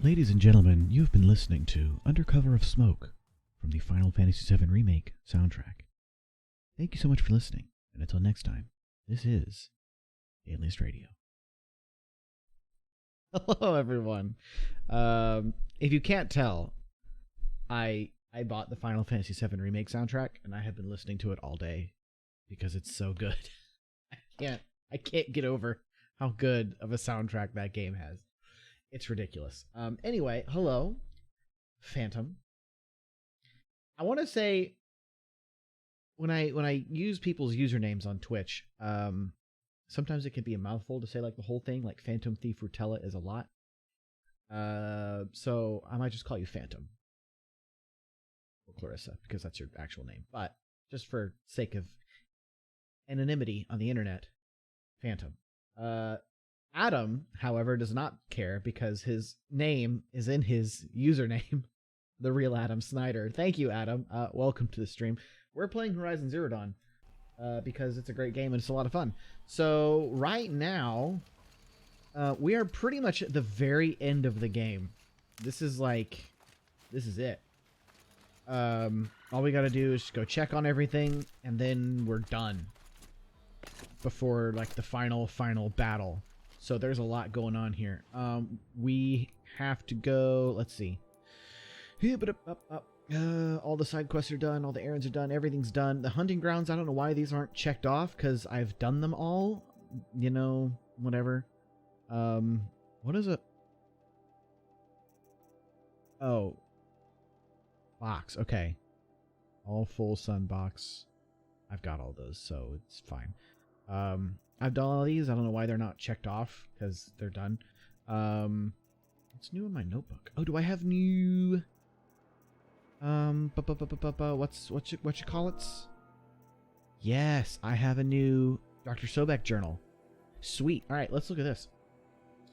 Ladies and gentlemen, you have been listening to Under Cover of Smoke from the Final Fantasy VII Remake soundtrack. Thank you so much for listening, and until next time, this is Alias Radio. Hello, everyone. If you can't tell, I bought the Final Fantasy VII Remake soundtrack, and I have been listening to it all day because it's so good. I can't get over how good of a soundtrack that game has. It's ridiculous. Anyway, hello, Phantom. I want to say when I use people's usernames on Twitch, sometimes it can be a mouthful to say like the whole thing. Like Phantom Thief Rutella is a lot. So I might just call you Phantom or Clarissa because that's your actual name. But just for sake of anonymity on the internet, Phantom. Adam, however, does not care because his name is in his username, the real Adam Snyder. Thank you, Adam. Welcome to the stream. We're playing Horizon Zero Dawn because it's a great game and it's a lot of fun. So right now, we are pretty much at the very end of the game. This is it. All we got to do is go check on everything and then we're done before like the final battle. So there's a lot going on here. We have to go, let's see. All the side quests are done, all the errands are done, everything's done. The hunting grounds, I don't know why these aren't checked off because I've done them all. You know, whatever. What is it? Oh. Box, okay. All full sun box. I've got all those, so it's fine. I've done all these. I don't know why they're not checked off because they're done. What's new in my notebook? Oh, do I have new? What you call it? Yes, I have a new Dr. Sobek journal. Sweet. All right, let's look at this.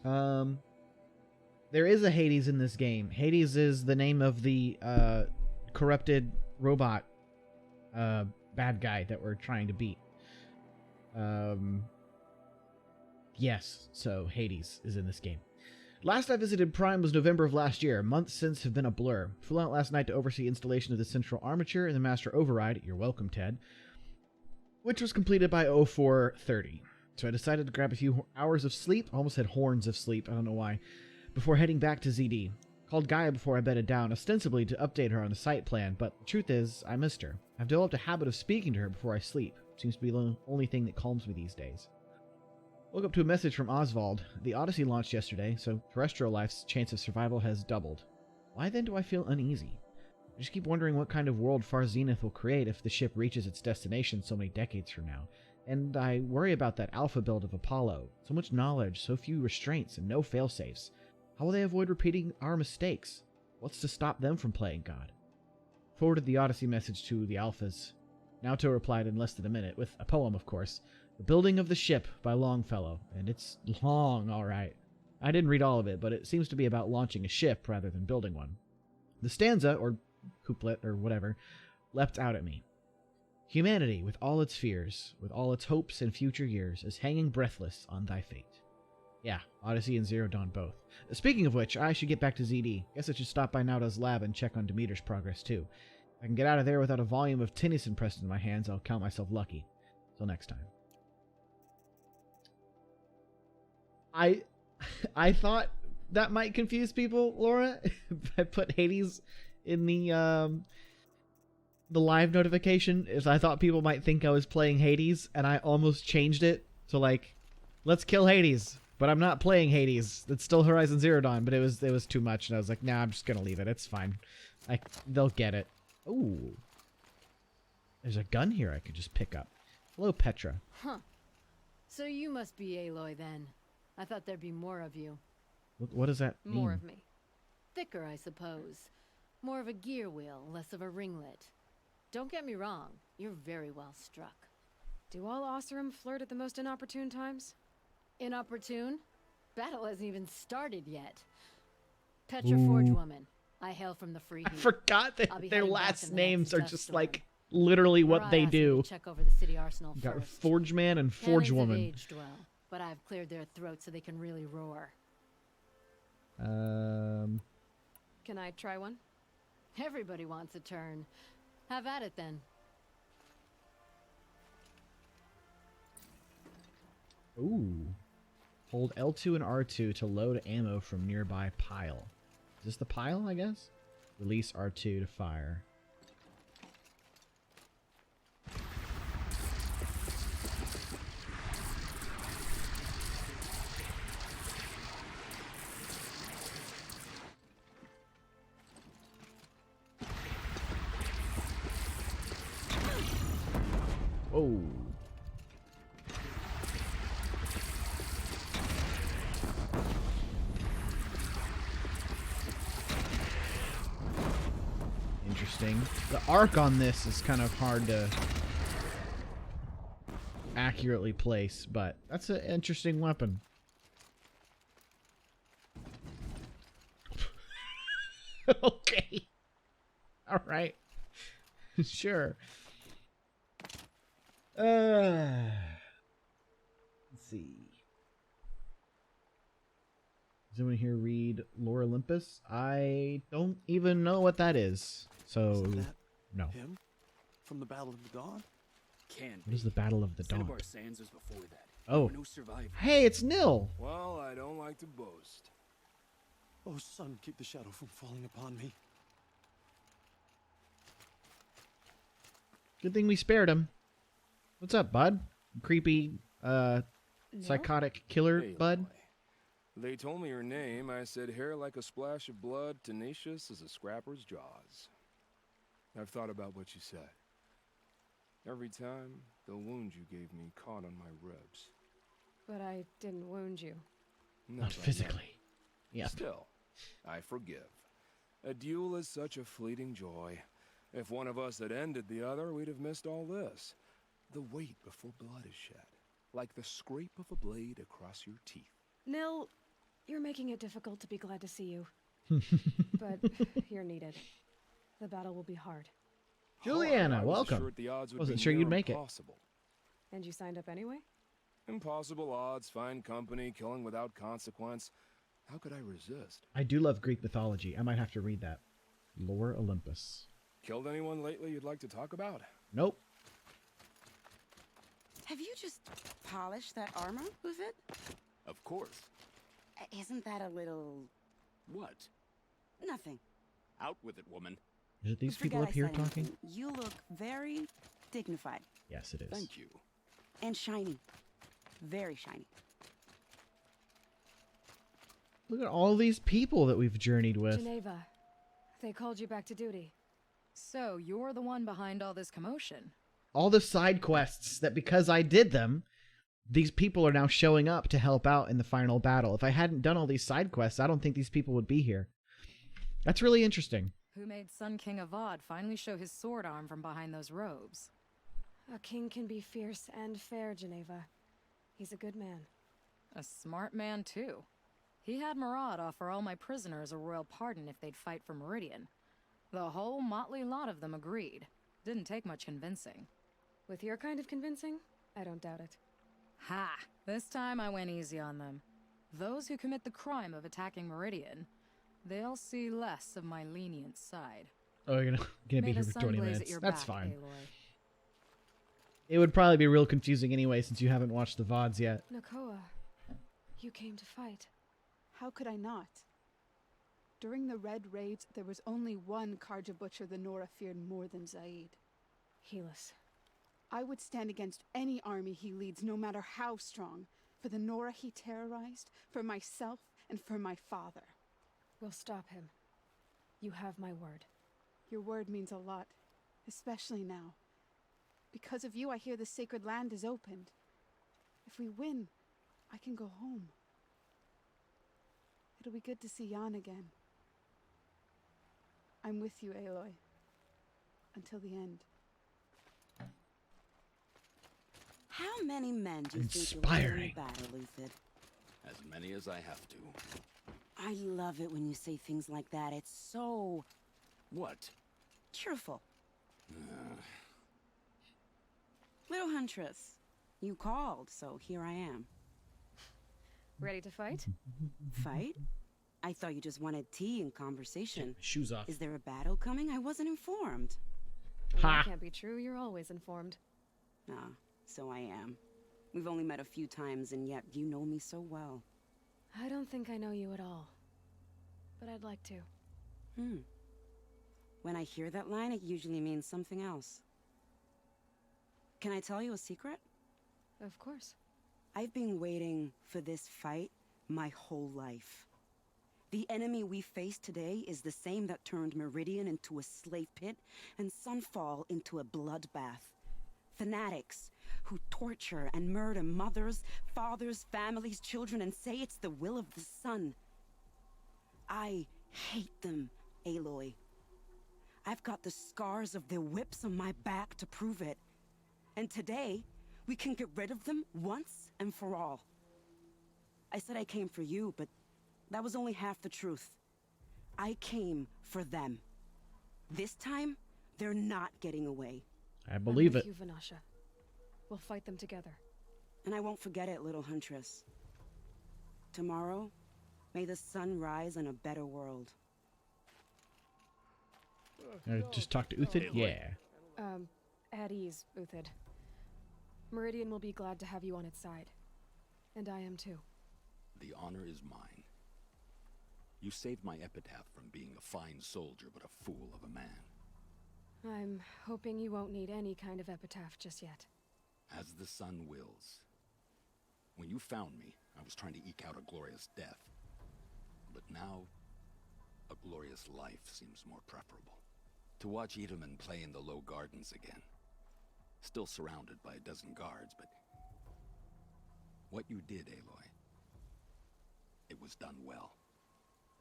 There is a Hades in this game. Hades is the name of the corrupted robot bad guy that we're trying to beat. Yes, so Hades is in this game. Last I visited Prime was November of last year. Months since have been a blur. Flew out last night to oversee installation of the central armature and the master override. You're welcome, Ted. Which was completed by 04:30. So I decided to grab a few hours of sleep. I almost had horns of sleep. I don't know why. Before heading back to ZD. Called Gaia before I bedded down, ostensibly to update her on the site plan, but the truth is, I missed her. I've developed a habit of speaking to her before I sleep. Seems to be the only thing that calms me these days. Woke up to a message from Oswald. The Odyssey launched yesterday, so terrestrial life's chance of survival has doubled. Why then do I feel uneasy? I just keep wondering what kind of world Far Zenith will create if the ship reaches its destination so many decades from now. And I worry about that alpha build of Apollo. So much knowledge, so few restraints, and no failsafes. How will they avoid repeating our mistakes? What's to stop them from playing God? Forwarded the Odyssey message to the Alphas. Naoto replied in less than a minute, with a poem, of course. The Building of the Ship by Longfellow. And it's long, alright. I didn't read all of it, but it seems to be about launching a ship rather than building one. The stanza, or couplet, or whatever, leapt out at me. Humanity, with all its fears, with all its hopes and future years, is hanging breathless on thy fate. Yeah, Odyssey and Zero Dawn both. Speaking of which, I should get back to ZD. Guess I should stop by Naoto's lab and check on Demeter's progress, too. If I can get out of there without a volume of Tennyson pressed into my hands, I'll count myself lucky. Till next time. I thought that might confuse people, Laura. I put Hades in the live notification, is I thought people might think I was playing Hades, and I almost changed it to like, let's kill Hades, but I'm not playing Hades. It's still Horizon Zero Dawn, but it was too much, and I was like, nah, I'm just gonna leave it. It's fine. They'll get it. Ooh, there's a gun here I could just pick up. Hello, Petra. Huh. So you must be Aloy then. I thought there'd be more of you. What does that mean? More of me. Thicker, I suppose. More of a gear wheel, less of a ringlet. Don't get me wrong, you're very well struck. Do all Oseram flirt at the most inopportune times? Inopportune? Battle hasn't even started yet. Petra Forgewoman. I hail from the Free Heat. I forgot that their last names are just like literally what they do. Check over the city arsenal Got first. Forgeman and Forgewoman. Aged well, but I've cleared their throats so they can really roar. Can I try one? Everybody wants a turn. Have at it then. Ooh. Hold L2 and R2 to load ammo from nearby pile. Is this the pile, I guess? Release R2 to fire. Oh. Interesting. The arc on this is kind of hard to accurately place, but that's an interesting weapon. Okay. All right. Sure. Let's see. Does anyone here read Lore Olympus? I don't even know what that is. So, Isn't that no. him? From the Battle of the Dawn? Can What is the Battle of the Dawn? Cinnabar Sands was before that. Oh. No survivors. Hey, it's Nil. Well, I don't like to boast. Oh, sun, keep the shadow from falling upon me. Good thing we spared him. What's up, bud? Creepy, psychotic killer, Hey, bud? boy. They told me your name. I said hair like a splash of blood, tenacious as a scrapper's jaws. I've thought about what you said. Every time, the wound you gave me caught on my ribs. But I didn't wound you. Not by physically. name. Yeah. Still, I forgive. A duel is such a fleeting joy. If one of us had ended the other, we'd have missed all this. The wait before blood is shed, like the scrape of a blade across your teeth. Nil, you're making it difficult to be glad to see you. But you're needed. The battle will be hard. Juliana, I was welcome. assured the odds would Wasn't be sure near you'd make it. impossible. And you signed up anyway? Impossible odds, fine company, killing without consequence. How could I resist? I do love Greek mythology. I might have to read that. Lore Olympus. Killed anyone lately you'd like to talk about? Nope. Have you just polished that armor with it? Of course. Isn't that a little... What? nothing? Out with it, woman. Is it these Forget people up I here said talking? anything. You look very dignified Yes, it is. Thank you. and shiny. Very shiny. Look at all these people that we've journeyed with. Geneva, they called you back to duty. So, you're the one behind all this commotion. All the side quests that because I did them, these people are now showing up to help out in the final battle. If I hadn't done all these side quests, I don't think these people would be here. That's really interesting. Who made Sun King Avad finally show his sword arm from behind those robes? A king can be fierce and fair, Geneva. He's a good man. A smart man, too. He had Murad offer all my prisoners a royal pardon if they'd fight for Meridian. The whole motley lot of them agreed. Didn't take much convincing. With your kind of convincing, I don't doubt it. Ha! This time I went easy on them. Those who commit the crime of attacking Meridian, they'll see less of my lenient side. Oh, you're gonna be May here the for sun 20 blaze at minutes. your That's back, fine. Aloy. It would probably be real confusing anyway since you haven't watched the VODs yet. Nakoa, you came to fight. How could I not? During the Red Raids, there was only one Karja butcher the Nora feared more than Zaid. Helis. I would stand against any army he leads, no matter how strong, for the Nora he terrorized, for myself, and for my father. We'll stop him. You have my word. Your word means a lot, especially now. Because of you, I hear the sacred land is opened. If we win, I can go home. It'll be good to see Jan again. I'm with you, Aloy. Until the end. How many men do you think you'll Inspiring. kill in battle, Luthid? As many as I have to. I love it when you say things like that. It's so What? cheerful. Little Huntress, you called, so here I am. Ready to fight? Fight? I thought you just wanted tea and conversation. Shoes off. Is there a battle coming? I wasn't informed. Well, Ha! that can't be true. You're always informed. Ah, so I am. We've only met a few times, and yet you know me so well. I don't think I know you at all. But I'd like to. When I hear that line, it usually means something else. Can I tell you a secret? Of course. I've been waiting for this fight my whole life. The enemy we face today is the same that turned Meridian into a slave pit and Sunfall into a bloodbath. Fanatics who torture and murder mothers, fathers, families, children, and say it's the will of the sun. I hate them, Aloy. I've got the scars of their whips on my back to prove it. And today, we can get rid of them once and for all. I said I came for you, but that was only half the truth. I came for them. This time, they're not getting away. I believe it. I'm with you, Vanasha. We'll fight them together. And I won't forget it, little huntress. Tomorrow, may the sun rise in a better world. Just talk to Uthid? Yeah. At ease, Uthid. Meridian will be glad to have you on its side. And I am too. The honor is mine. You saved my epitaph from being a fine soldier, but a fool of a man. I'm hoping you won't need any kind of epitaph just yet. As the sun wills. When you found me, I was trying to eke out a glorious death. But now, a glorious life seems more preferable. To watch Edelman play in the low gardens again. Still surrounded by a dozen guards, but... what you did, Aloy, it was done well.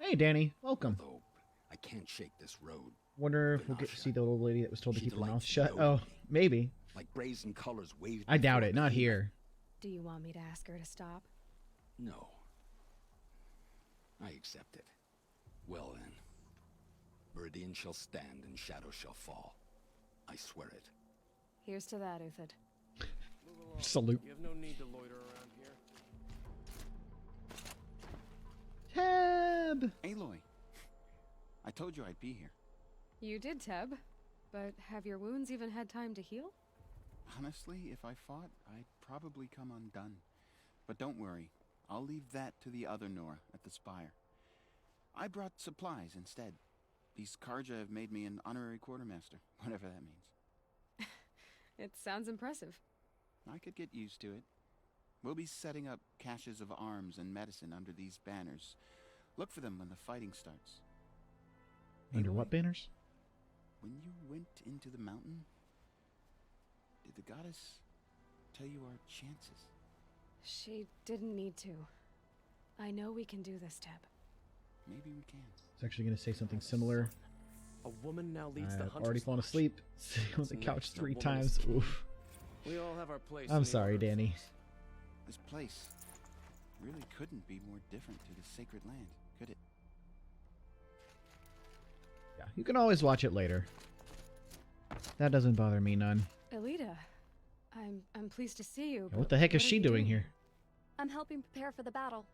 Hey, Danny. Welcome. Although, I can't shake this road. Wonder if we'll get to see the old lady that was told to She keep her mouth delights shut. in Oh, owing me. maybe. Like brazen colors waved I doubt before it. the Not heat. here. Do you want me to ask her to stop? No. I accept it. Well then. Meridian shall stand and shadow shall fall. I swear it. Here's to that, Uthid. Move along. Salute. You have no need to loiter around here. Tab! Aloy, I told you I'd be here. You did, Teb. But have your wounds even had time to heal? Honestly, if I fought, I'd probably come undone. But don't worry, I'll leave that to the other Nora at the Spire. I brought supplies instead. These Karja have made me an honorary quartermaster, whatever that means. It sounds impressive. I could get used to it. We'll be setting up caches of arms and medicine under these banners. Look for them when the fighting starts. Under Aloy, what banners? when you went into the mountain, did the goddess tell you our chances? She didn't need to. I know we can do this, Teb. Maybe we can. I was actually going to say something similar. A woman now leads the I've hunters. already fallen asleep, sitting on the It's couch next, a 3 woman times. is king. Oof. We all have our place. in I'm the sorry, order of Danny. things. This place really couldn't be more different to the sacred land, could it? Yeah, you can always watch it later. That doesn't bother me none. Elita, I'm pleased to see you. Yeah, what but the heck is are she you doing here? I'm helping prepare for the battle.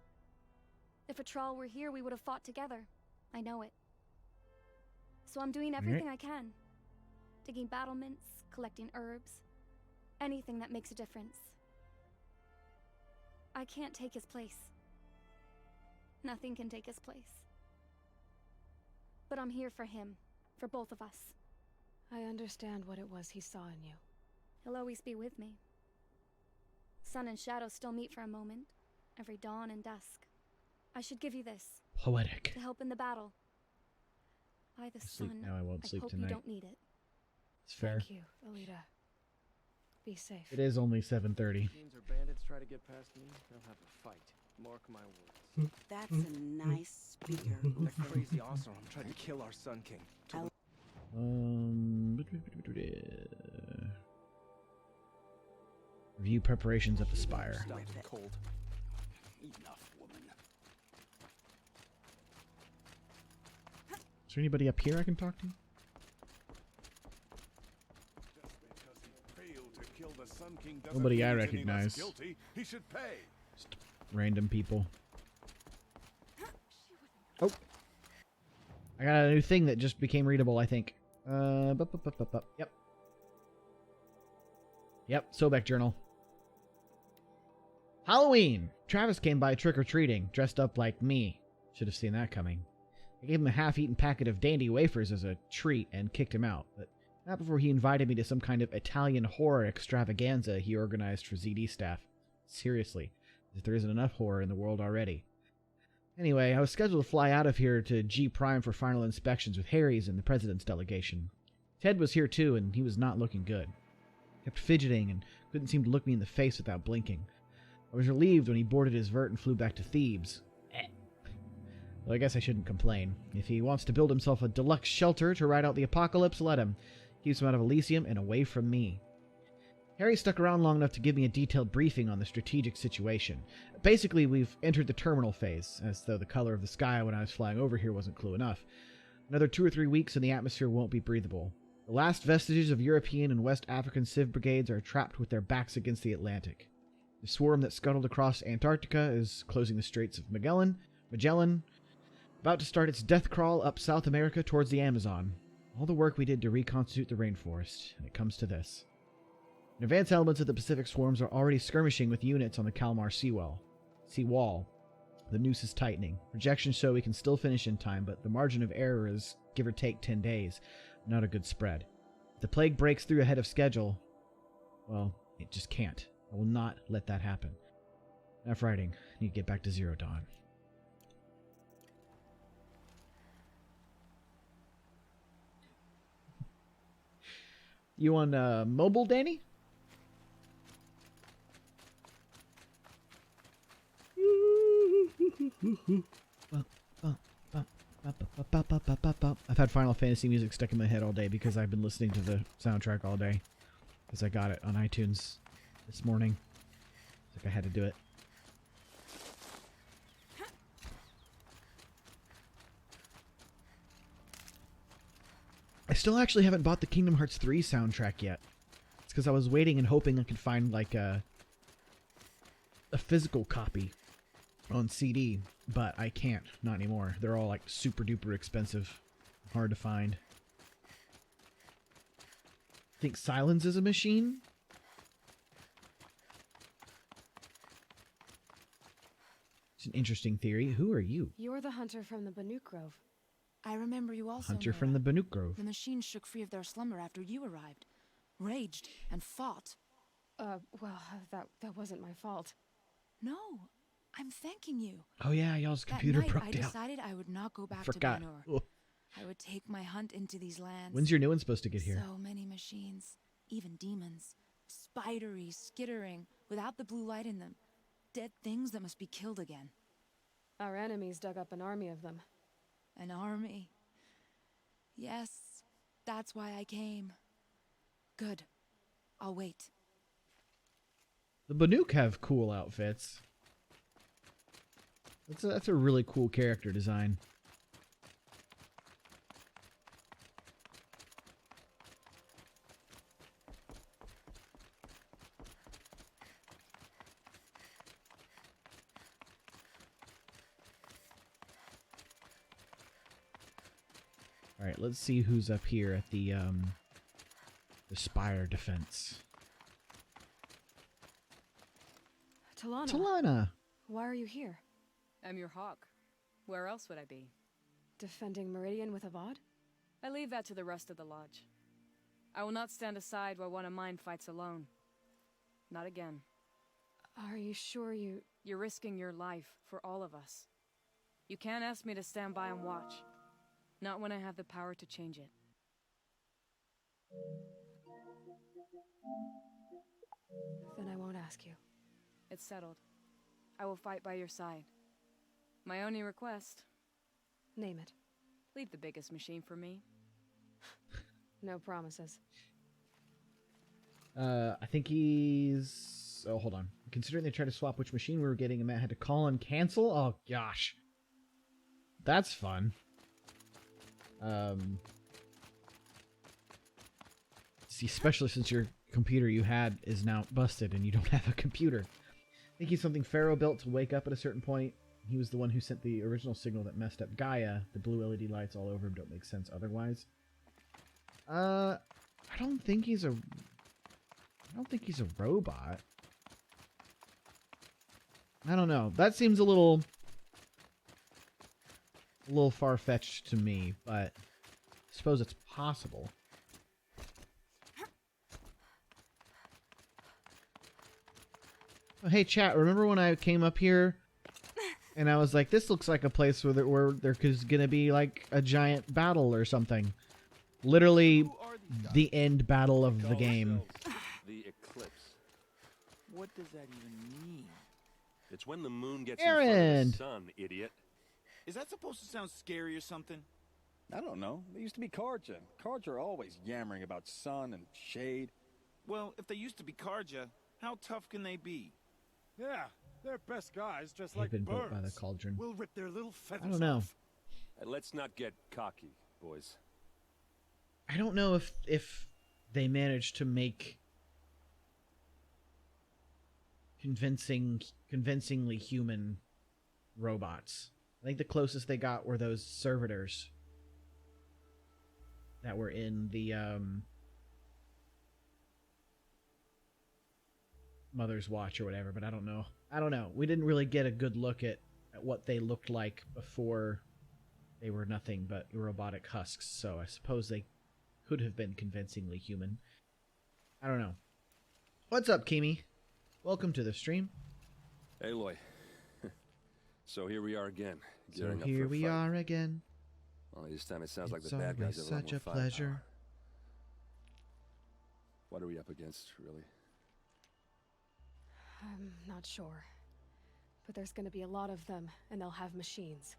If a Thrall were here, we would have fought together. I know it. So I'm doing everything I can. Digging battlements, collecting herbs. Anything that makes a difference. I can't take his place. Nothing can take his place. But I'm here for him. For both of us. I understand what it was he saw in you. He'll always be with me. Sun and shadow still meet for a moment. Every dawn and dusk. I should give you this. Poetic. To help in the battle. By the Sleep sun, now, I won't sleep hope tonight. you don't need it. It's fair. Thank you, Elita. Be safe. It is only 7:30. Fiends or bandits try to get past me, they'll have a fight. Mark my words. That's a nice spear. That crazy Osram tried to kill our Sun King. Review preparations at the Spire. Stop it cold. Enough, woman. Is there anybody up here I can talk to? Nobody I recognize. Guilty, he should pay. Just random people. Oh. I got a new thing that just became readable, I think. Yep. Yep, Sobek Journal. Halloween! Travis came by trick-or-treating, dressed up like me. Should have seen that coming. I gave him a half-eaten packet of dandy wafers as a treat and kicked him out, but not before he invited me to some kind of Italian horror extravaganza he organized for ZD staff. Seriously, if there isn't enough horror in the world already. Anyway, I was scheduled to fly out of here to G Prime for final inspections with Harry's and the President's delegation. Ted was here too, and he was not looking good. Kept fidgeting and couldn't seem to look me in the face without blinking. I was relieved when he boarded his vert and flew back to Thebes. Well, I guess I shouldn't complain. If he wants to build himself a deluxe shelter to ride out the apocalypse, let him. Keeps him out of Elysium and away from me. Harry stuck around long enough to give me a detailed briefing on the strategic situation. Basically, we've entered the terminal phase, as though the color of the sky when I was flying over here wasn't clue enough. Another 2 or 3 weeks and the atmosphere won't be breathable. The last vestiges of European and West African civ brigades are trapped with their backs against the Atlantic. The swarm that scuttled across Antarctica is closing the Straits of Magellan, about to start its death crawl up South America towards the Amazon. All the work we did to reconstitute the rainforest, and it comes to this. Advanced elements of the Pacific swarms are already skirmishing with units on the Kalmar seawall. The noose is tightening. Projections show we can still finish in time, but the margin of error is, give or take, 10 days. Not a good spread. If the plague breaks through ahead of schedule, well, it just can't. I will not let that happen. Enough writing. I need to get back to Zero Dawn. You on mobile, Danny? I've had Final Fantasy music stuck in my head all day because I've been listening to the soundtrack all day. Because I got it on iTunes this morning. It's like I had to do it. I still actually haven't bought the Kingdom Hearts 3 soundtrack yet. It's because I was waiting and hoping I could find like a physical copy on CD, but I can't. Not anymore. They're all like super duper expensive. Hard to find. Think Silence is a machine? It's an interesting theory. Who are you? You're the hunter from the Banuk Grove. I remember you also, Hunter Nora. from the Banuk Grove. The machines shook free of their slumber after you arrived. Raged and fought. Well, that wasn't my fault. No, I'm thanking you. Oh yeah, y'all's computer broke I down. decided I would not go back to Forgot. Banur. I would take my hunt into these lands. When's your new one supposed to get here? So many machines, even demons. Spidery, skittering, without the blue light in them. Dead things that must be killed again. Our enemies dug up an army of them. An army. Yes, that's why I came. Good. I'll wait. The Banuk have cool outfits. That's a really cool character design. All right, let's see who's up here at the Spire defense. Talana. Talana. Why are you here? I'm your hawk. Where else would I be? Defending Meridian with Avad? I leave that to the rest of the lodge. I will not stand aside while one of mine fights alone. Not again. Are you sure you... You're risking your life for all of us. You can't ask me to stand by and watch. Not when I have the power to change it. Then I won't ask you. It's settled. I will fight by your side. My only request... Name it. Leave the biggest machine for me. No promises. I think he's... Oh, hold on. Considering they tried to swap which machine we were getting and Matt had to call and cancel? Oh, gosh. That's fun. See, especially since your computer you had is now busted and you don't have a computer. I think he's something Pharaoh built to wake up at a certain point. He was the one who sent the original signal that messed up Gaia. The blue LED lights all over him don't make sense otherwise. I don't think he's a robot. I don't know. That seems a little far-fetched to me, but I suppose it's possible. Oh, hey, chat, remember when I came up here and I was like, this looks like a place where there's going to be like a giant battle or something. Literally the end battle of the game. The eclipse. What does that even mean? It's when the moon gets Aaron. in front of the sun, idiot. Is that supposed to sound scary or something? I don't know. They used to be Karja. Karja are always yammering about sun and shade. Well, if they used to be Karja, how tough can they be? Yeah, they're best guys, just They've like been birds. built by the cauldron. We'll rip their little feathers I don't know. off. And let's not get cocky, boys. I don't know if they managed to make convincingly human robots. I think the closest they got were those servitors that were in the Mother's Watch or whatever, but I don't know. We didn't really get a good look at what they looked like before they were nothing but robotic husks, so I suppose they could have been convincingly human. I don't know. What's up, Kimi? Welcome to the stream. Aloy. So here we are again. So here we are again. Only this time it sounds like It's the bad guys always have a lot such more a firepower. pleasure. What are we up against, really? I'm not sure. But there's gonna be a lot of them, and they'll have machines.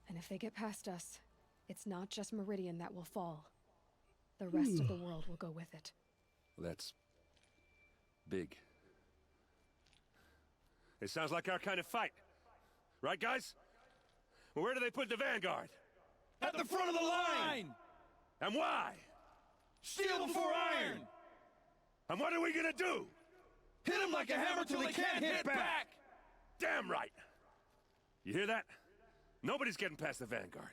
And if they get past us, it's not just Meridian that will fall. The rest of the world will go with it. Well, that's big. It sounds like our kind of fight. Right, guys? Well, where do they put the vanguard? At the front of the line! And why? Steel before iron! And what are we gonna do? Hit them like a hammer till they can't hit back! Damn right! You hear that? Nobody's getting past the vanguard.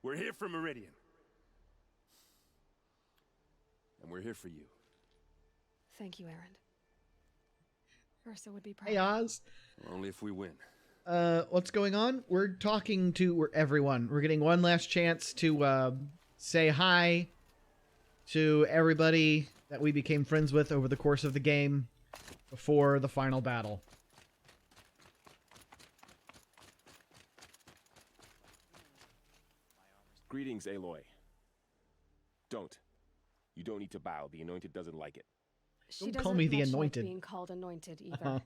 We're here for Meridian. And we're here for you. Thank you, Aaron. Ursa would be proud. Hey, Oz. Only if we win. What's going on? We're talking to everyone. We're getting one last chance to say hi to everybody that we became friends with over the course of the game before the final battle. Greetings, Aloy. Don't. You don't need to bow. The Anointed doesn't like it. She Don't doesn't call me the much Anointed. Like being called anointed either.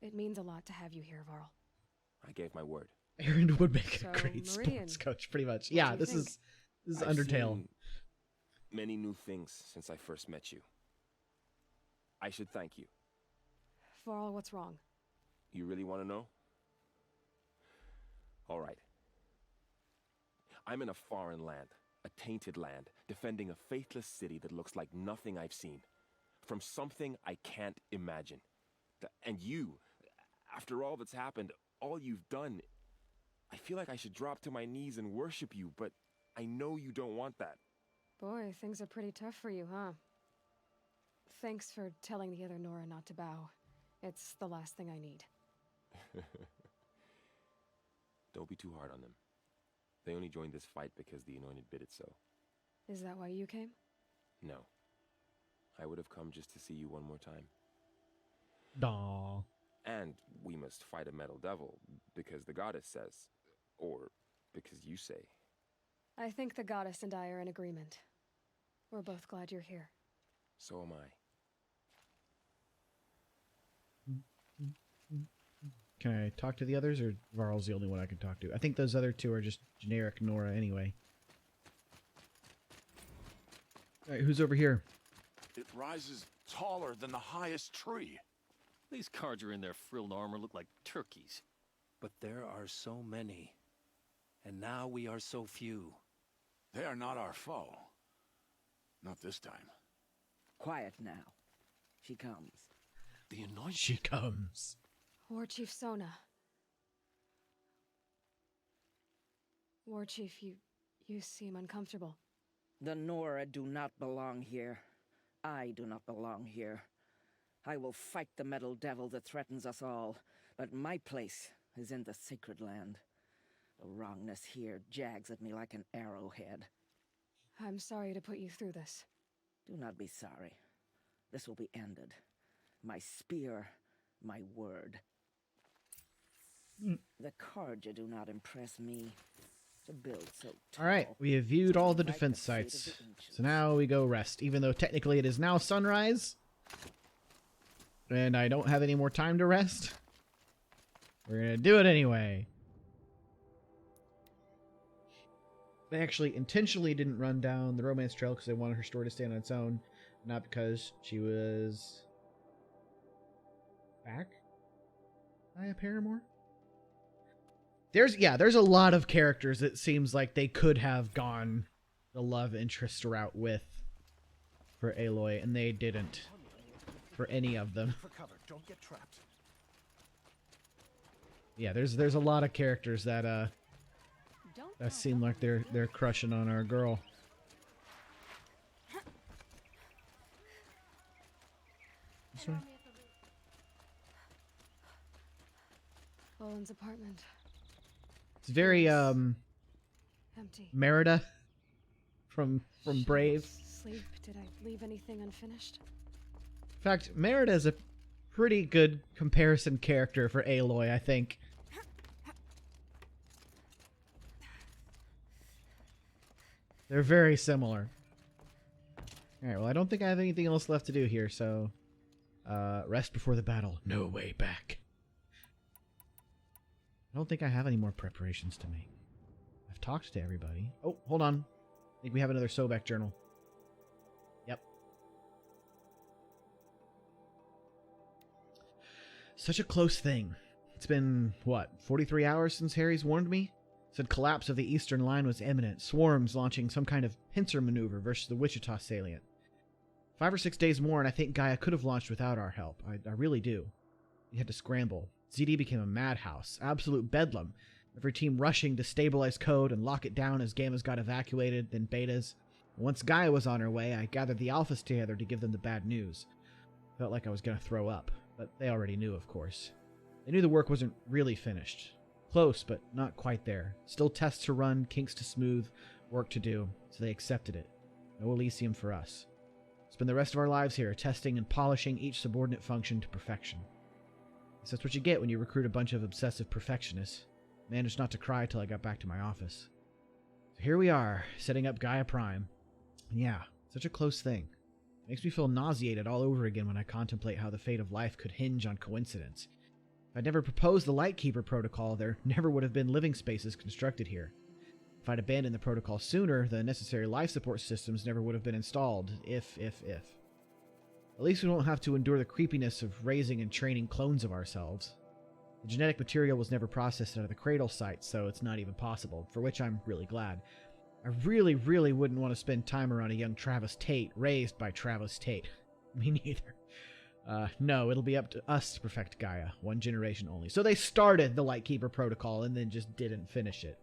It means a lot to have you here, Varl. I gave my word. Aaron would make So, a great Meridian, sports coach, pretty much. what do Yeah, you this think? is I've Undertale. seen many new things since I first met you. I should thank you. Varl, what's wrong? You really want to know? All right. I'm in a foreign land, a tainted land, defending a faithless city that looks like nothing I've seen. From something I can't imagine. And you, after all that's happened, all you've done, I feel like I should drop to my knees and worship you, but I know you don't want that. Boy, things are pretty tough for you, huh? Thanks for telling the other Nora not to bow. It's the last thing I need. Don't be too hard on them. They only joined this fight because the Anointed bid it so. Is that why you came? No. I would have come just to see you one more time. Daw. And we must fight a metal devil, because the goddess says. Or because you say. I think the goddess and I are in agreement. We're both glad you're here. So am I. Can I talk to the others, or Varl's the only one I can talk to? I think those other two are just generic Nora anyway. All right, who's over here? It rises taller than the highest tree. These cards are in their frilled armor look like turkeys. But there are so many. And now we are so few. They are not our foe. Not this time. Quiet now. She comes. The Anointed. She comes. War Chief Sona. War Chief, you seem uncomfortable. The Nora do not belong here. I do not belong here. I will fight the metal devil that threatens us all, but my place is in the sacred land. The wrongness here jags at me like an arrowhead. I'm sorry to put you through this. Do not be sorry. This will be ended. My spear, my word. The Carja do not impress me. To build so tall. Alright, we have viewed all the defense sites. So now we go rest, even though technically it is now sunrise. And I don't have any more time to rest. We're gonna do it anyway. I actually intentionally didn't run down the romance trail because I wanted her story to stand on its own, not because she was back by a paramour. There's a lot of characters that seems like they could have gone the love interest route with for Aloy, and they didn't for any of them. For cover, don't get trapped. Yeah, there's a lot of characters that that seem like they're crushing on our girl. This one? Owen's apartment. It's very Empty. Merida from Brave. Sleep. Did I leave anything unfinished? In fact, Merida is a pretty good comparison character for Aloy, I think. They're very similar. Alright, well, I don't think I have anything else left to do here, so rest before the battle. No way back. I don't think I have any more preparations to make. I've talked to everybody. Oh, hold on. I think we have another Sobek journal. Yep. Such a close thing. It's been, what, 43 hours since Harry's warned me? Said collapse of the eastern line was imminent. Swarms launching some kind of pincer maneuver versus the Wichita salient. 5 or 6 days more, and I think Gaia could have launched without our help. I really do. We had to scramble. ZD became a madhouse. Absolute bedlam. Every team rushing to stabilize code and lock it down as gammas got evacuated, then betas. Once Gaia was on her way, I gathered the alphas together to give them the bad news. Felt like I was going to throw up, but they already knew, of course. They knew the work wasn't really finished. Close, but not quite there. Still tests to run, kinks to smooth, work to do, so they accepted it. No Elysium for us. Spend the rest of our lives here, testing and polishing each subordinate function to perfection. Guess that's what you get when you recruit a bunch of obsessive perfectionists. Managed not to cry till I got back to my office. So here we are, setting up Gaia Prime. And yeah, such a close thing. Makes me feel nauseated all over again when I contemplate how the fate of life could hinge on coincidence. If I'd never proposed the Lightkeeper protocol, there never would have been living spaces constructed here. If I'd abandoned the protocol sooner, the necessary life support systems never would have been installed, if. At least we won't have to endure the creepiness of raising and training clones of ourselves. The genetic material was never processed out of the Cradle site, so it's not even possible, for which I'm really glad. I really, really wouldn't want to spend time around a young Travis Tate, raised by Travis Tate. Me neither. No, it'll be up to us to perfect Gaia, one generation only. So they started the Lightkeeper protocol and then just didn't finish it.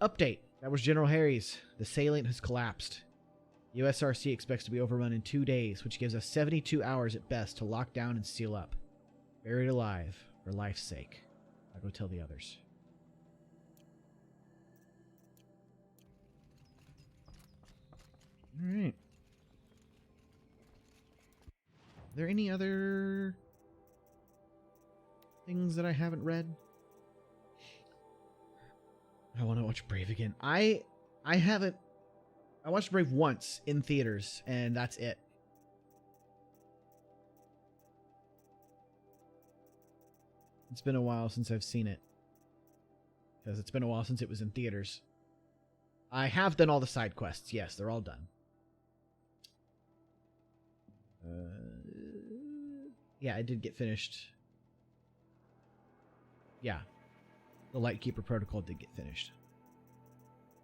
Update. That was General Harry's. The salient has collapsed. USRC expects to be overrun in 2 days, which gives us 72 hours at best to lock down and seal up. Buried alive, for life's sake. I'll go tell the others. Alright. Are there any other things that I haven't read? I want to watch Brave again. I haven't. I watched Brave once in theaters, and that's it. It's been a while since I've seen it. Because it's been a while since it was in theaters. I have done all the side quests. Yes, they're all done. Yeah, I did get finished. Yeah. The Lightkeeper protocol did get finished.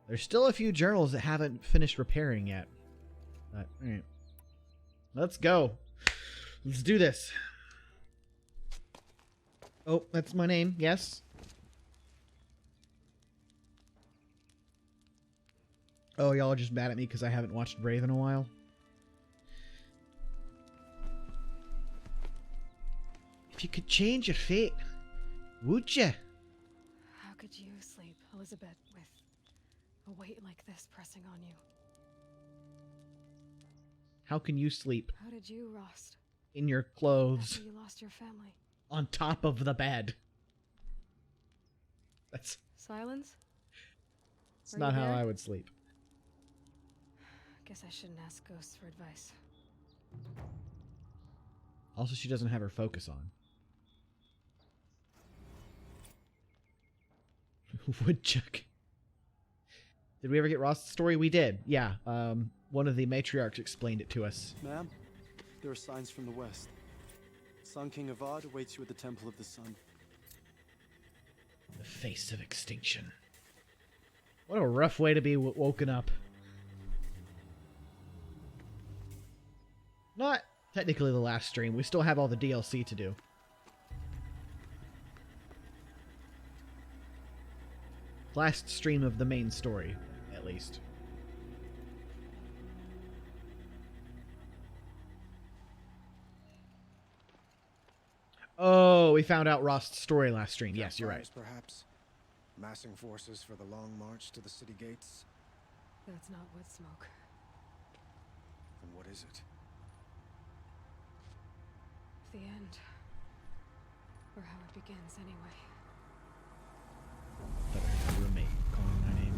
There's still a few journals that haven't finished repairing yet. But, alright. Let's go. Let's do this. Oh, that's my name. Yes. Oh, y'all are just mad at me because I haven't watched Brave in a while? If you could change your fate, would you? How could you sleep, Elizabeth, with a weight like this pressing on you? How can you sleep How did you, Rost, in your clothes after you lost your family? on top of the bed? That's Silence? not how I would sleep. Guess I shouldn't ask ghosts for advice. Also, she doesn't have her focus on. Woodchuck. Did we ever get Rost's story? We did. Yeah. One of the matriarchs explained it to us. Ma'am, there are signs from the west. Sun King Avad awaits you at the Temple of the Sun. The face of extinction. What a rough way to be woken up. Not technically the last stream. We still have all the DLC to do. Last stream of the main story, at least. Oh, we found out Rost's story last stream. Yes, you're right. Perhaps massing forces for the long march to the city gates. That's not wood smoke. Then what is it? The end. Or how it begins, anyway. Thought I heard my roommate calling my name.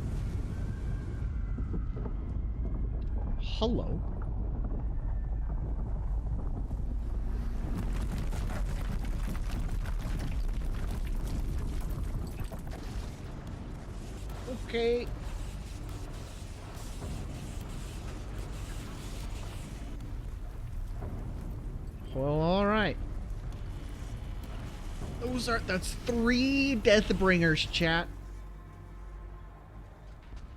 Hello. Okay. Well, alright. That's 3 Deathbringers, chat.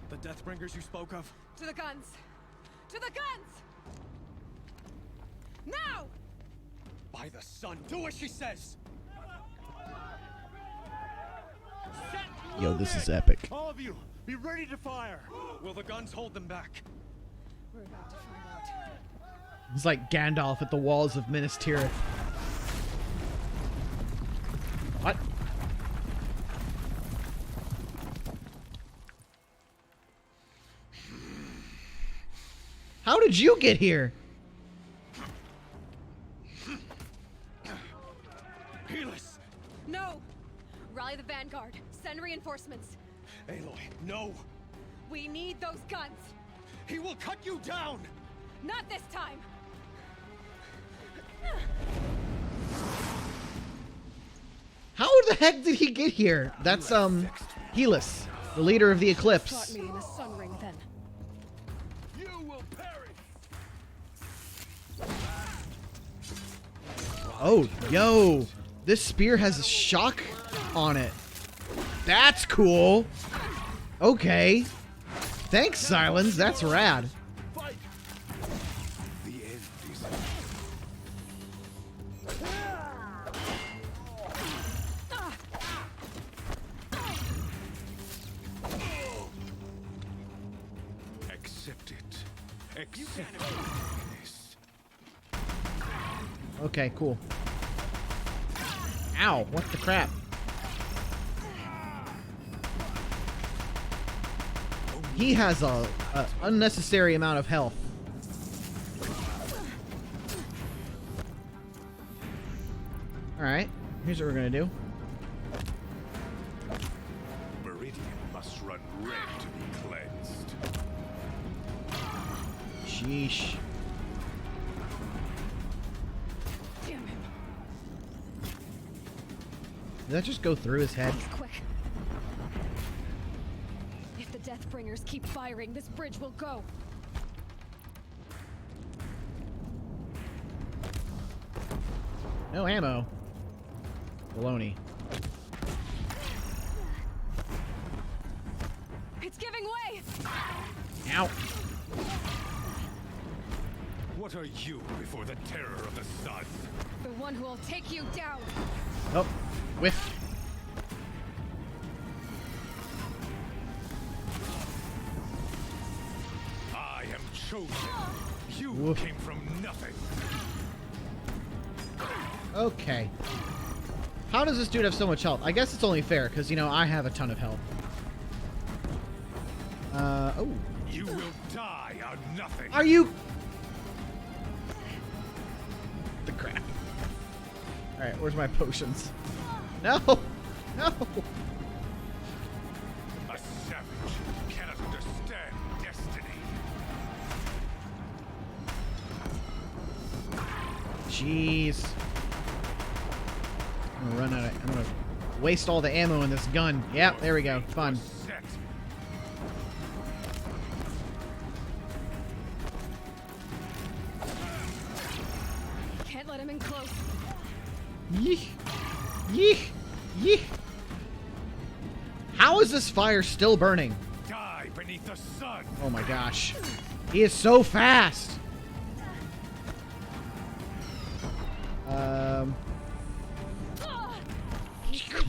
The Deathbringers you spoke of? To the guns! To the guns! Now! By the sun, do as she says! Yo, this is epic. All of you, be ready to fire! Will the guns hold them back? We're about to find out. It's like Gandalf at the walls of Minas Tirith. What? How did you get here? Helis! No! Rally the Vanguard. Send reinforcements. Aloy, no! We need those guns! He will cut you down! Not this time! How the heck did he get here? That's, Helis, the leader of the Eclipse. Caught me in the sun ring, then. You will perish! Oh, yo. This spear has a shock on it. That's cool. Okay. Thanks, Silence. That's rad. The end is... Accept it. Accept this. Okay, cool. Ow, what the crap? He has a unnecessary amount of health. Alright, here's what we're gonna do. Meridian must run red to be cleansed. Sheesh. Damn him. Did that just go through his head? Quick. If the Deathbringers keep firing, this bridge will go. No ammo. Baloney. It's giving way! Ow. What are you before the terror of the sun? The one who will take you down! Oh, whiff. chosen. You Woof. came from nothing. Okay. How does this dude have so much health? I guess it's only fair, because, you know, I have a ton of health. Oh. You will die on nothing. Are you... The crap. Alright, where's my potions? No! No! A savage cannot understand destiny. Jeez. I'm gonna run out of... I'm gonna waste all the ammo in this gun. Yep, there we go. Fun. Set. Can't let him in close. Yeeh. Yeeh. Yeeh. How is this fire still burning? Die beneath the sun. Oh my gosh. He is so fast.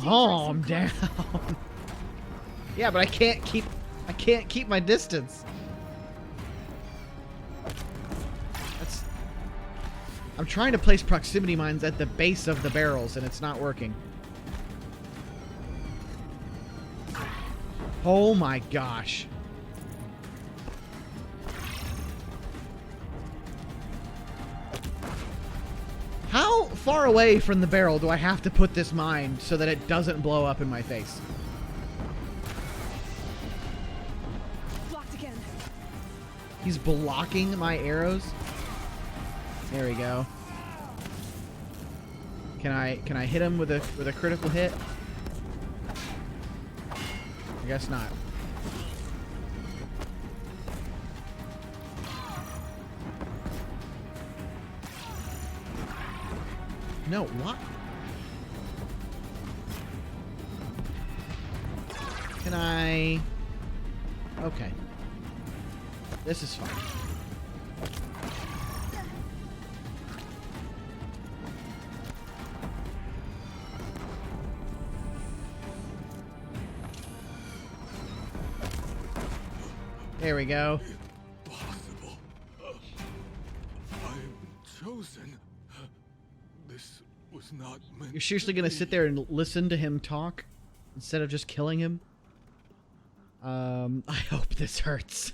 Calm down. Yeah, but I can't keep my distance. I'm trying to place proximity mines at the base of the barrels and it's not working. Oh my gosh. How far away from the barrel do I have to put this mine so that it doesn't blow up in my face? Blocked again. He's blocking my arrows. There we go. Can I hit him with a critical hit? I guess not. No, what? Can I... Okay. This is fine. There we go. Impossible. I am chosen. This was not meant. You're seriously gonna sit there and listen to him talk instead of just killing him? I hope this hurts.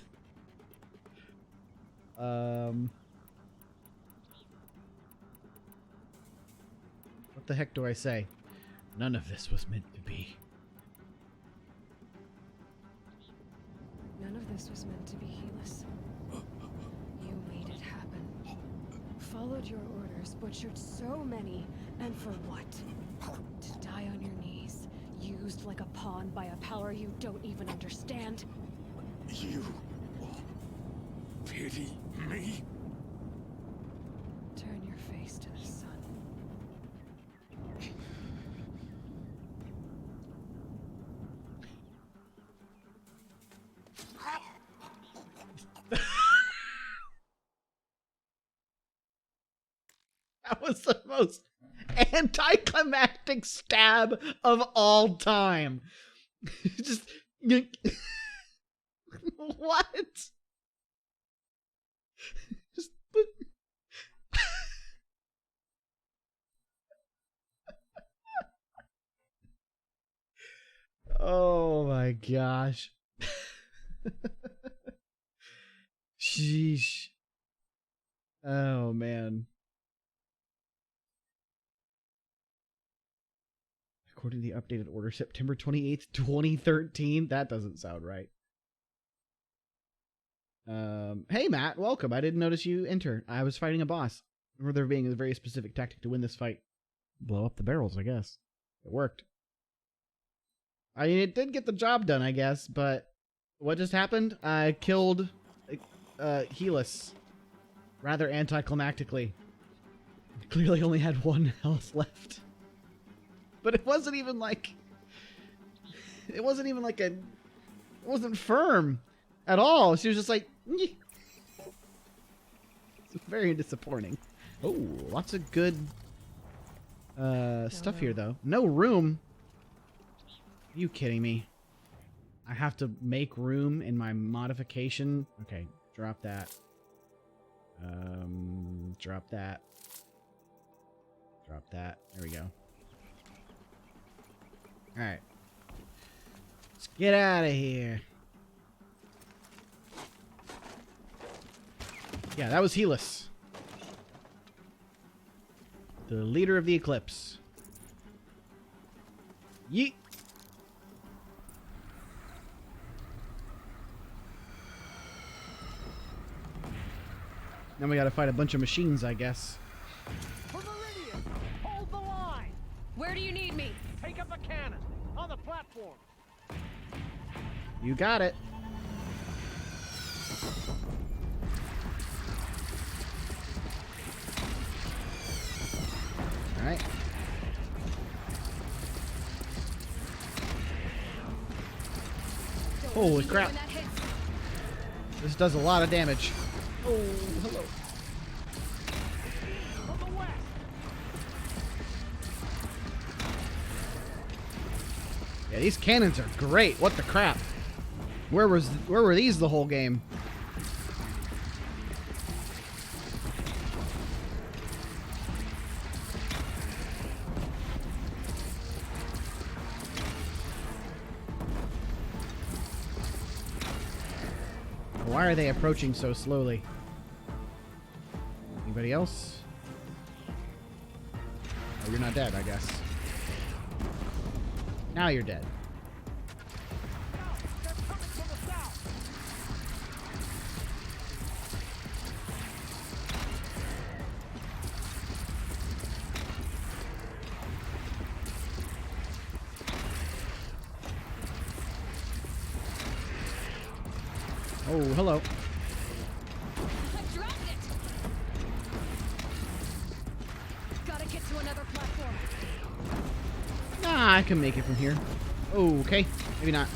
What the heck do I say? None of this was meant to be. None of this was meant to be, Helis. You made it happen. Followed your orders, butchered so many, and for what? To die on your knees, used like a pawn by a power you don't even understand? You pity me? Turn your face to the sun. That was the most anticlimactic stab of all time. Just what? Just oh my gosh. Sheesh. Oh man. According to the updated order, September 28th, 2013. That doesn't sound right. Hey Matt, welcome. I didn't notice you enter. I was fighting a boss. Remember there being a very specific tactic to win this fight. Blow up the barrels, I guess. It worked. I mean, it did get the job done, I guess, but what just happened? I killed Helis rather anticlimactically. Clearly only had 1 health left. But it wasn't even like it wasn't firm at all. She was just like Nyeh. It's very disappointing. Oh, lots of good stuff here though. No room. Are you kidding me? I have to make room in my modification. Okay, drop that. Drop that. Drop that. There we go. Alright. Let's get out of here. Yeah, that was Helis. The leader of the Eclipse. Yeet. Now we gotta fight a bunch of machines, I guess. For Meridian, hold the line. Where do you need me? Take up a cannon on the platform. You got it. All right. Holy crap. This does a lot of damage. Oh, hello. Yeah, these cannons are great. What the crap? Where were these the whole game? Why are they approaching so slowly? Anybody else? Oh, you're not dead, I guess. Now you're dead. Oh, hello. I dropped it. Gotta get to another platform. Nah, I can make it from here. Okay, maybe not.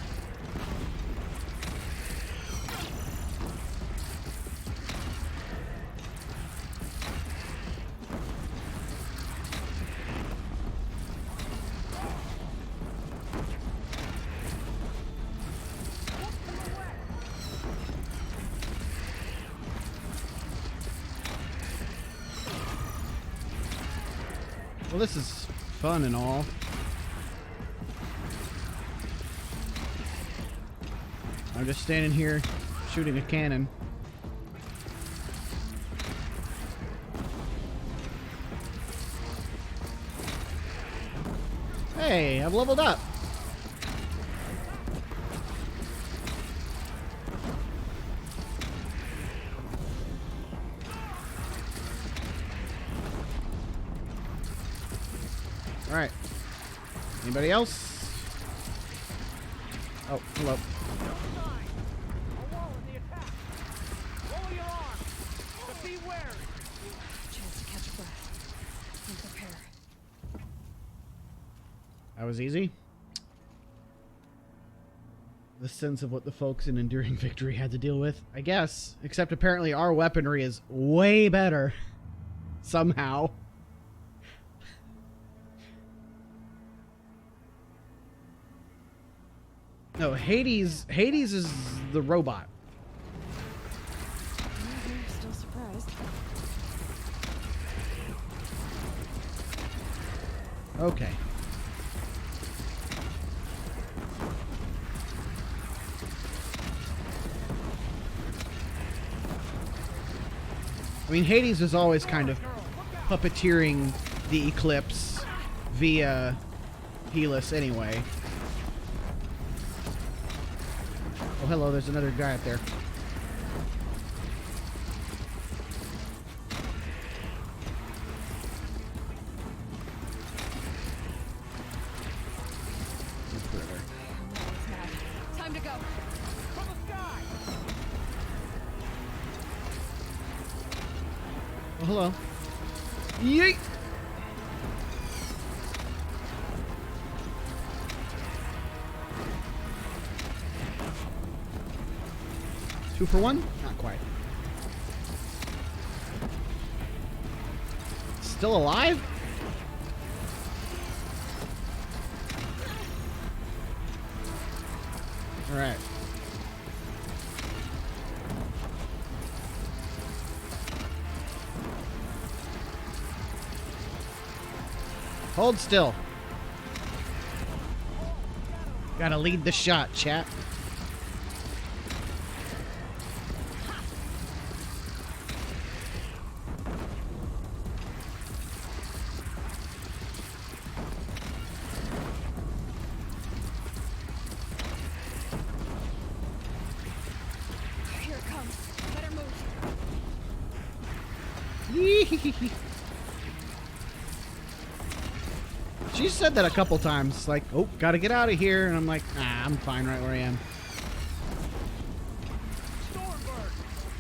Well, this is fun and all. I'm just standing here shooting a cannon. Hey, I've leveled up. All right. Anybody else? Oh, hello. Chance to catch a breath and prepare. That was easy. The sense of what the folks in Enduring Victory had to deal with, I guess. Except apparently our weaponry is way better. Somehow. No, Hades is the robot. Still surprised. Okay. I mean, Hades is always kind of puppeteering the Eclipse via Helis anyway. Oh, hello, there's another guy up there. Time to go. From the sky. Oh, hello. Yeet! Two for one? Not quite. Still alive? All right. Hold still. Gotta lead the shot, chap. Here it comes. Better move. She said that a couple times, like, oh, gotta get out of here, and I'm like, nah, I'm fine right where I am.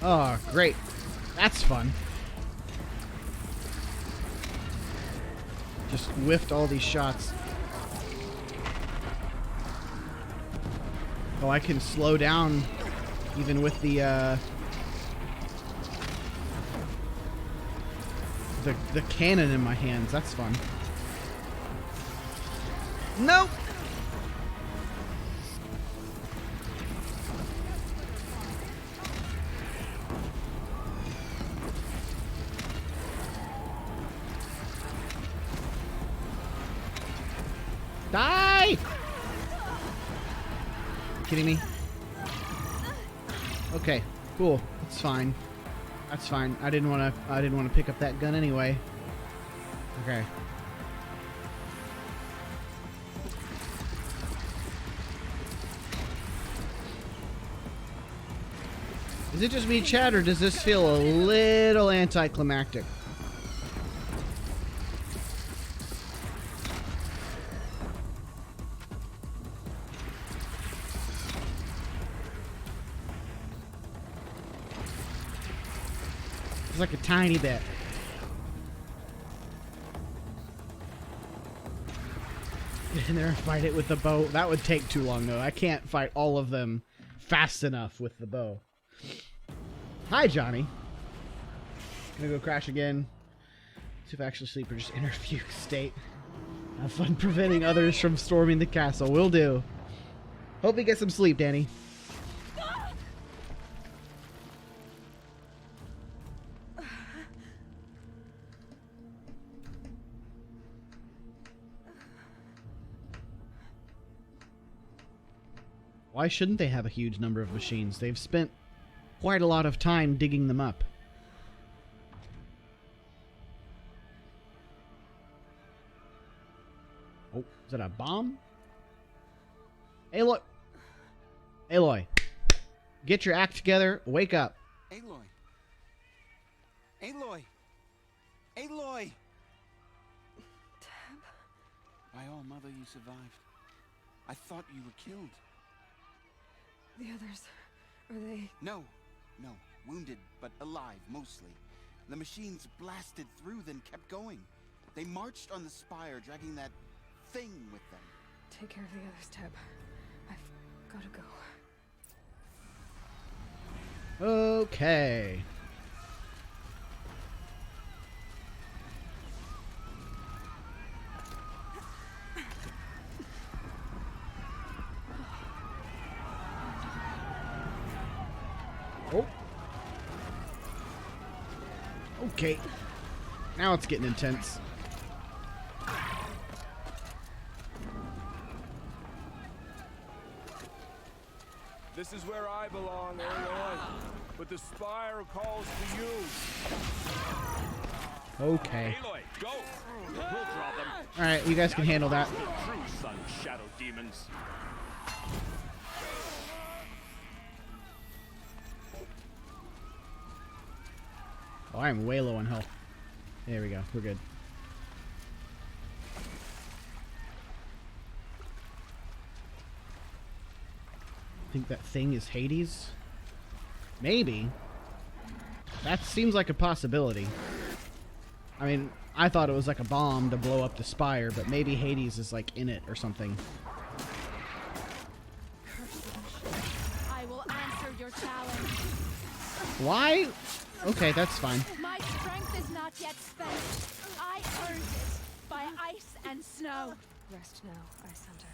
Oh, great. That's fun. Just whiffed all these shots. Oh, I can slow down even with the cannon in my hands. That's fun. Nope. Die! Kidding me? Okay, cool. It's fine. That's fine. I didn't want to pick up that gun anyway. Okay. Is it just me, Chad, or does this feel a little anticlimactic? It's like a tiny bit. Get in there and fight it with the bow. That would take too long, though. I can't fight all of them fast enough with the bow. Hi, Johnny. Gonna go crash again. See if I actually sleep or just enter fugue state. Have fun preventing others from storming the castle. Will do. Hope you get some sleep, Danny. Why shouldn't they have a huge number of machines? They've spent quite a lot of time digging them up. Oh, is that a bomb? Aloy! Aloy! Get your act together. Wake up. Aloy! Aloy! Aloy! By all, Mother, you survived. I thought you were killed. The others, are they... No. Wounded, but alive, mostly. The machines blasted through, then kept going. They marched on the spire, dragging that thing with them. Take care of the others, Teb. I've gotta go. Okay. Oh. Okay. Now it's getting intense. This is where I belong, Aloy. But the Spire calls to you. Okay. Aloy, go! We'll draw them. Alright, you guys can handle that. True sun shadow demons. Oh, I'm way low on health. There we go. We're good. I think that thing is Hades? Maybe. That seems like a possibility. I mean, I thought it was like a bomb to blow up the spire, but maybe Hades is like in it or something. I will answer your challenge. Why? Okay, that's fine. My strength is not yet spent. I earned it by ice and snow. Rest now, Ice Hunter.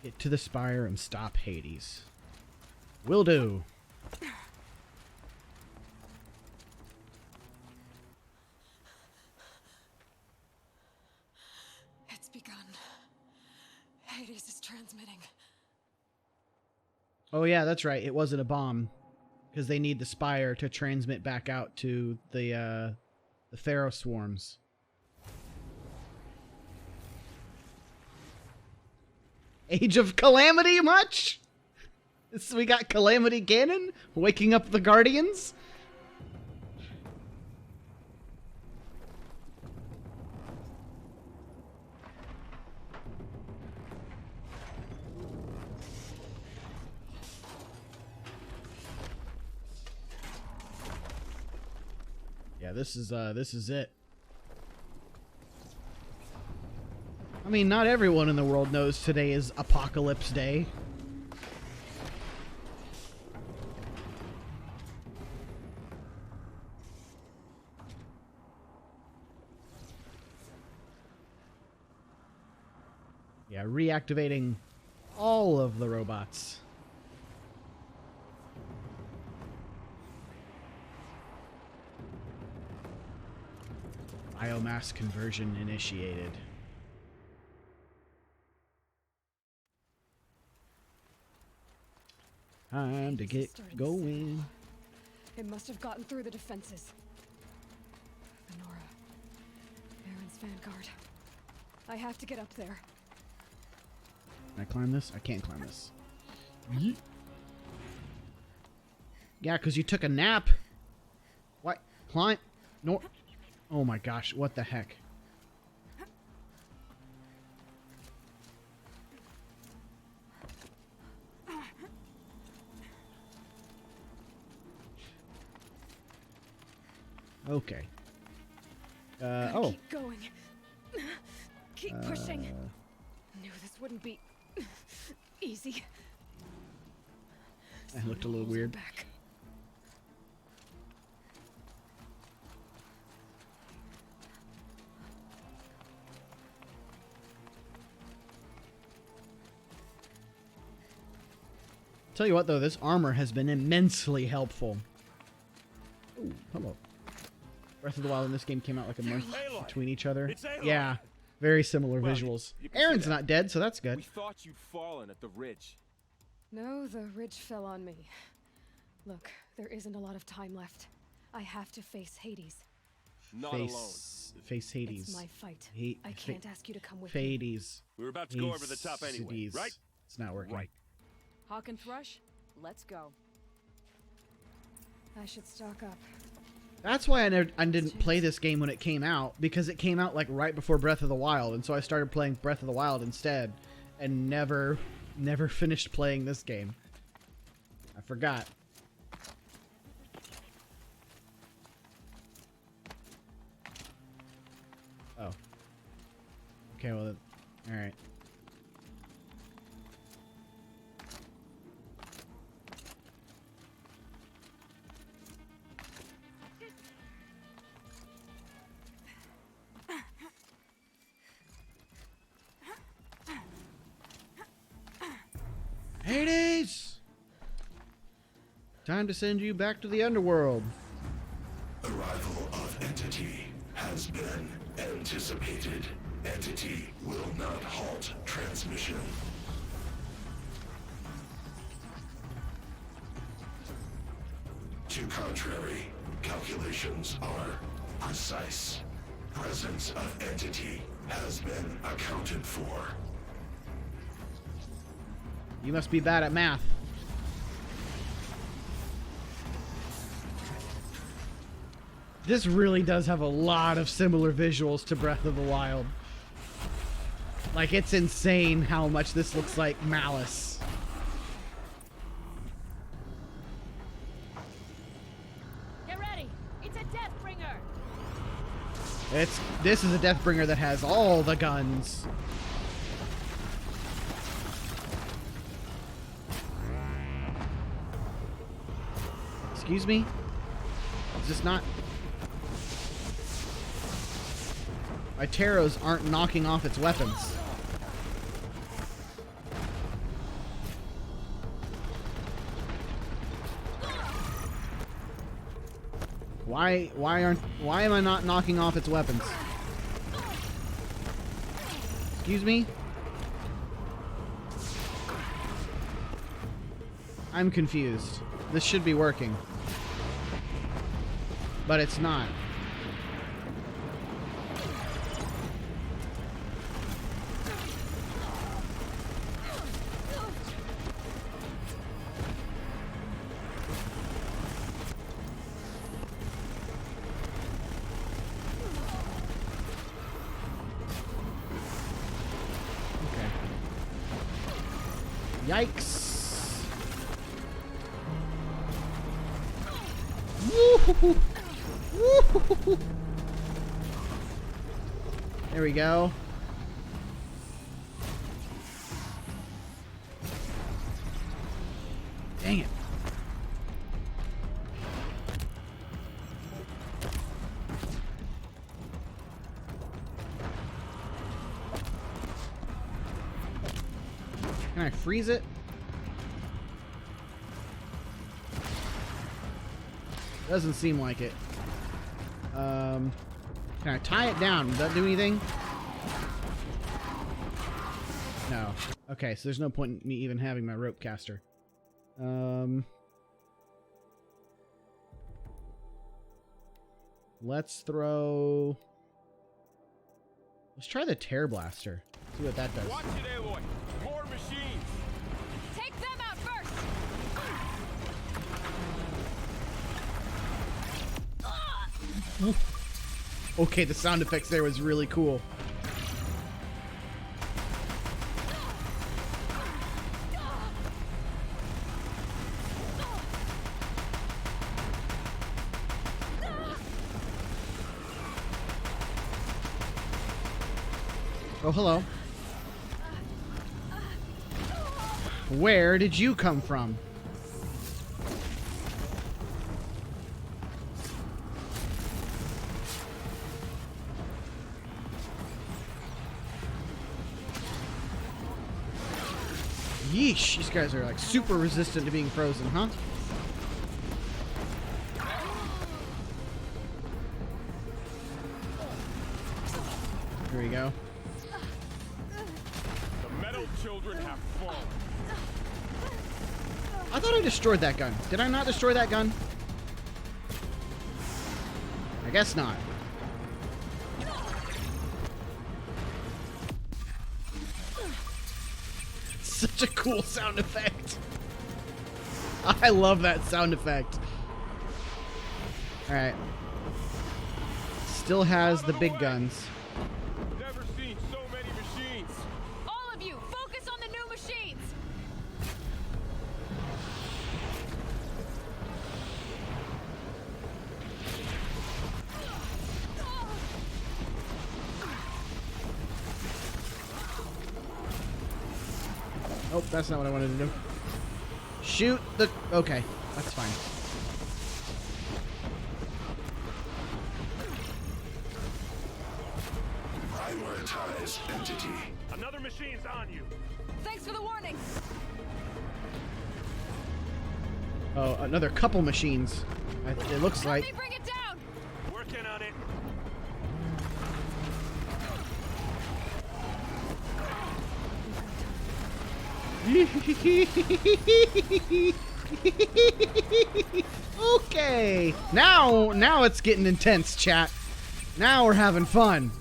Get to the spire and stop Hades. Will do. Hades is transmitting. Oh yeah, that's right. It wasn't a bomb, because they need the spire to transmit back out to the Pharaoh swarms. Age of Calamity much? So we got Calamity Ganon waking up the Guardians. Yeah, this is it. I mean, not everyone in the world knows today is Apocalypse Day. Yeah, reactivating all of the robots. Biomass conversion initiated. Time to get going. It must have gotten through the defenses. Nora. Baron's vanguard. I have to get up there. Can I climb this? I can't climb this. Yeet. Yeah, because you took a nap. What? Climb? No. Oh my gosh, what the heck? Okay. Oh. Keep going. Keep pushing. Knew this wouldn't be easy. That looked a little weird. Back. Tell you what, though, this armor has been immensely helpful. Ooh, hello. Breath of the Wild and this game came out like a month between each other. Yeah, very similar visuals. Aaron's not dead, so that's good. We thought you'd fallen at the ridge. No, the ridge fell on me. Look, there isn't a lot of time left. I have to face Hades. Not alone. Face Hades. It's my fight. I can't ask you to come with me. me. We were about to go over the top anyway, right? It's not working. Right. Hawk and Thrush, let's go. I should stock up. That's why I didn't play this game when it came out, because it came out like right before Breath of the Wild, and so I started playing Breath of the Wild instead, and never finished playing this game. I forgot. Oh. Okay, well, all right. Hades! Time to send you back to the underworld. Arrival of Entity has been anticipated. Entity will not halt transmission. To contrary, calculations are precise. Presence of Entity has been accounted for. You must be bad at math. This really does have a lot of similar visuals to Breath of the Wild. Like, it's insane how much this looks like Malice. Get ready! It's a Deathbringer! This is a Deathbringer that has all the guns. Excuse me? Is this not... My Taros aren't knocking off its weapons. Why am I not knocking off its weapons? Excuse me? I'm confused. This should be working. But it's not. Yikes. Woo-hoo-hoo. Woo-hoo-hoo. There we go. Dang it. Can I freeze it? Doesn't seem like it. Can I tie it down? Does that do anything? No. Okay, so there's no point in me even having my rope caster. Let's throw... Let's try the Tear Blaster. See what that does. Watch it, Aloy. More machines. Take them out first. Okay, the sound effects there was really cool. Oh, hello. Where did you come from? Yeesh, these guys are like super resistant to being frozen, huh? Here we go. The metal children have fallen. I thought I destroyed that gun. Did I not destroy that gun? I guess not. Such a cool sound effect. I love that sound effect. Alright. Still has the big guns. Never seen so many machines. All of you, focus on the new machines. Oh, that's not what I wanted to do. Shoot the... Okay, that's fine. Prioritize entity. Another machine's on you. Thanks for the warning. Oh, another couple machines. It looks like. Let me bring it down. Working on it. Okay. Now it's getting intense, chat. Now we're having fun.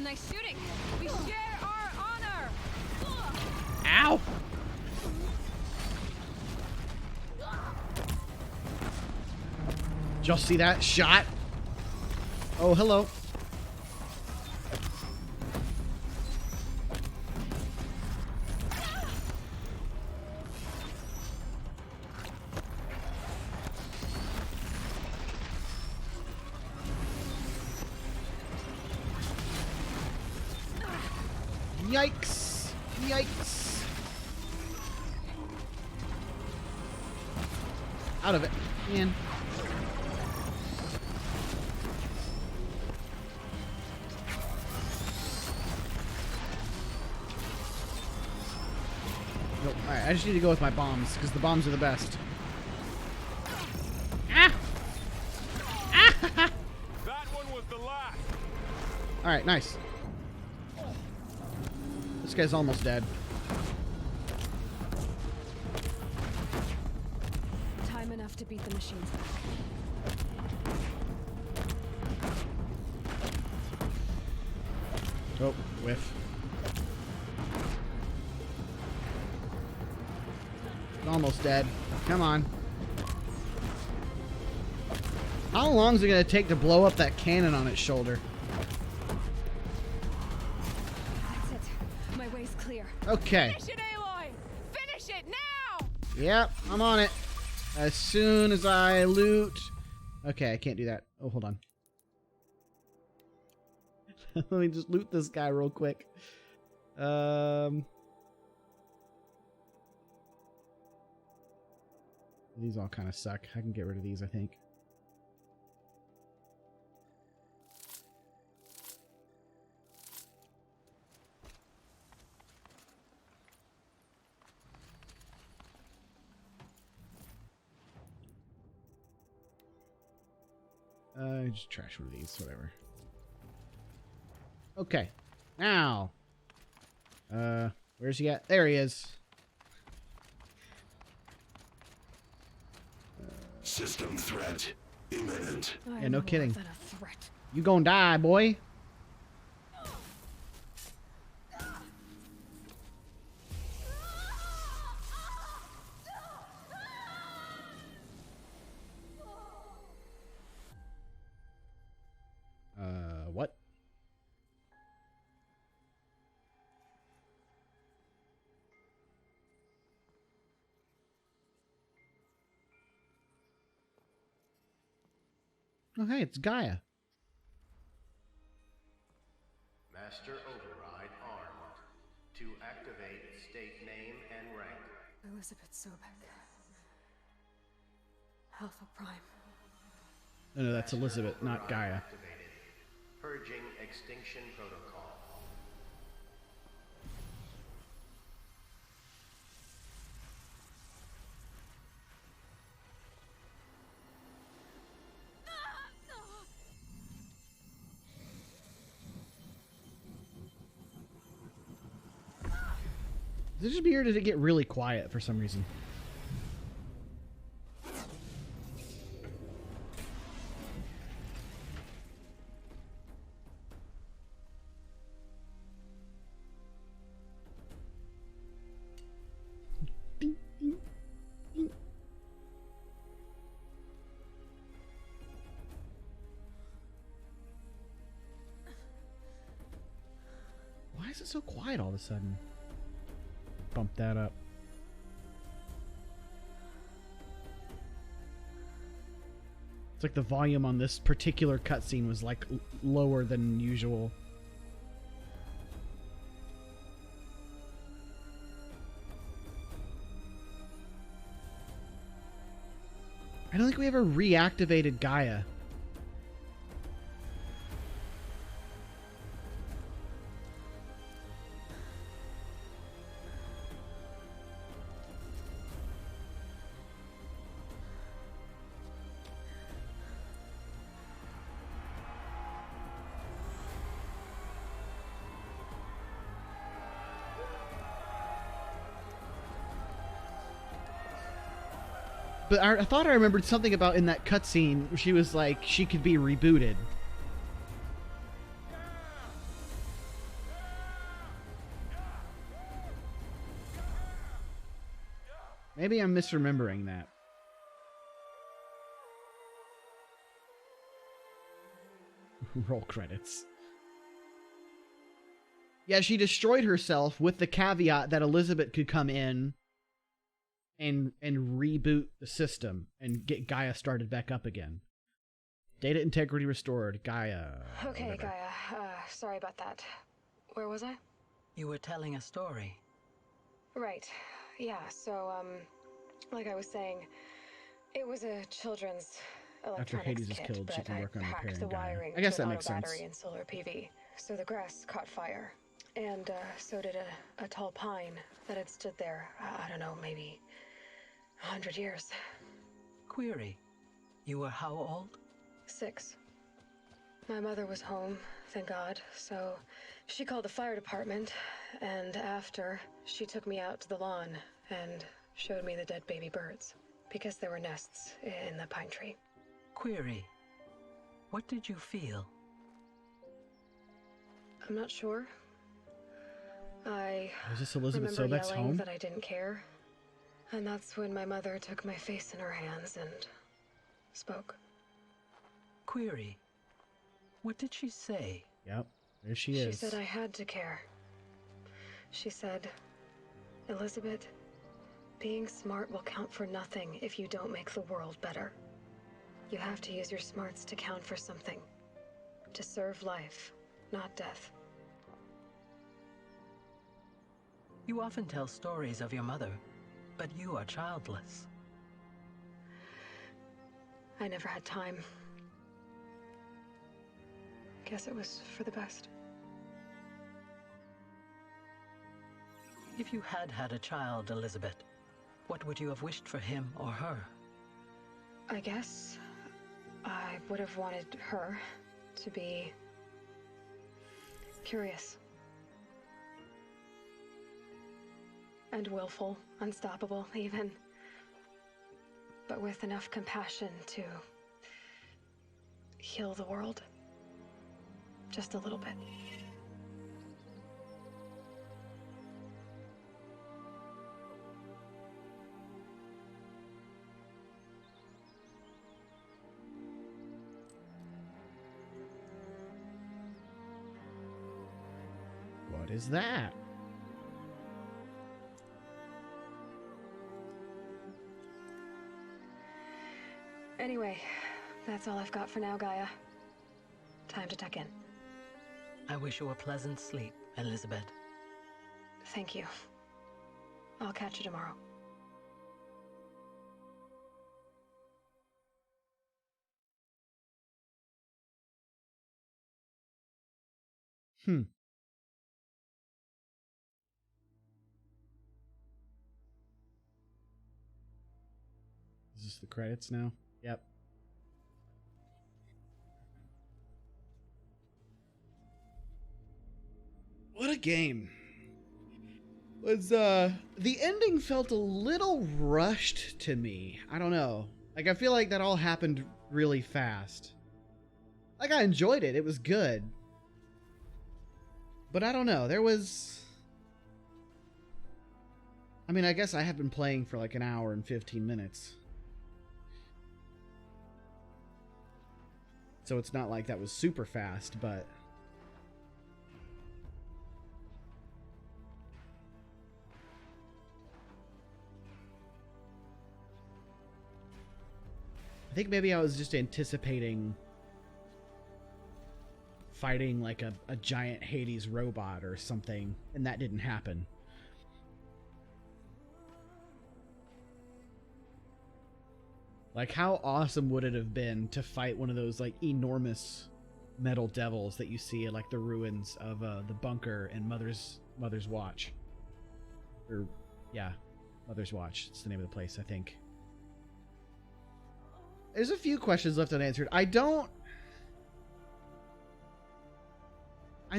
Nice shooting. We share our honor. Ow. Did y'all see that shot? Oh, hello. Yikes! Yikes! Out of it, man. Nope. Alright, I just need to go with my bombs, because the bombs are the best. Ah! Ah! That one was the last. Alright, nice. This guy's almost dead. Time enough to beat the machines back. Oh, whiff. Almost dead. Come on. How long is it going to take to blow up that cannon on its shoulder? That's it. My way's clear. Okay. Finish it, Aloy! Finish it now! Yep, I'm on it. As soon as I loot... Okay, I can't do that. Oh, hold on. Let me just loot this guy real quick. These all kind of suck. I can get rid of these, I think. Just trash one of these, whatever. Okay. Now. Where's he at? There he is. System threat imminent. Yeah, no kidding. Than a threat. You gonna die, boy. What? Oh, hey, it's Gaia. Master Override armed. To activate, state name and rank. Elizabeth Sobek. Alpha Prime. No, that's Elizabeth, not Gaia. Activated. Purging extinction protocol. Is it just me or did it get really quiet for some reason? Why is it so quiet all of a sudden? Bump that up. It's like the volume on this particular cutscene was like lower than usual. I don't think we ever reactivated Gaia. But I thought I remembered something about in that cutscene where she was like, she could be rebooted. Maybe I'm misremembering that. Roll credits. Yeah, she destroyed herself with the caveat that Elizabeth could come in and reboot the system and get Gaia started back up again. Data integrity restored. Gaia. Okay, whatever. Gaia. Sorry about that. Where was I? You were telling a story. Right. Yeah, so, like I was saying, it was a children's After electronics Hades is kit, killed, she but can I work on hacked repairing the Gaia. wiring I guess to that an makes auto sense. battery and solar PV. So the grass caught fire. And, so did a tall pine that had stood there, I don't know, maybe 100 years. Query. You were how old? 6. My mother was home, thank God, so she called the fire department, and after, she took me out to the lawn and showed me the dead baby birds, because there were nests in the pine tree. Query. What did you feel? I'm not sure. I Was this Elizabeth remember Sobek's yelling home? that I didn't care, and that's when my mother took my face in her hands and spoke. Query. What did she say? Yep, there she is. She said I had to care. She said, Elizabeth, being smart will count for nothing if you don't make the world better. You have to use your smarts to count for something. To serve life, not death. You often tell stories of your mother, but you are childless. I never had time. Guess it was for the best. If you had had a child, Elizabeth, what would you have wished for him or her? I guess I would have wanted her to be curious. And willful, unstoppable, even. But with enough compassion to heal the world. Just a little bit. What is that? Anyway, that's all I've got for now, Gaia. Time to tuck in. I wish you a pleasant sleep, Elizabeth. Thank you. I'll catch you tomorrow. Is this the credits now? Yep. What a game. Was the ending felt a little rushed to me. I don't know. Like, I feel like that all happened really fast. Like, I enjoyed it. It was good. But I don't know. There was... I mean, I guess I had been playing for like an hour and 15 minutes. So it's not like that was super fast, but... I think maybe I was just anticipating fighting like a giant Hades robot or something, and that didn't happen. Like, how awesome would it have been to fight one of those like enormous metal devils that you see at like the ruins of the bunker in Mother's Watch? Or yeah, Mother's Watch. It's the name of the place, I think. There's a few questions left unanswered. I'm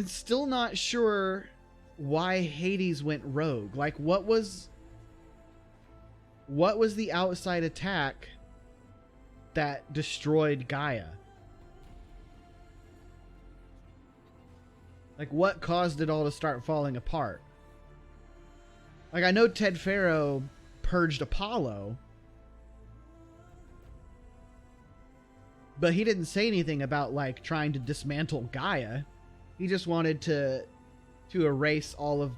still not sure why Hades went rogue. Like, what was the outside attack that destroyed Gaia? Like, what caused it all to start falling apart? Like, I know Ted Faro purged Apollo, but he didn't say anything about, like, trying to dismantle Gaia. He just wanted to erase all of,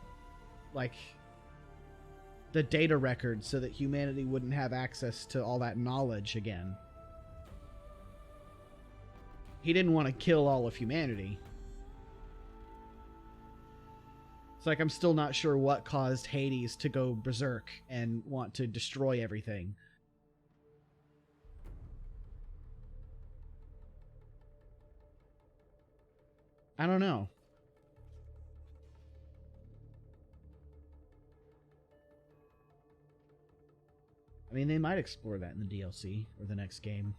like, the data records so that humanity wouldn't have access to all that knowledge again. He didn't want to kill all of humanity. It's like, I'm still not sure what caused Hades to go berserk and want to destroy everything. I don't know. I mean, they might explore that in the DLC or the next game.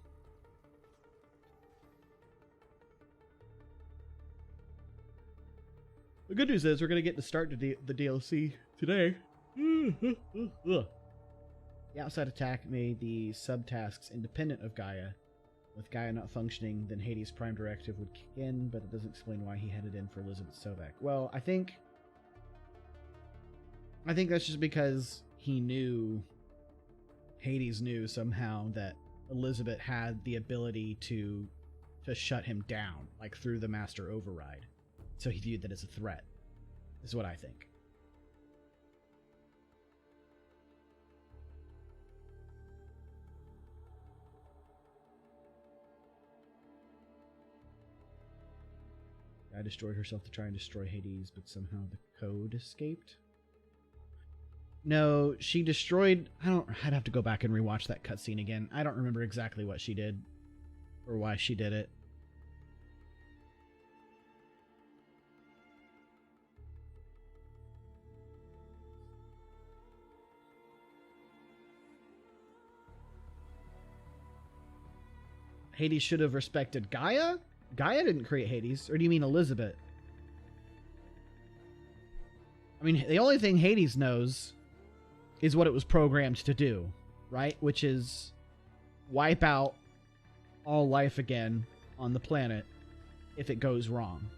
The good news is we're going to get to start the DLC today. The outside attack made the subtasks independent of Gaia. With Gaia not functioning, then Hades' Prime Directive would kick in, but it doesn't explain why he headed in for Elizabeth Sovek. Well, I think that's just because he knew, Hades knew somehow that Elizabeth had the ability to shut him down, like through the Master Override. So he viewed that as a threat, is what I think. Gaia destroyed herself to try and destroy Hades, but somehow the code escaped. No, she destroyed... I'd have to go back and rewatch that cutscene again. I don't remember exactly what she did or why she did it. Hades should have respected Gaia? Gaia didn't create Hades. Or do you mean Elizabeth? I mean, the only thing Hades knows is what it was programmed to do, right? Which is wipe out all life again on the planet if it goes wrong.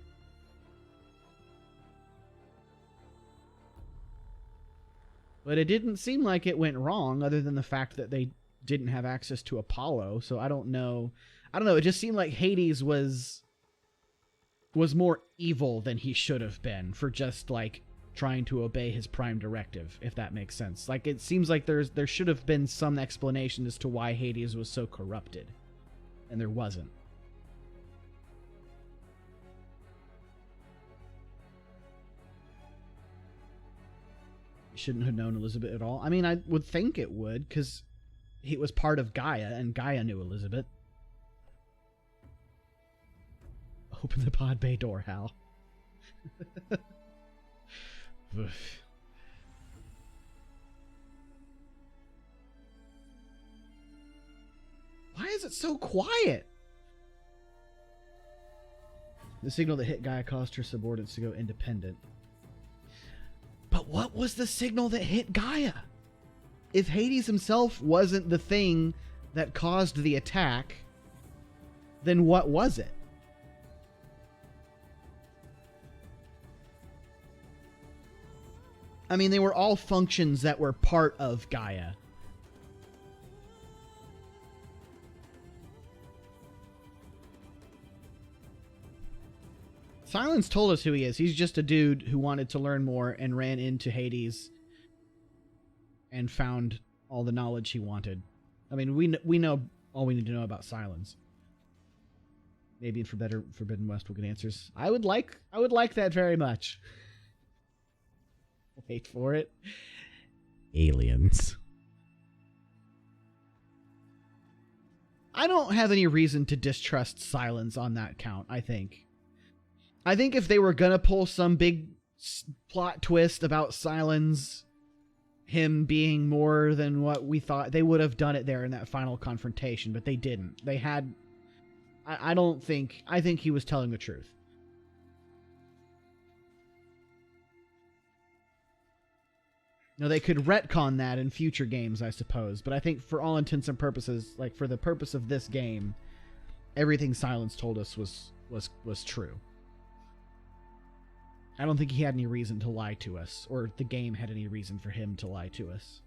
But it didn't seem like it went wrong, other than the fact that they didn't have access to Apollo, so I don't know. It just seemed like Hades was more evil than he should have been for just, like, trying to obey his Prime Directive, if that makes sense. Like, it seems like there should have been some explanation as to why Hades was so corrupted, and there wasn't. He shouldn't have known Elizabeth at all. I mean, I would think it would, because he was part of Gaia, and Gaia knew Elizabeth. Open the pod bay door, Hal. Why is it so quiet? The signal that hit Gaia caused her subordinates to go independent. But what was the signal that hit Gaia? If Hades himself wasn't the thing that caused the attack, then what was it? I mean, they were all functions that were part of Gaia. Silence told us who he is. He's just a dude who wanted to learn more and ran into Hades and found all the knowledge he wanted. I mean, we know all we need to know about Silence. Maybe in Forbidden West we'll get answers. I would like that very much. Wait for it. Aliens. I don't have any reason to distrust Silence on that count, I think. I think if they were gonna pull some big plot twist about Silence, him being more than what we thought, they would have done it there in that final confrontation, but they didn't. They had... I think he was telling the truth. No, they could retcon that in future games, I suppose. But I think for all intents and purposes, like for the purpose of this game, everything Silence told us was true. I don't think he had any reason to lie to us, or the game had any reason for him to lie to us.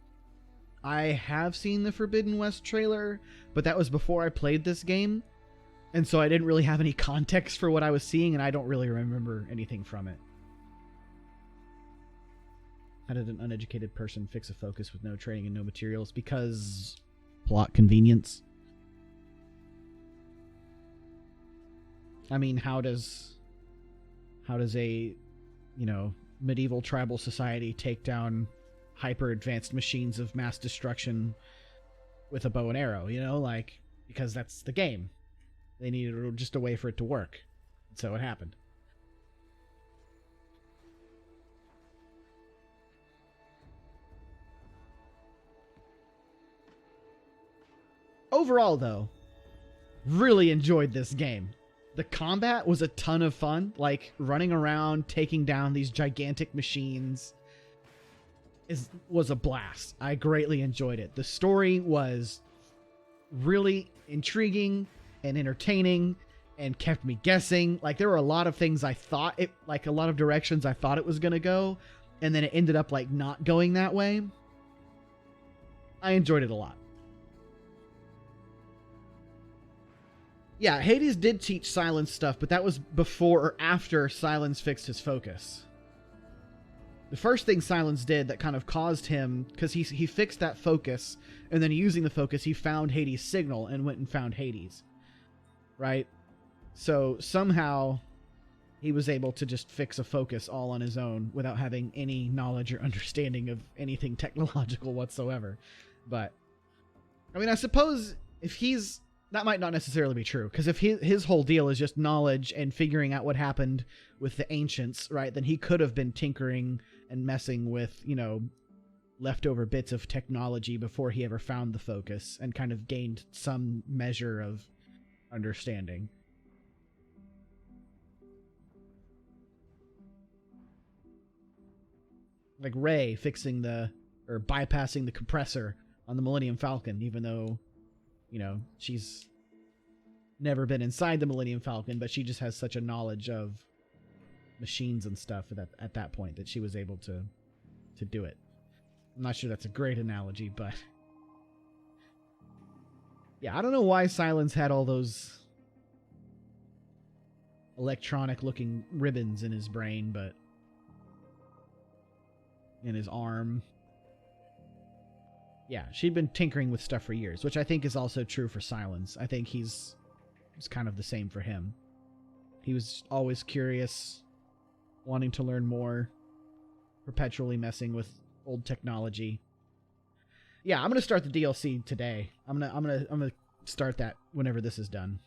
I have seen the Forbidden West trailer, but that was before I played this game, and so I didn't really have any context for what I was seeing, and I don't really remember anything from it. How did an uneducated person fix a focus with no training and no materials? Because plot convenience. I mean, how does a, medieval tribal society take down hyper advanced machines of mass destruction with a bow and arrow, because that's the game. They needed just a way for it to work. And so it happened. Overall, though, really enjoyed this game. The combat was a ton of fun, like running around, taking down these gigantic machines was a blast. I greatly enjoyed it. The story was really intriguing and entertaining and kept me guessing. Like, there were a lot of things I thought it, like a lot of directions I thought it was going to go, and then it ended up like not going that way. I enjoyed it a lot. Yeah, Hades did teach Silence stuff, but that was before or after Silence fixed his focus. The first thing Silence did that kind of caused him, because he fixed that focus, and then using the focus, he found Hades' signal and went and found Hades. Right? So somehow he was able to just fix a focus all on his own without having any knowledge or understanding of anything technological whatsoever. But, I mean, I suppose if he's... That might not necessarily be true, because if his whole deal is just knowledge and figuring out what happened with the ancients, right, then he could have been tinkering and messing with, you know, leftover bits of technology before he ever found the focus and kind of gained some measure of understanding. Like Rey fixing or bypassing the compressor on the Millennium Falcon, even though, you know, she's never been inside the Millennium Falcon, but she just has such a knowledge of machines and stuff at that point that she was able to do it. I'm not sure that's a great analogy, but yeah, I don't know why Silence had all those electronic looking ribbons in his brain, but in his arm. Yeah, she'd been tinkering with stuff for years, which I think is also true for Silence. I think it's kind of the same for him. He was always curious, wanting to learn more, perpetually messing with old technology. Yeah, I'm gonna start the DLC today. I'm gonna start that whenever this is done.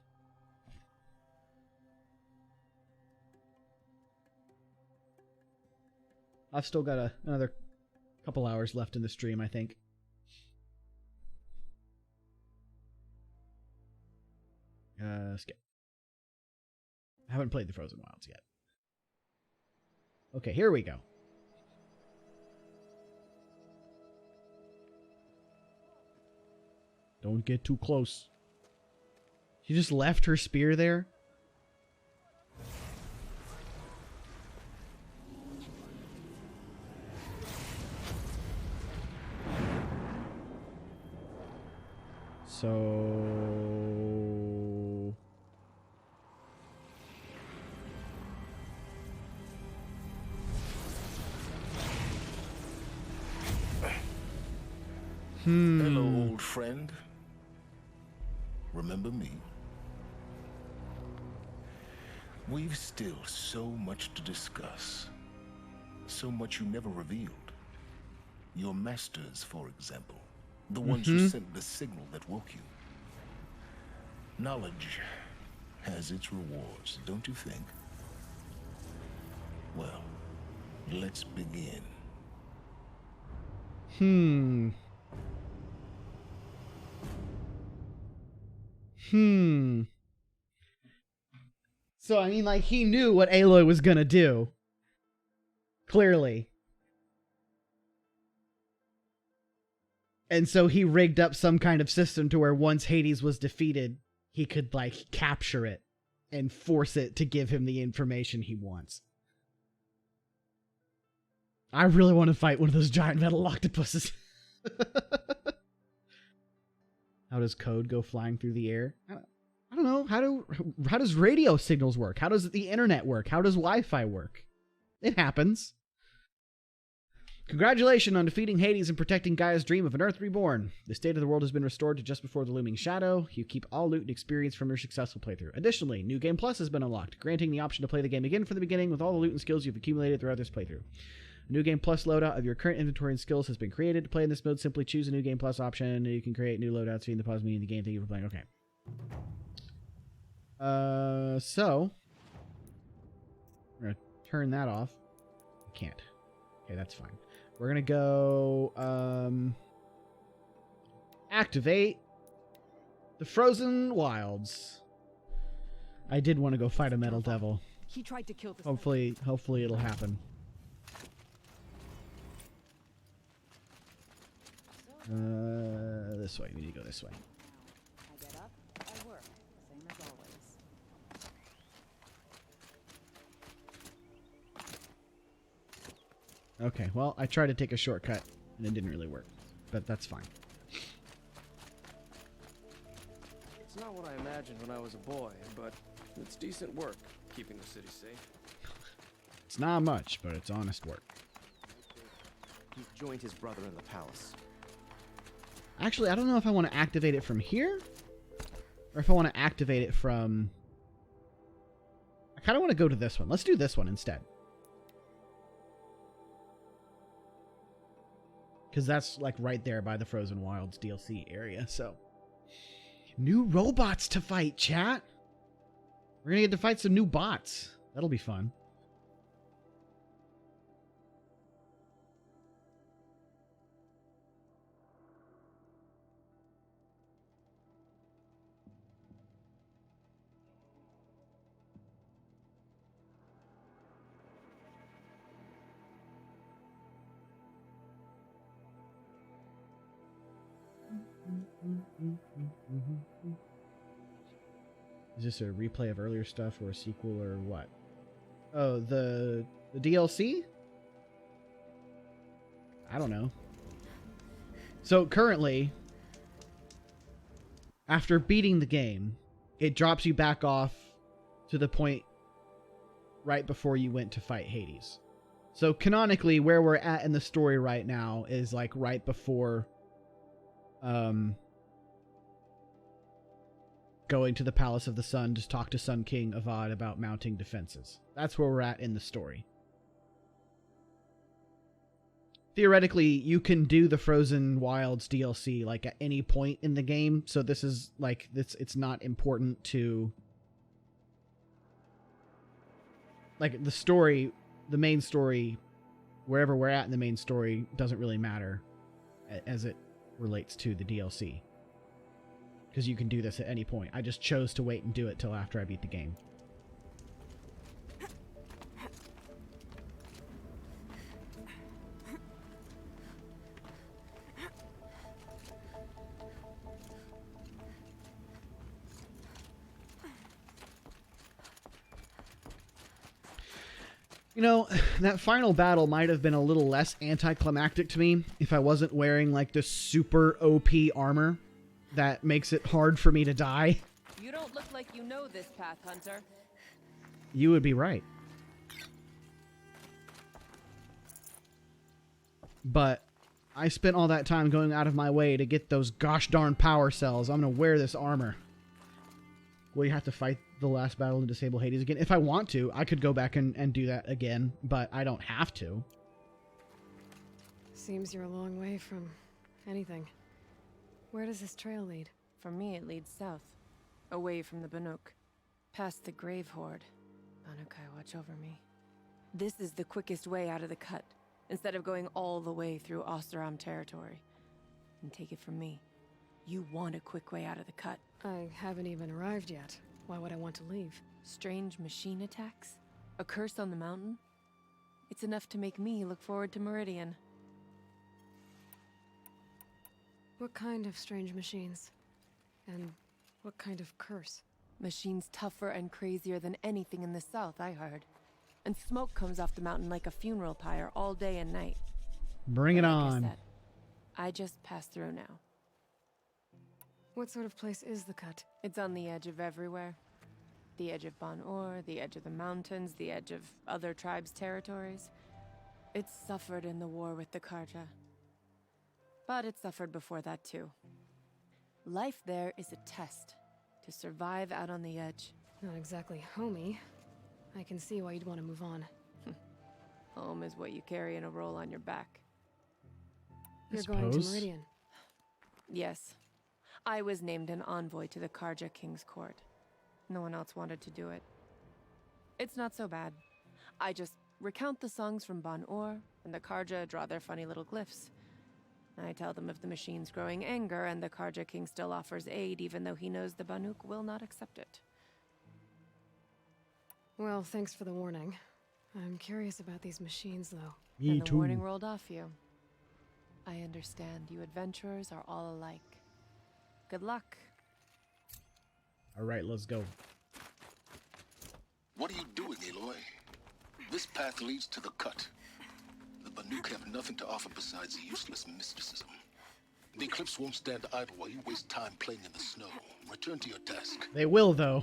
I've still got another couple hours left in the stream, I think. Skip. I haven't played the Frozen Wilds yet. Okay, here we go. Don't get too close. She just left her spear there? So... Hello, old friend. Remember me? We've still so much to discuss. So much you never revealed. Your masters, for example. The ones who sent the signal that woke you. Knowledge has its rewards, don't you think? Well, let's begin. So, I mean, like, he knew what Aloy was gonna do. Clearly. And so he rigged up some kind of system to where once Hades was defeated, he could, like, capture it and force it to give him the information he wants. I really want to fight one of those giant metal octopuses. How does code go flying through the air? I don't know. How does radio signals work? How does the internet work? How does Wi-Fi work? It happens. Congratulations on defeating Hades and protecting Gaia's dream of an Earth reborn. The state of the world has been restored to just before the looming shadow. You keep all loot and experience from your successful playthrough. Additionally, New Game Plus has been unlocked, granting the option to play the game again from the beginning with all the loot and skills you've accumulated throughout this playthrough. A New Game Plus loadout of your current inventory and skills has been created. To play in this mode, simply choose a New Game Plus option. You can create new loadouts via the pause menu in the game. Thank you for playing. Okay. So we're gonna turn that off. I can't. Okay, that's fine. We're gonna go activate the Frozen Wilds. I did want to go fight a metal devil. He tried to kill the Hopefully it'll happen. This way. We need to go this way. I get up, I work, same as always. Okay, well, I tried to take a shortcut, and it didn't really work. But that's fine. It's not what I imagined when I was a boy, but it's decent work, keeping the city safe. It's not much, but it's honest work. He's joined his brother in the palace. Actually, I don't know if I want to activate it from here, or if I want to activate it from... I kind of want to go to this one. Let's do this one instead. Because that's like right there by the Frozen Wilds DLC area, so... New robots to fight, chat! We're gonna get to fight some new bots. That'll be fun. Is this a replay of earlier stuff or a sequel or what? Oh, the DLC? I don't know. So currently, after beating the game, it drops you back off to the point right before you went to fight Hades. So canonically, where we're at in the story right now is like right before going to the Palace of the Sun to talk to Sun King Avad about mounting defenses. That's where we're at in the story. Theoretically, you can do the Frozen Wilds DLC like at any point in the game, so this is like it's not important to like the story, the main story, wherever we're at in the main story doesn't really matter as it relates to the DLC. Because you can do this at any point. I just chose to wait and do it till after I beat the game. You know, that final battle might have been a little less anticlimactic to me if I wasn't wearing like this super OP armor that makes it hard for me to die. You don't look like you know this path, Hunter. You would be right. But I spent all that time going out of my way to get those gosh darn power cells. I'm going to wear this armor. Will you have to fight the last battle to disable Hades again? If I want to, I could go back and do that again, but I don't have to. Seems you're a long way from anything. Where does this trail lead? For me, it leads south, away from the Banuk, past the Grave Horde. Banukai, watch over me. This is the quickest way out of the cut, instead of going all the way through Osteram territory. And take it from me, you want a quick way out of the cut. I haven't even arrived yet. Why would I want to leave? Strange machine attacks? A curse on the mountain? It's enough to make me look forward to Meridian. What kind of strange machines? And what kind of curse? Machines tougher and crazier than anything in the south, I heard. And smoke comes off the mountain like a funeral pyre all day and night. Bring it on. I just passed through now. What sort of place is the cut? It's on the edge of everywhere. The edge of Ban-Or, the edge of the mountains, the edge of other tribes' territories. It suffered in the war with the Karja. But it suffered before that too. Life there is a test to survive out on the edge. Not exactly homey. I can see why you'd want to move on. Home is what you carry in a roll on your back. You're going to Meridian? Yes. I was named an envoy to the Karja King's court. No one else wanted to do it. It's not so bad. I just recount the songs from Ban-Or, and the Karja draw their funny little glyphs. I tell them of the machine's growing anger, and the Karja King still offers aid even though he knows the Banuk will not accept it. Well, thanks for the warning. I'm curious about these machines, though. Me And the warning rolled off you. I understand. You adventurers are all alike. Good luck. All right, let's go. What are you doing, Aloy? This path leads to the cut. The Banuk have nothing to offer besides useless mysticism. The Eclipse won't stand idle while you waste time playing in the snow. Return to your task. They will, though.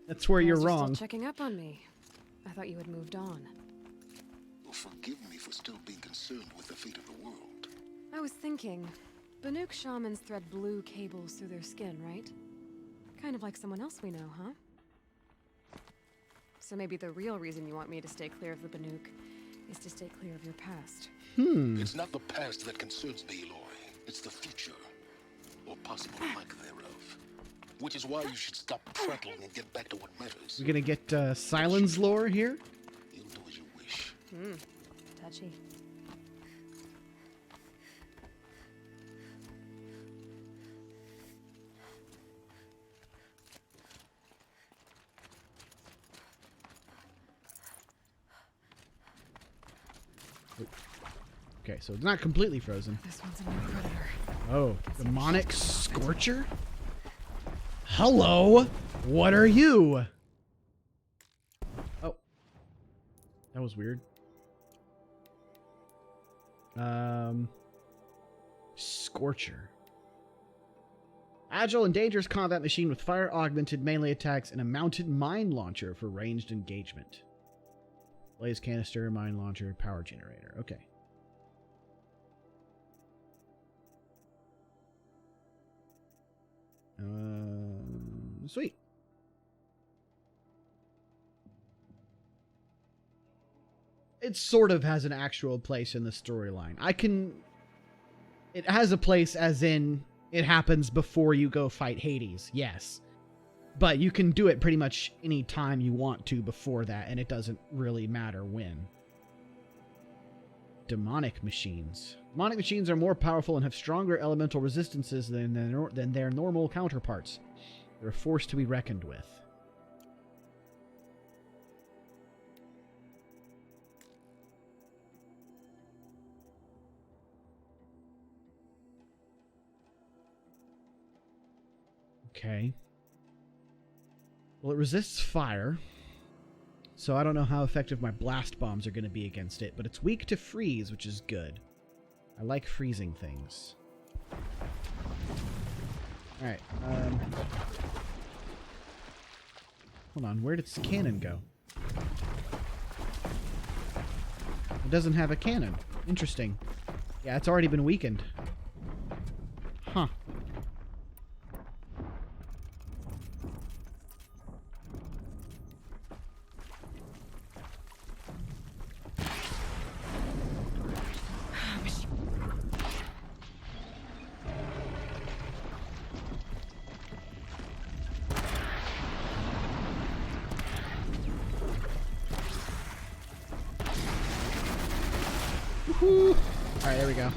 That's where you're wrong. Still checking up on me. I thought you had moved on. Well, forgive me for still being concerned with the fate of the world. I was thinking, Banuk shamans thread blue cables through their skin, right? Kind of like someone else we know, huh? So maybe the real reason you want me to stay clear of the Banuk is to stay clear of your past. It's not the past that concerns me, Aloy. It's the future. Or possible lack thereof. Which is why you should stop prattling and get back to what matters. We're gonna get Silence lore here? You'll do as you wish. Touchy. Okay, so it's not completely frozen. This one's a new predator. Oh, demonic scorcher? Hello! What are you? Oh. That was weird. Scorcher. Agile and dangerous combat machine with fire-augmented melee attacks and a mounted mine launcher for ranged engagement. Blaze canister, mine launcher, power generator. Okay. Sweet. It sort of has an actual place in the storyline. It has a place as in it happens before you go fight Hades, yes. But you can do it pretty much any time you want to before that, and it doesn't really matter when. Demonic machines. Demonic machines are more powerful and have stronger elemental resistances than their normal counterparts. They're a force to be reckoned with. Okay. Well, it resists fire, so I don't know how effective my blast bombs are going to be against it, but it's weak to freeze, which is good. I like freezing things. Alright, hold on, where did its cannon go? It doesn't have a cannon. Interesting. Yeah, it's already been weakened. Huh. Alright, there we go.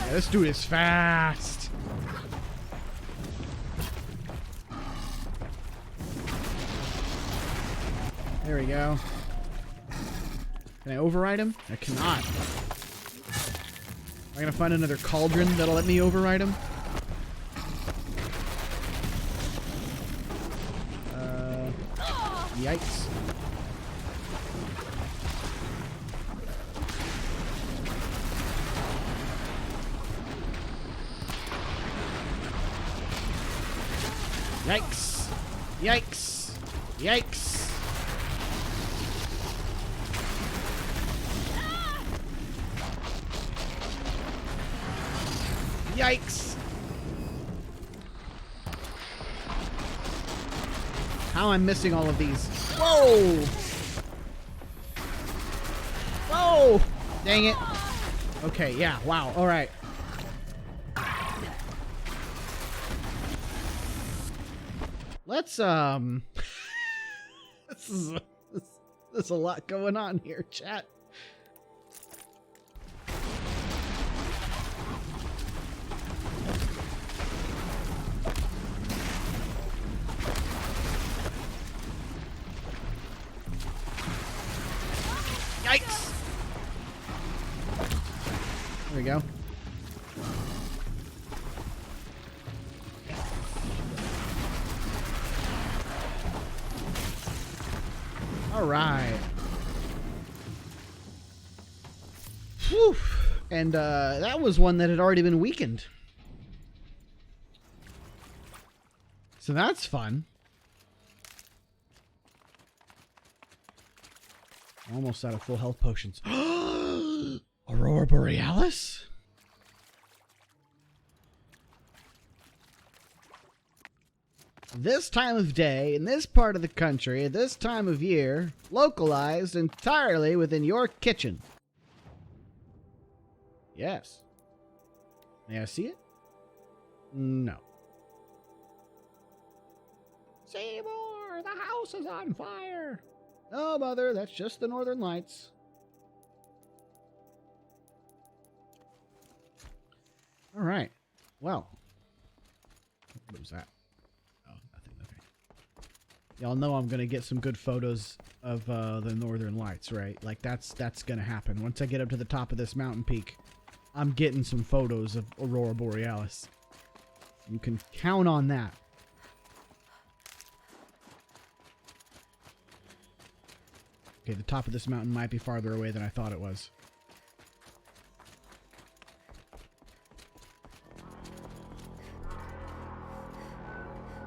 Yeah, this dude is fast. There we go. Can I override him? I cannot. Am I gonna find another cauldron that'll let me override him? Yikes. Yikes. Yikes. Yikes. Yikes. How am I missing all of these? Whoa! Whoa! Dang it. Okay, yeah, wow, alright. Let's, this There's a lot going on here, chat. Yikes! There we go. All right. Whew. And that was one that had already been weakened. So that's fun. Almost out of full health potions. Aurora Borealis? This time of day, in this part of the country, at this time of year, localized entirely within your kitchen. Yes. May I see it? No. Seymour, the house is on fire. No, Mother, that's just the Northern Lights. All right. Well. What was that? Oh, nothing. Okay. Y'all know I'm going to get some good photos of the Northern Lights, right? Like, that's going to happen. Once I get up to the top of this mountain peak, I'm getting some photos of Aurora Borealis. You can count on that. Okay, the top of this mountain might be farther away than I thought it was.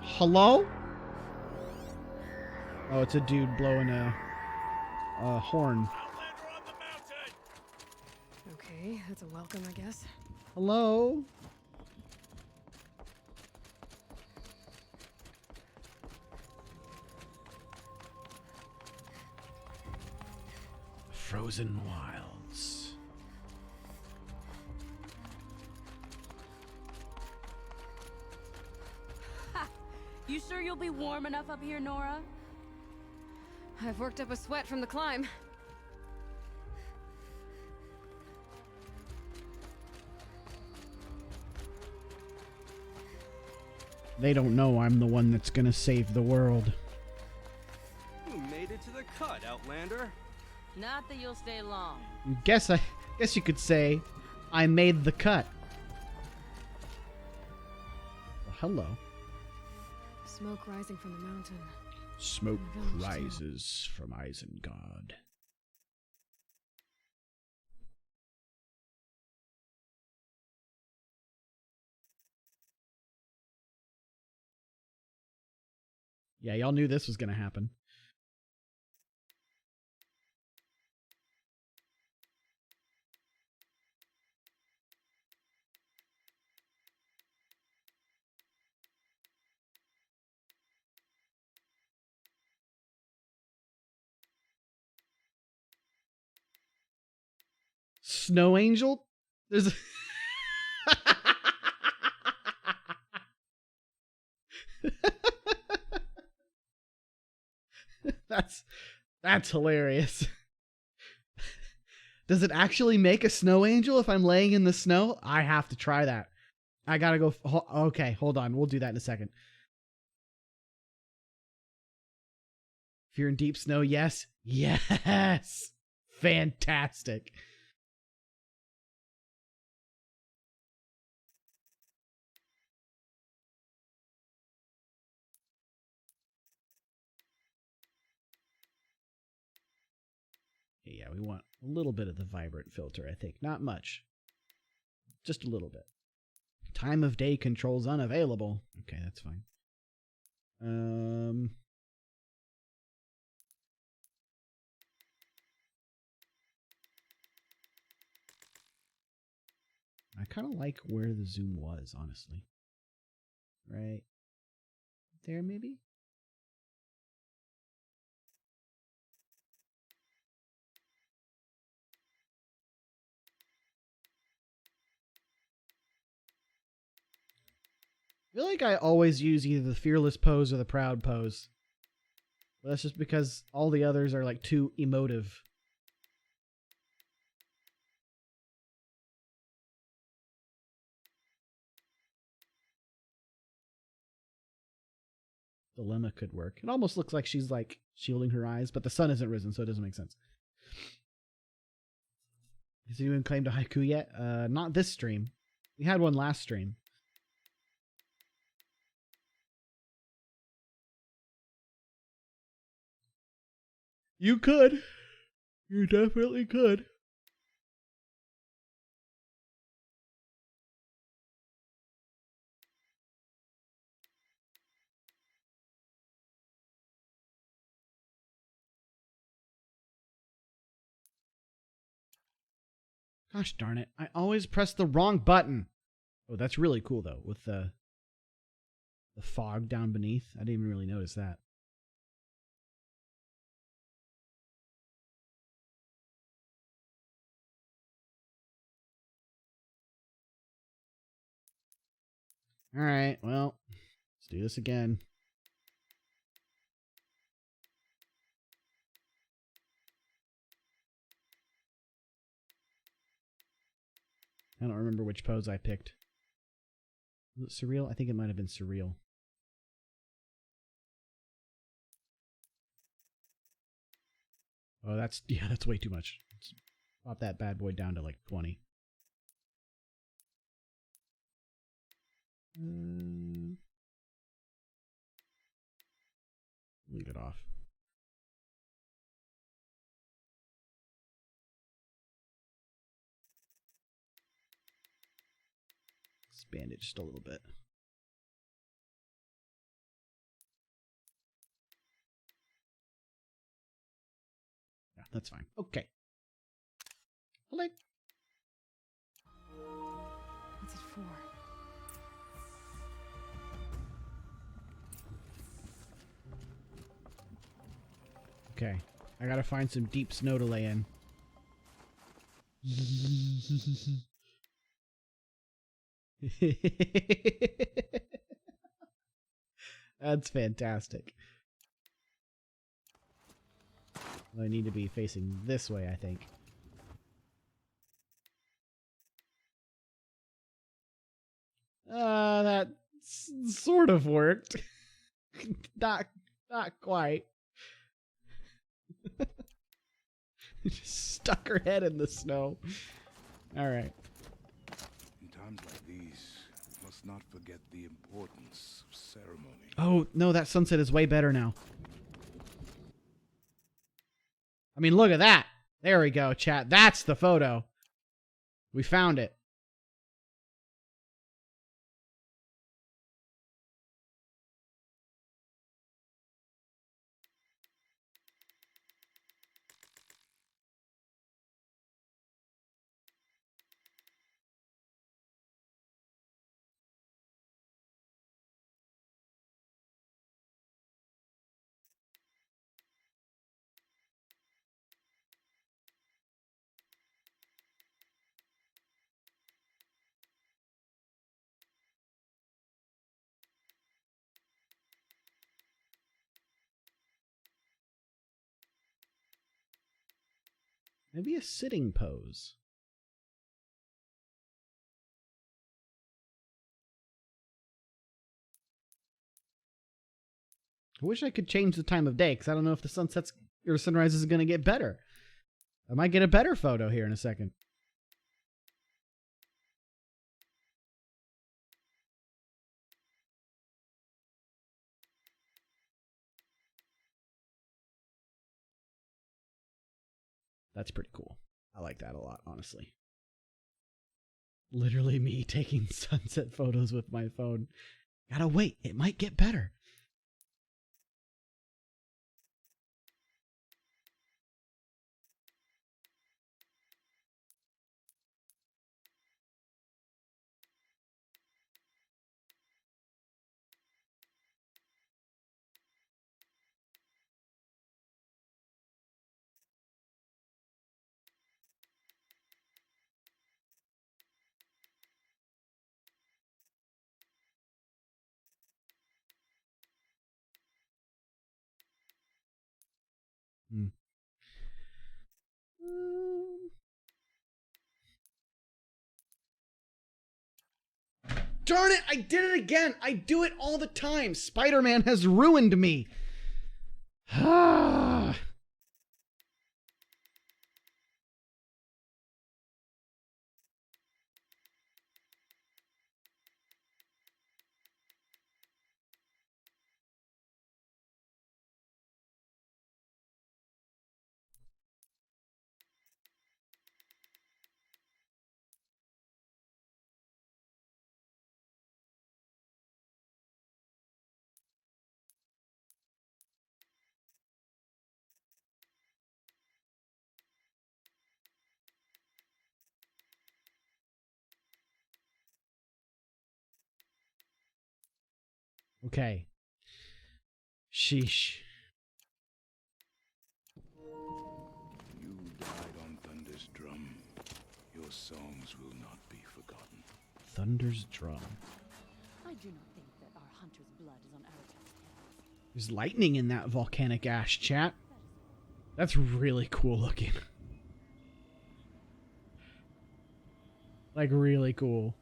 Hello? Oh, it's a dude blowing a horn. Okay, that's a welcome, I guess. Hello? Frozen wilds. Ha! You sure you'll be warm enough up here, Nora? I've worked up a sweat from the climb. They don't know I'm the one that's gonna save the world. You made it to the cut, Outlander. Not that you'll stay long. Guess you could say I made the cut. Well, hello. Smoke rising from the mountain. Smoke rises from Isengard. Yeah, y'all knew this was going to happen. Snow Angel? There's a That's hilarious. Does it actually make a snow angel if I'm laying in the snow? I have to try that. I gotta go. Okay, hold on. We'll do that in a second. If you're in deep snow, yes. Yes. Fantastic. Yeah, we want a little bit of the vibrant filter, I think. Not much. Just a little bit. Time of day controls unavailable. Okay, that's fine. I kind of like where the zoom was, honestly. Right there, maybe? I feel like I always use either the fearless pose or the proud pose But that's just because all the others are like too emotive. Dilemma could work. It almost looks like she's like shielding her eyes, but the sun isn't risen, so it doesn't make sense. Has anyone claimed a haiku yet? Not this stream. We had one last stream. You could. You definitely could. Gosh darn it. I always press the wrong button. Oh, that's really cool, though, with the fog down beneath. I didn't even really notice that. All right, well, let's do this again. I don't remember which pose I picked. Was it surreal? I think it might have been surreal. Oh, that's way too much. Let's pop that bad boy down to like 20. Leave it off. Expand it just a little bit. Yeah, that's fine. Okay. Hello. What's it for? Okay. I gotta find some deep snow to lay in. That's fantastic. I need to be facing this way, I think. That sort of worked. not quite. Just stuck her head in the snow. All right. In times like these, we must not forget the importance of ceremony. Oh, no, that sunset is way better now. I mean, look at that. There we go, chat. That's the photo. We found it. Maybe a sitting pose. I wish I could change the time of day, because I don't know if the sunsets or sunrise is going to get better. I might get a better photo here in a second. That's pretty cool. I like that a lot, honestly. Literally me taking sunset photos with my phone. Gotta wait. It might get better. darn it! I did it again! I do it all the time! Spider-Man has ruined me! Okay. Sheesh. You died on Thunder's drum. Your songs will not be forgotten. Thunder's drum. I do not think that our hunter's blood is on our hands. There's lightning in that volcanic ash, chat. That's really cool looking. Like, really cool.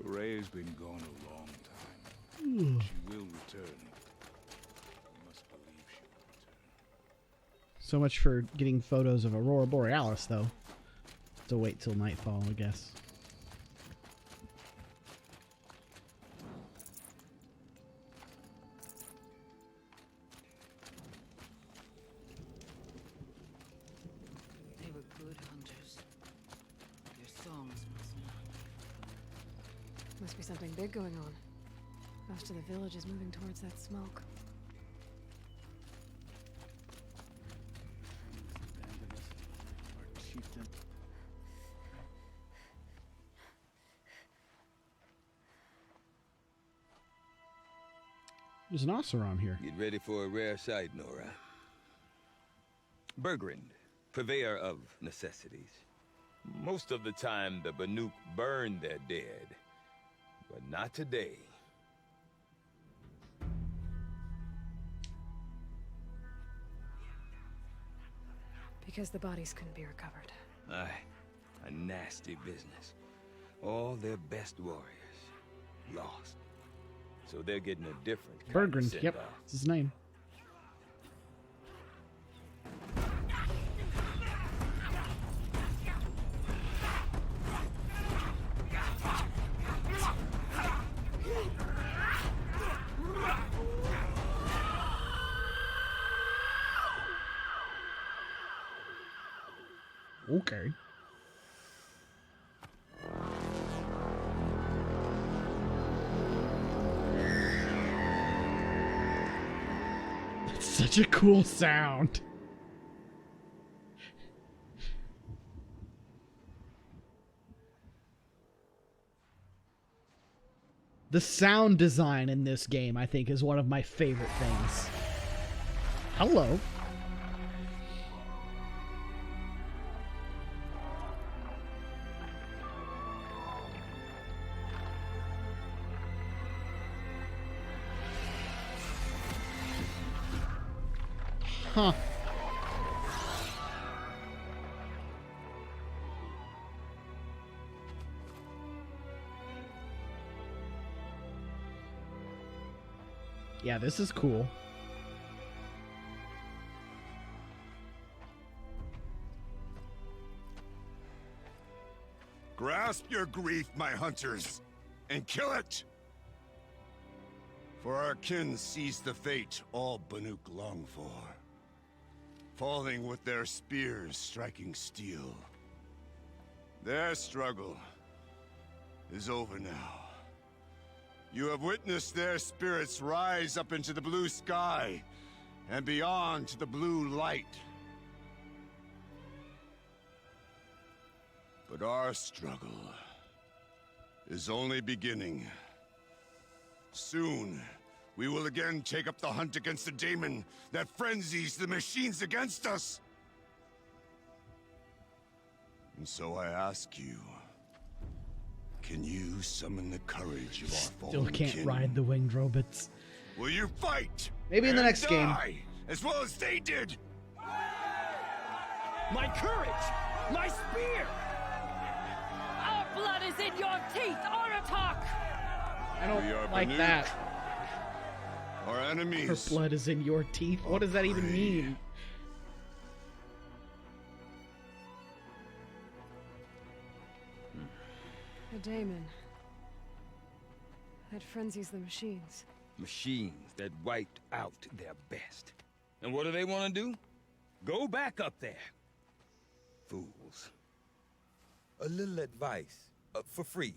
Ray's been gone a long time. She will return. You must believe she will return. So much for getting photos of Aurora Borealis, though. To wait till nightfall, I guess. They were good hunters. Their songs must not. Must be something big going on. Most of the village is moving towards that smoke. Our chieftain. There's an Oseram here. Get ready for a rare sight, Nora. Bergrand, purveyor of necessities. Most of the time, the Banuk burn their dead. But not today. Because the bodies couldn't be recovered. Aye, a nasty business. All their best warriors lost. So they're getting a different kind of Bergrand, send-off. yep, that's his name. Okay. That's such a cool sound. The sound design in this game, I think, is one of my favorite things. Hello. Huh. Yeah, this is cool. Grasp your grief, my hunters, and kill it! For our kin sees the fate all Banuk long for. Falling with their spears striking steel. Their struggle is over now. You have witnessed their spirits rise up into the blue sky and beyond to the blue light. But our struggle is only beginning. Soon, we will again take up the hunt against the daemon that frenzies the machines against us. And so I ask you, can you summon the courage of our Still fallen can't kin? ride the winged robots. Will you fight? Maybe in the and next game. die, as well as they did? My courage! My spear! Our blood is in your teeth, Aratak! I don't We are like Banuk. that. Our Her enemies. blood is in your teeth. What does that even mean? A daemon. That frenzies the machines. Machines that wiped out their best. And what do they want to do? Go back up there. Fools. A little advice. For free.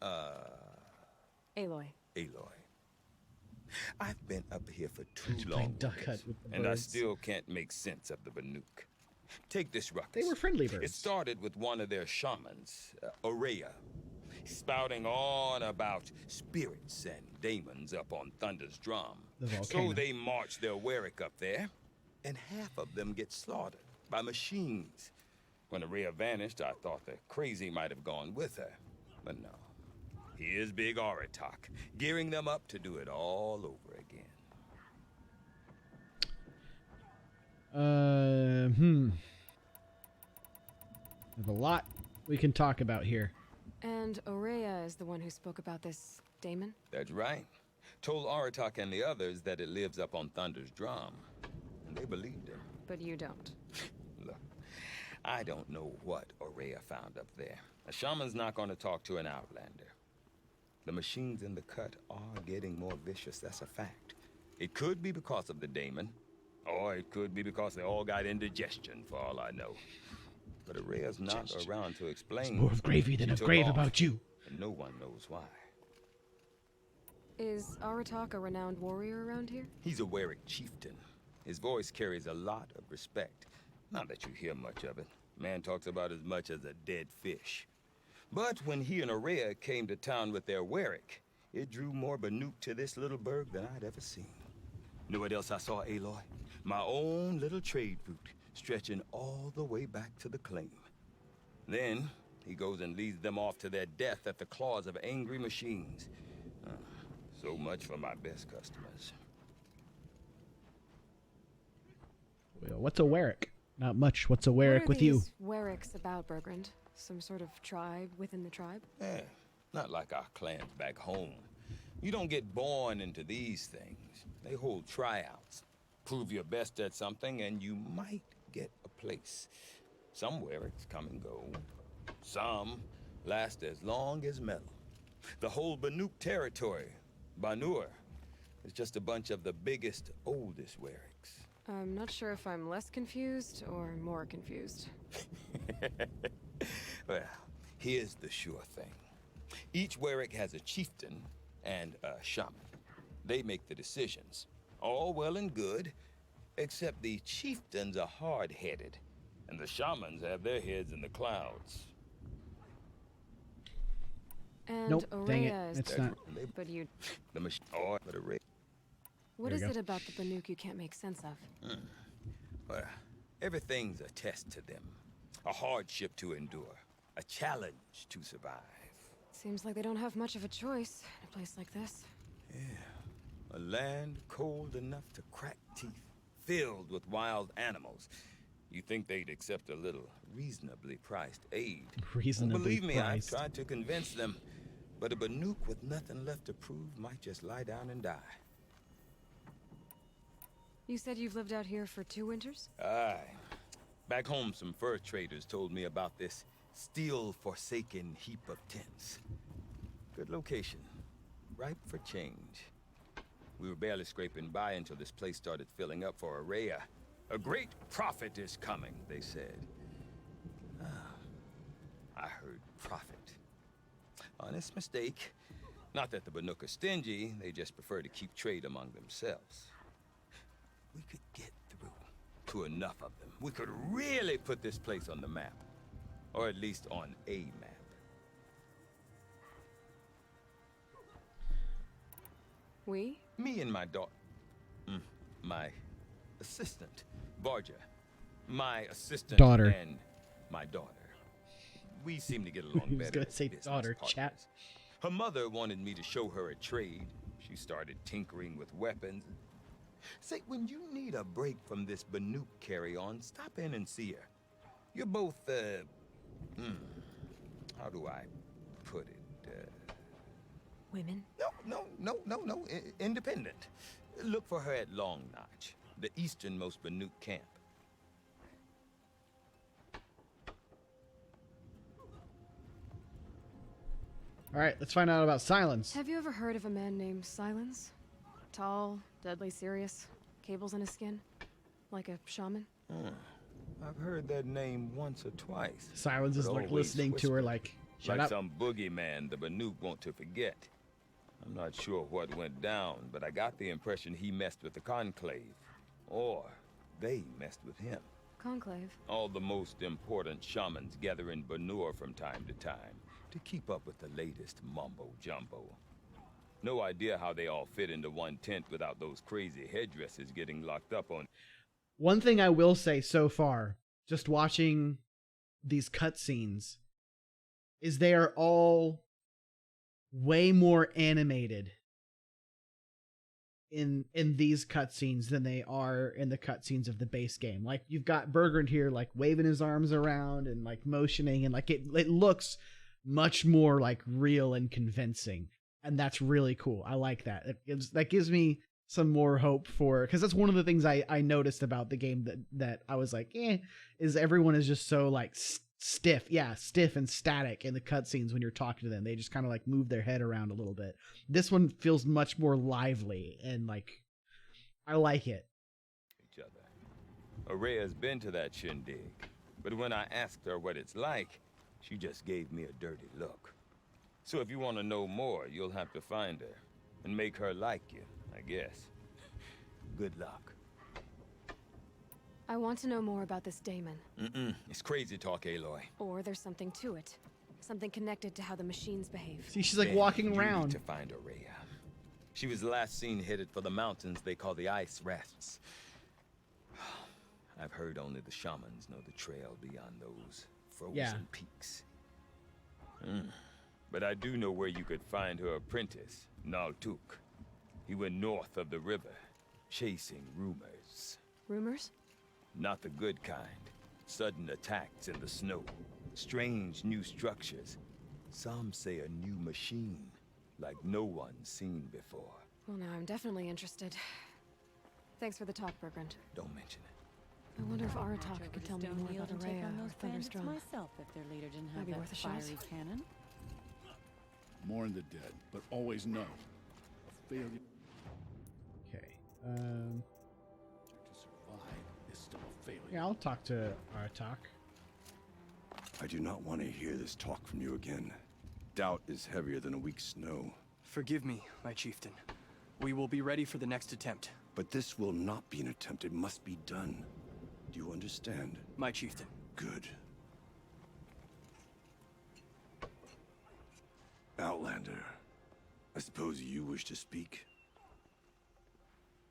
Aloy. Aloy. I've been up here for too Just long, playing Duck Hunt with the and I birds. still can't make sense of the Banuk. Take this ruckus. They were friendly It birds. started with one of their shamans, Aurea, spouting on about spirits and demons up on Thunder's drum. The volcano. So they march their Warwick up there, and half of them get slaughtered by machines. When Aurea vanished, I thought the crazy might have gone with her, but no. Here's Big Aratak, gearing them up to do it all over again. There's a lot we can talk about here. And Aurea is the one who spoke about this daemon? That's right. Told Aratak and the others that it lives up on Thunder's drum. And they believed him. But you don't. Look, I don't know what Aurea found up there. A shaman's not going to talk to an outlander. The machines in the cut are getting more vicious, that's a fact. It could be because of the daemon, or it could be because they all got indigestion, for all I know. But Aurea's not around to explain. There's more of gravy than She of took grave off, about you. And no one knows why. Is Aratak a renowned warrior around here? He's a Warwick chieftain. His voice carries a lot of respect. Not that you hear much of it. Man talks about as much as a dead fish. But when he and Aurea came to town with their Warwick, it drew more Banuk to this little burg than I'd ever seen. Know what else I saw, Aloy? My own little trade route, stretching all the way back to the claim. Then, he goes and leads them off to their death at the claws of angry machines. So much for my best customers. Well, what's a Warwick? Not much. What's a Warwick with you? What are these Warwicks about, Bergrand? Some sort of tribe within the tribe? Yeah, not like our clans back home. You don't get born into these things. They hold tryouts. Prove your best at something and you might get a place. Some Warwicks come and go. Some last as long as metal. The whole Banuk territory, Banur, is just a bunch of the biggest, oldest Warwicks. I'm not sure if I'm less confused or more confused. Well, here's the sure thing. Each Warwick has a chieftain and a shaman. They make the decisions. All well and good, except the chieftains are hard-headed, and the shamans have their heads in the clouds. And Nope, dang it. Aurea is It's not. But you... The machine, or but a ray. What There is we it go. about the Banuk you can't make sense of? Well, everything's a test to them. A hardship to endure. A challenge to survive. Seems like they don't have much of a choice in a place like this. Yeah. A land cold enough to crack teeth, filled with wild animals. You think they'd accept a little reasonably priced aid. Reasonably Believe me, priced. I've tried to convince them. But a Banuk with nothing left to prove might just lie down and die. You said you've lived out here for 2 winters? Aye. Back home, some fur traders told me about this steel-forsaken heap of tents. Good location. Ripe for change. We were barely scraping by until this place started filling up for Aurea. A great prophet is coming, they said. I heard prophet. Honest mistake. Not that the Banuk are stingy, they just prefer to keep trade among themselves. We could get through to enough of them. We could really put this place on the map. Or at least on a map. We? Me and my daughter. My assistant, Barja. My assistant Daughter. and my daughter. We seem to get along He was better gonna as say business daughter, partners. chat. Her mother wanted me to show her a trade. She started tinkering with weapons. Say, when you need a break from this Banuk carry-on, stop in and see her. You're both, how do I put it? Women? No. Independent. Look for her at Long Notch, the easternmost Banuk camp. All right, let's find out about Silence. Have you ever heard of a man named Silence? Tall, deadly serious, cables in his skin, like a shaman. I've heard that name once or twice. Silence is like listening to her like, shut like up. some boogeyman the Banuk want to forget. I'm not sure what went down, but I got the impression he messed with the Conclave. Or they messed with him. Conclave? All the most important shamans gather in Banur from time to time to keep up with the latest mumbo-jumbo. No idea how they all fit into one tent without those crazy headdresses getting locked up on. One thing I will say so far, just watching these cutscenes, is they are all way more animated in these cutscenes than they are in the cutscenes of the base game. Like, you've got Bergrand here like waving his arms around and like motioning, and like it looks much more like real and convincing, and that's really cool. I like that. That gives me some more hope for, because that's one of the things I noticed about the game that I was like, is everyone is just so like stiff and static in the cutscenes when you're talking to them. They just kind of like move their head around a little bit. This one feels much more lively, and like I like it. Each other. Araya's been to that shindig, but when I asked her what it's like, she just gave me a dirty look. So if you want to know more, you'll have to find her and make her like you, I guess. Good luck. I want to know more about this daemon. It's crazy talk, Aloy. Or there's something to it. Something connected to how the machines behave. See, she's like Then walking you around. need to find Araya. She was last seen headed for the mountains they call the Ice Rests. I've heard only the shamans know the trail beyond those frozen peaks. But I do know where you could find her apprentice, Naltuk. He went north of the river, chasing rumors. Rumors? Not the good kind. Sudden attacks in the snow. Strange new structures. Some say a new machine, like no one's seen before. Well, now I'm definitely interested. Thanks for the talk, Bergrand. Don't mention it. I wonder if Aratak could tell me more about Araya or Thunderstrom. myself if their leader didn't have Might be that worth a shot. fiery cannon. Mourn the dead, but always know a failure Okay. to survive is still a failure. Yeah, I'll talk to Aratak. I do not want to hear this talk from you again. Doubt is heavier than a week's snow. Forgive me, my chieftain. We will be ready for the next attempt. But this will not be an attempt. It must be done. Do you understand? My chieftain. Good. Outlander, I suppose you wish to speak?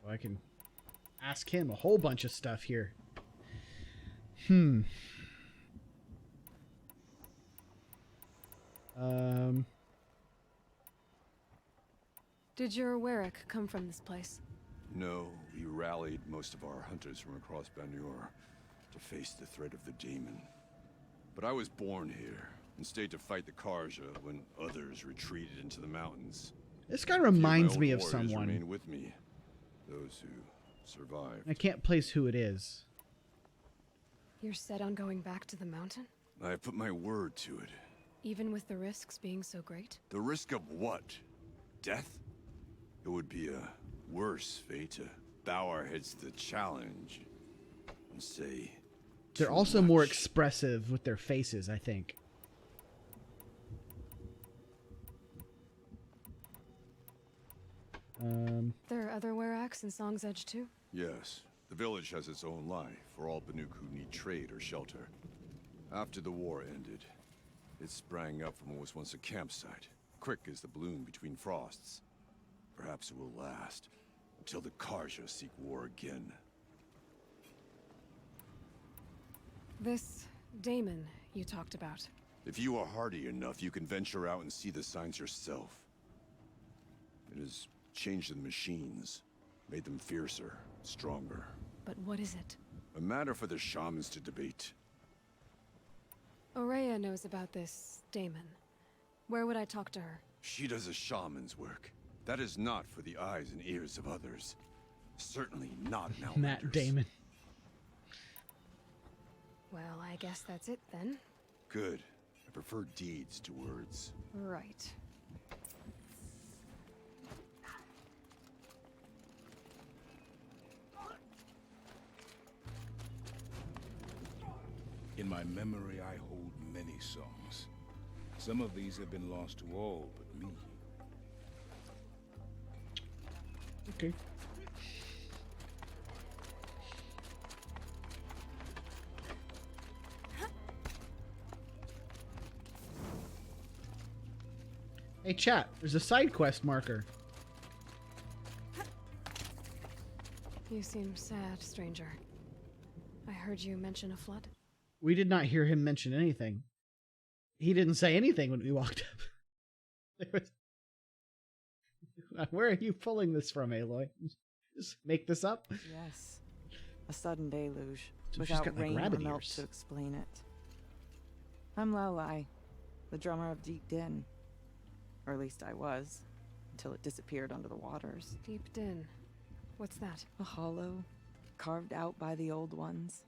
Well, I can ask him a whole bunch of stuff here. Did your Warwick come from this place? No, we rallied most of our hunters from across Banur to face the threat of the demon. But I was born here and stayed to fight the Karja when others retreated into the mountains. This guy reminds me of warriors someone. Remain with me, those who survived. I can't place who it is. You're set on going back to the mountain? I have put my word to it. Even with the risks being so great? The risk of what? Death? It would be a worse fate to bow our heads to the challenge and say... They're also more expressive with their faces, I think. There are other Weraks in Song's Edge too? Yes. The village has its own life for all Banuk who need trade or shelter. After the war ended, it sprang up from what was once a campsite, quick as the bloom between frosts. Perhaps it will last until the Karja seek war again. This daemon you talked about. If you are hardy enough, you can venture out and see the signs yourself. It has changed the machines, made them fiercer, stronger. But what is it? A matter for the shamans to debate. Aurea knows about this Damon. Where would I talk to her? She does a shaman's work. That is not for the eyes and ears of others. Certainly not an outlander. Matt Damon. Well, I guess that's it then. Good. I prefer deeds to words. Right. In my memory, I hold many songs. Some of these have been lost to all but me. Okay. Hey chat, there's a side quest marker. You seem sad, stranger. I heard you mention a flood. We did not hear him mention anything. He didn't say anything when we walked up. Where are you pulling this from, Aloy? Just make this up? Yes. A sudden deluge. So she's without got, like, rain or rabbit melt ears. to explain it. I'm Lelai, the drummer of Deep Din. Or at least I was, until it disappeared under the waters. Deep Din. What's that? A hollow, carved out by the old ones.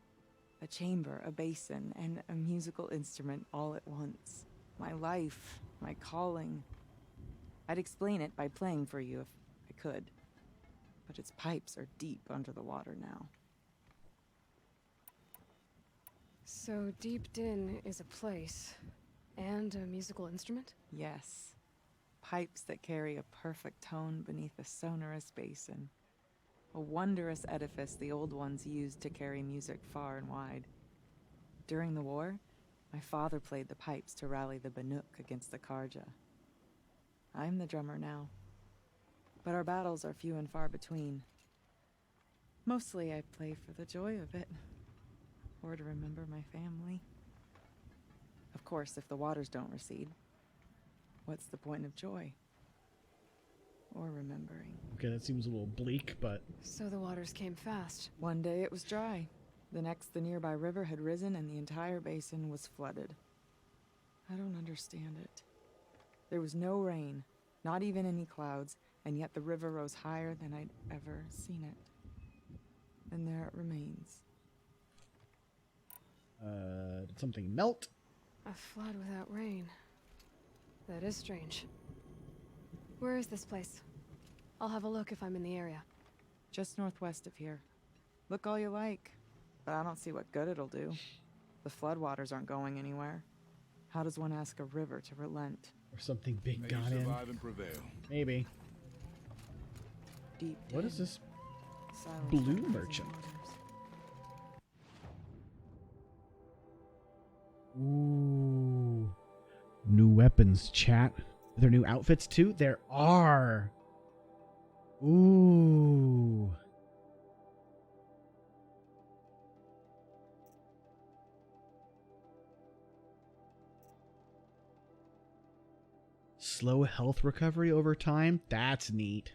A chamber, a basin, and a musical instrument all at once. My life, my calling. I'd explain it by playing for you if I could. But its pipes are deep under the water now. So Deep Din is a place and a musical instrument? Yes. Pipes that carry a perfect tone beneath a sonorous basin. A wondrous edifice the old ones used to carry music far and wide. During the war, my father played the pipes to rally the Banuk against the Karja. I'm the drummer now, but our battles are few and far between. Mostly I play for the joy of it, or to remember my family. Of course, if the waters don't recede, what's the point of joy? Or remembering? Okay, that seems a little bleak, but... So the waters came fast. One day it was dry. The next, the nearby river had risen and the entire basin was flooded. I don't understand it. There was no rain, not even any clouds, and yet the river rose higher than I'd ever seen it. And there it remains. Did something melt? A flood without rain. That is strange. Where is this place? I'll have a look if I'm in the area. Just northwest of here. Look all you like, but I don't see what good it'll do. The floodwaters aren't going anywhere. How does one ask a river to relent? Or something big May got you in. survive and prevail. Maybe. Deep What Din. is this? Silent Blue fountains and merchant. waters. Ooh. New weapons, chat. Are there new outfits too? There are. Ooh. Slow health recovery over time. That's neat.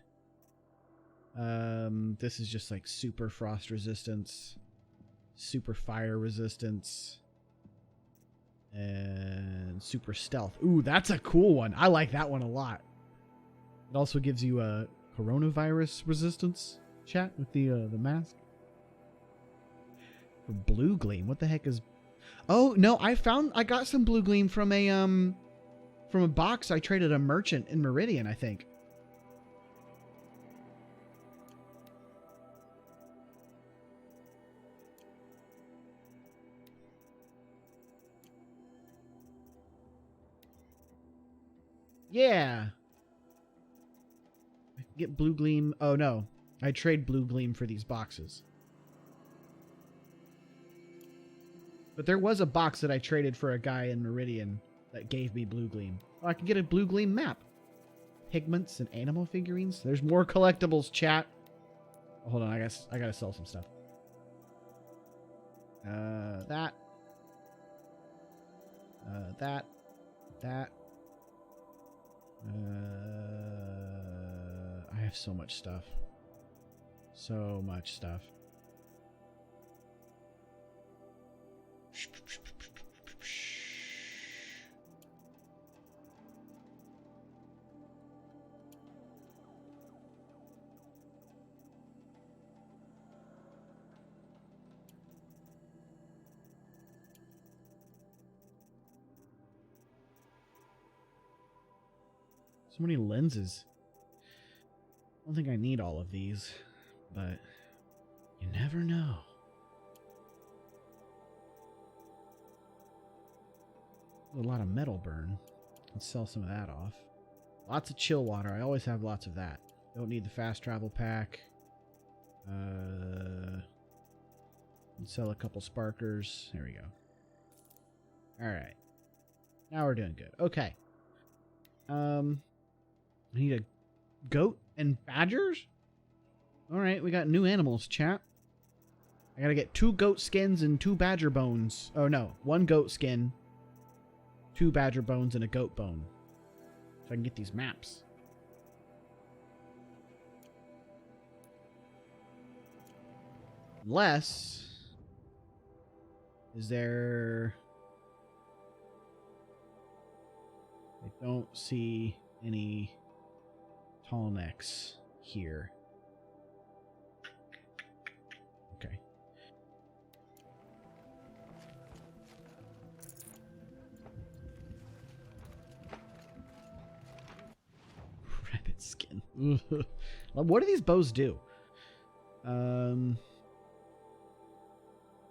This is just like super frost resistance, super fire resistance, and super stealth. Ooh, that's a cool one. I like that one a lot. It also gives you a coronavirus resistance, chat, with the mask. For blue gleam, what the heck is? Oh no, I got some blue gleam from a box I traded a merchant in Meridian, I think. Yeah. I can get blue gleam. Oh no. I trade blue gleam for these boxes. But there was a box that I traded for a guy in Meridian that gave me blue gleam. Oh, I can get a blue gleam map. Pigments and animal figurines. There's more collectibles, chat. Oh, hold on, I gotta sell some stuff. That. That. I have so much stuff. So much stuff. So many lenses. I don't think I need all of these, but you never know. A lot of metal burn. Let's sell some of that off. Lots of chill water. I always have lots of that. Don't need the fast travel pack. Let's sell a couple sparkers. There we go. Alright. Now we're doing good. Okay. I need a goat and badgers? Alright, we got new animals, chat. I gotta get 2 goat skins and 2 badger bones. Oh no, 1 goat skin, 2 badger bones, and a goat bone. So I can get these maps. Unless... Is there... I don't see any tall necks here. Okay. Rabbit skin. What do these bows do?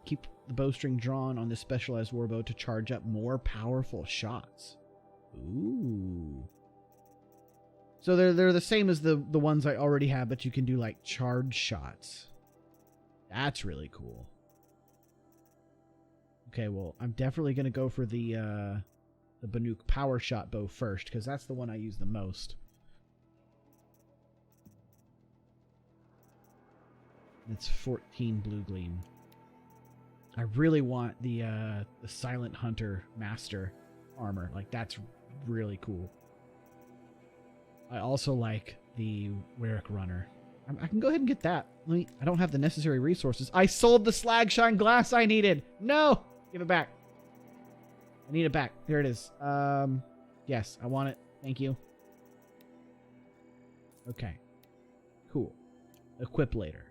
Keep the bowstring drawn on this specialized warbow to charge up more powerful shots. Ooh. So they're the same as the ones I already have, but you can do like charge shots. That's really cool. Okay, well, I'm definitely gonna go for the Banuk power shot bow first, because that's the one I use the most. It's 14 blue gleam. I really want the Silent Hunter Master armor. Like, that's really cool. I also like the Warwick Runner. I can go ahead and get that. I don't have the necessary resources. I sold the Slagshine glass I needed. No! Give it back. I need it back. There it is. Yes, I want it. Thank you. Okay. Cool. Equip later.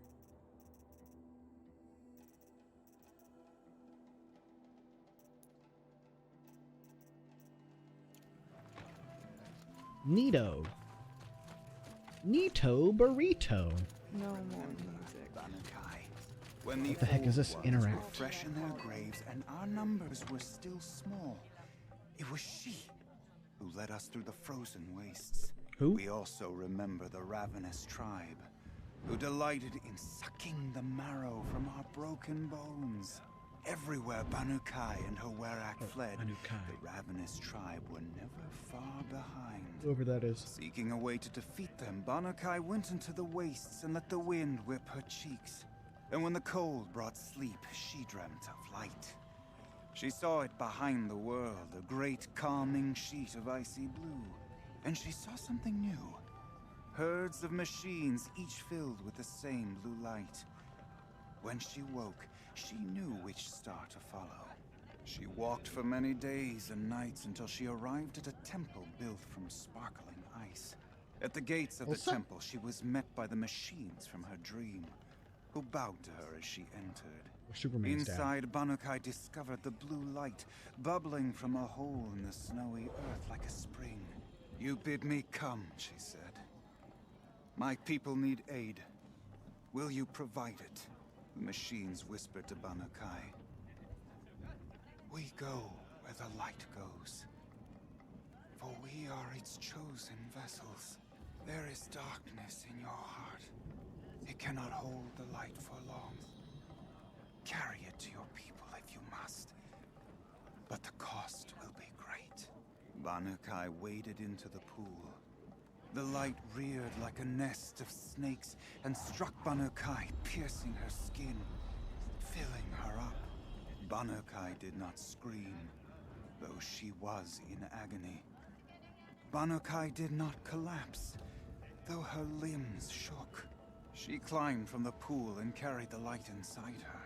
Neato. Neato burrito. No more music. When What the heck is this old ones interact? were fresh in their graves and our numbers were still small, it was she who led us through the frozen wastes. Who? We also remember the ravenous tribe, who delighted in sucking the marrow from our broken bones. Everywhere Banukai and her Werak fled, the ravenous tribe were never far behind. Whoever that is. Seeking a way to defeat them, Banukai went into the wastes and let the wind whip her cheeks. And when the cold brought sleep, she dreamt of light. She saw it behind the world, a great calming sheet of icy blue. And she saw something new. Herds of machines, each filled with the same blue light. When she woke, she knew which star to follow. She walked for many days and nights until she arrived at a temple built from sparkling ice. At the gates of the temple, she was met by the machines from her dream, who bowed to her as she entered. Superman's Inside, Banukai discovered the blue light bubbling from a hole in the snowy earth like a spring. "You bid me come," she said. "My people need aid. Will you provide it?" The machines whispered to Banukai. "We go where the light goes, for we are its chosen vessels. There is darkness in your heart. It cannot hold the light for long. Carry it to your people if you must, but the cost will be great." Banukai waded into the pool. The light reared like a nest of snakes and struck Banukai, piercing her skin, filling her up. Banukai did not scream, though she was in agony. Banukai did not collapse, though her limbs shook. She climbed from the pool and carried the light inside her.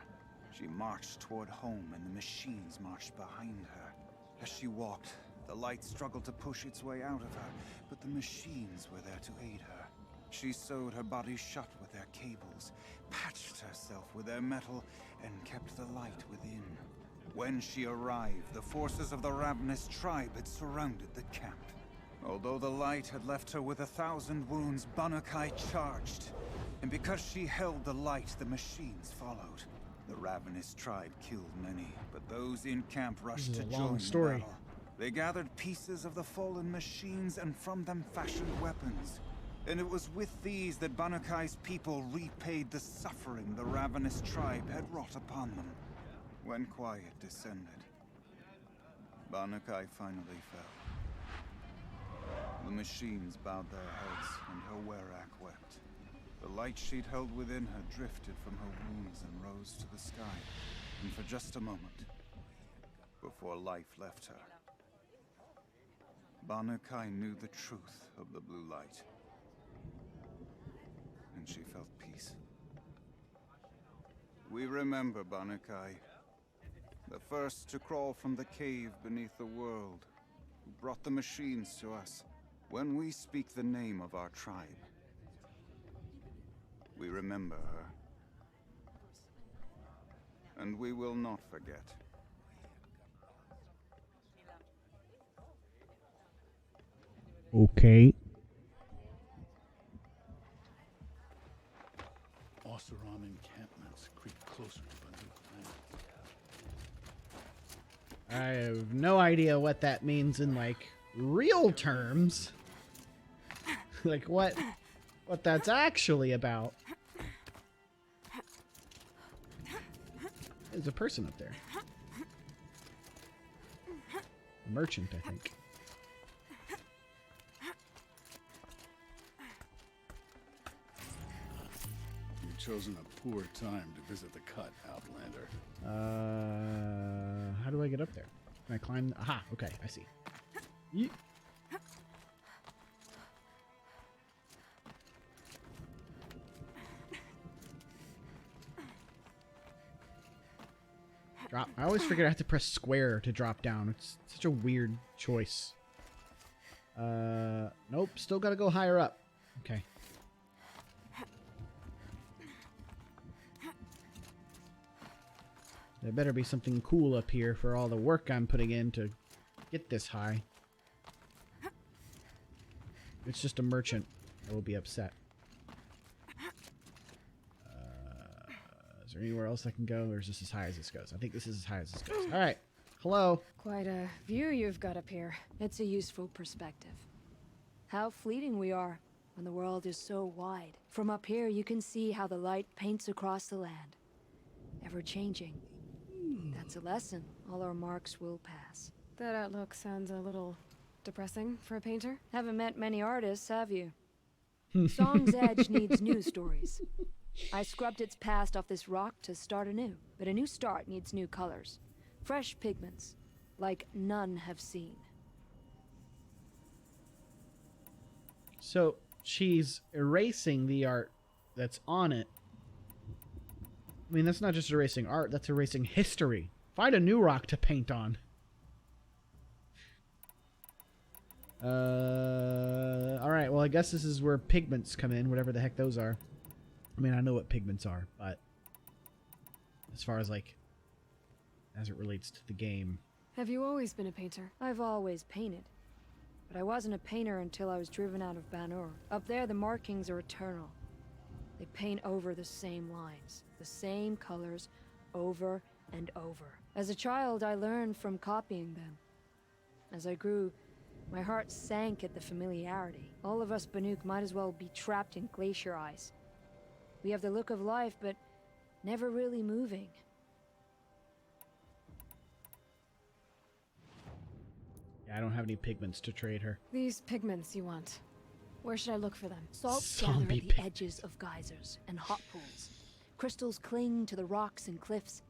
She marched toward home, and the machines marched behind her. As she walked, the light struggled to push its way out of her, but the machines were there to aid her. She sewed her body shut with their cables, patched herself with their metal, and kept the light within. When she arrived, the forces of the ravenous tribe had surrounded the camp. Although the light had left her with 1,000 wounds, Banukai charged. And because she held the light, the machines followed. The ravenous tribe killed many, but those in camp rushed to join the battle. They gathered pieces of the fallen machines and from them fashioned weapons. And it was with these that Banukai's people repaid the suffering the ravenous tribe had wrought upon them. When quiet descended, Banukai finally fell. The machines bowed their heads, and her Werak wept. The light she'd held within her drifted from her wounds and rose to the sky, and for just a moment, before life left her, Banukai knew the truth of the blue light, and she felt peace. We remember Banukai, the first to crawl from the cave beneath the world, who brought the machines to us. When we speak the name of our tribe, we remember her. And we will not forget. Okay. Oseram encampments creep closer to Banuk land. I have no idea what that means in, like, real terms. Like, what that's actually about. There's a person up there. A merchant, I think. You've chosen a poor time to visit the cut, Outlander. How do I get up there? Can I climb? Aha, okay, I see. Yeet. Drop. I always forget I have to press square to drop down. It's such a weird choice. Nope. Still gotta go higher up. Okay. There better be something cool up here for all the work I'm putting in to get this high. It's just a merchant. I will be upset. Is there anywhere else I can go, or is this as high as this goes? I think this is as high as this goes. All right. Hello. Quite a view you've got up here. It's a useful perspective. How fleeting we are when the world is so wide. From up here, you can see how the light paints across the land. Ever changing. That's a lesson. All our marks will pass. That outlook sounds a little depressing for a painter. Haven't met many artists, have you? Song's Edge needs new stories. I scrubbed its past off this rock to start anew, but a new start needs new colors. Fresh pigments, like none have seen. So she's erasing the art that's on it. I mean, that's not just erasing art, that's erasing history. Find a new rock to paint on. Alright, well, I guess this is where pigments come in, whatever the heck those are. I mean, I know what pigments are, but as far as, like, as it relates to the game. Have you always been a painter? I've always painted. But I wasn't a painter until I was driven out of Banur. Up there, the markings are eternal. They paint over the same lines, the same colors, over and over. As a child, I learned from copying them. As I grew, my heart sank at the familiarity. All of us Banuk might as well be trapped in glacier ice. We have the look of life, but never really moving. Yeah, I don't have any pigments to trade her. These pigments you want. Where should I look for them? Salts gather at the edges of geysers and hot pools. Crystals cling to the rocks and cliffs.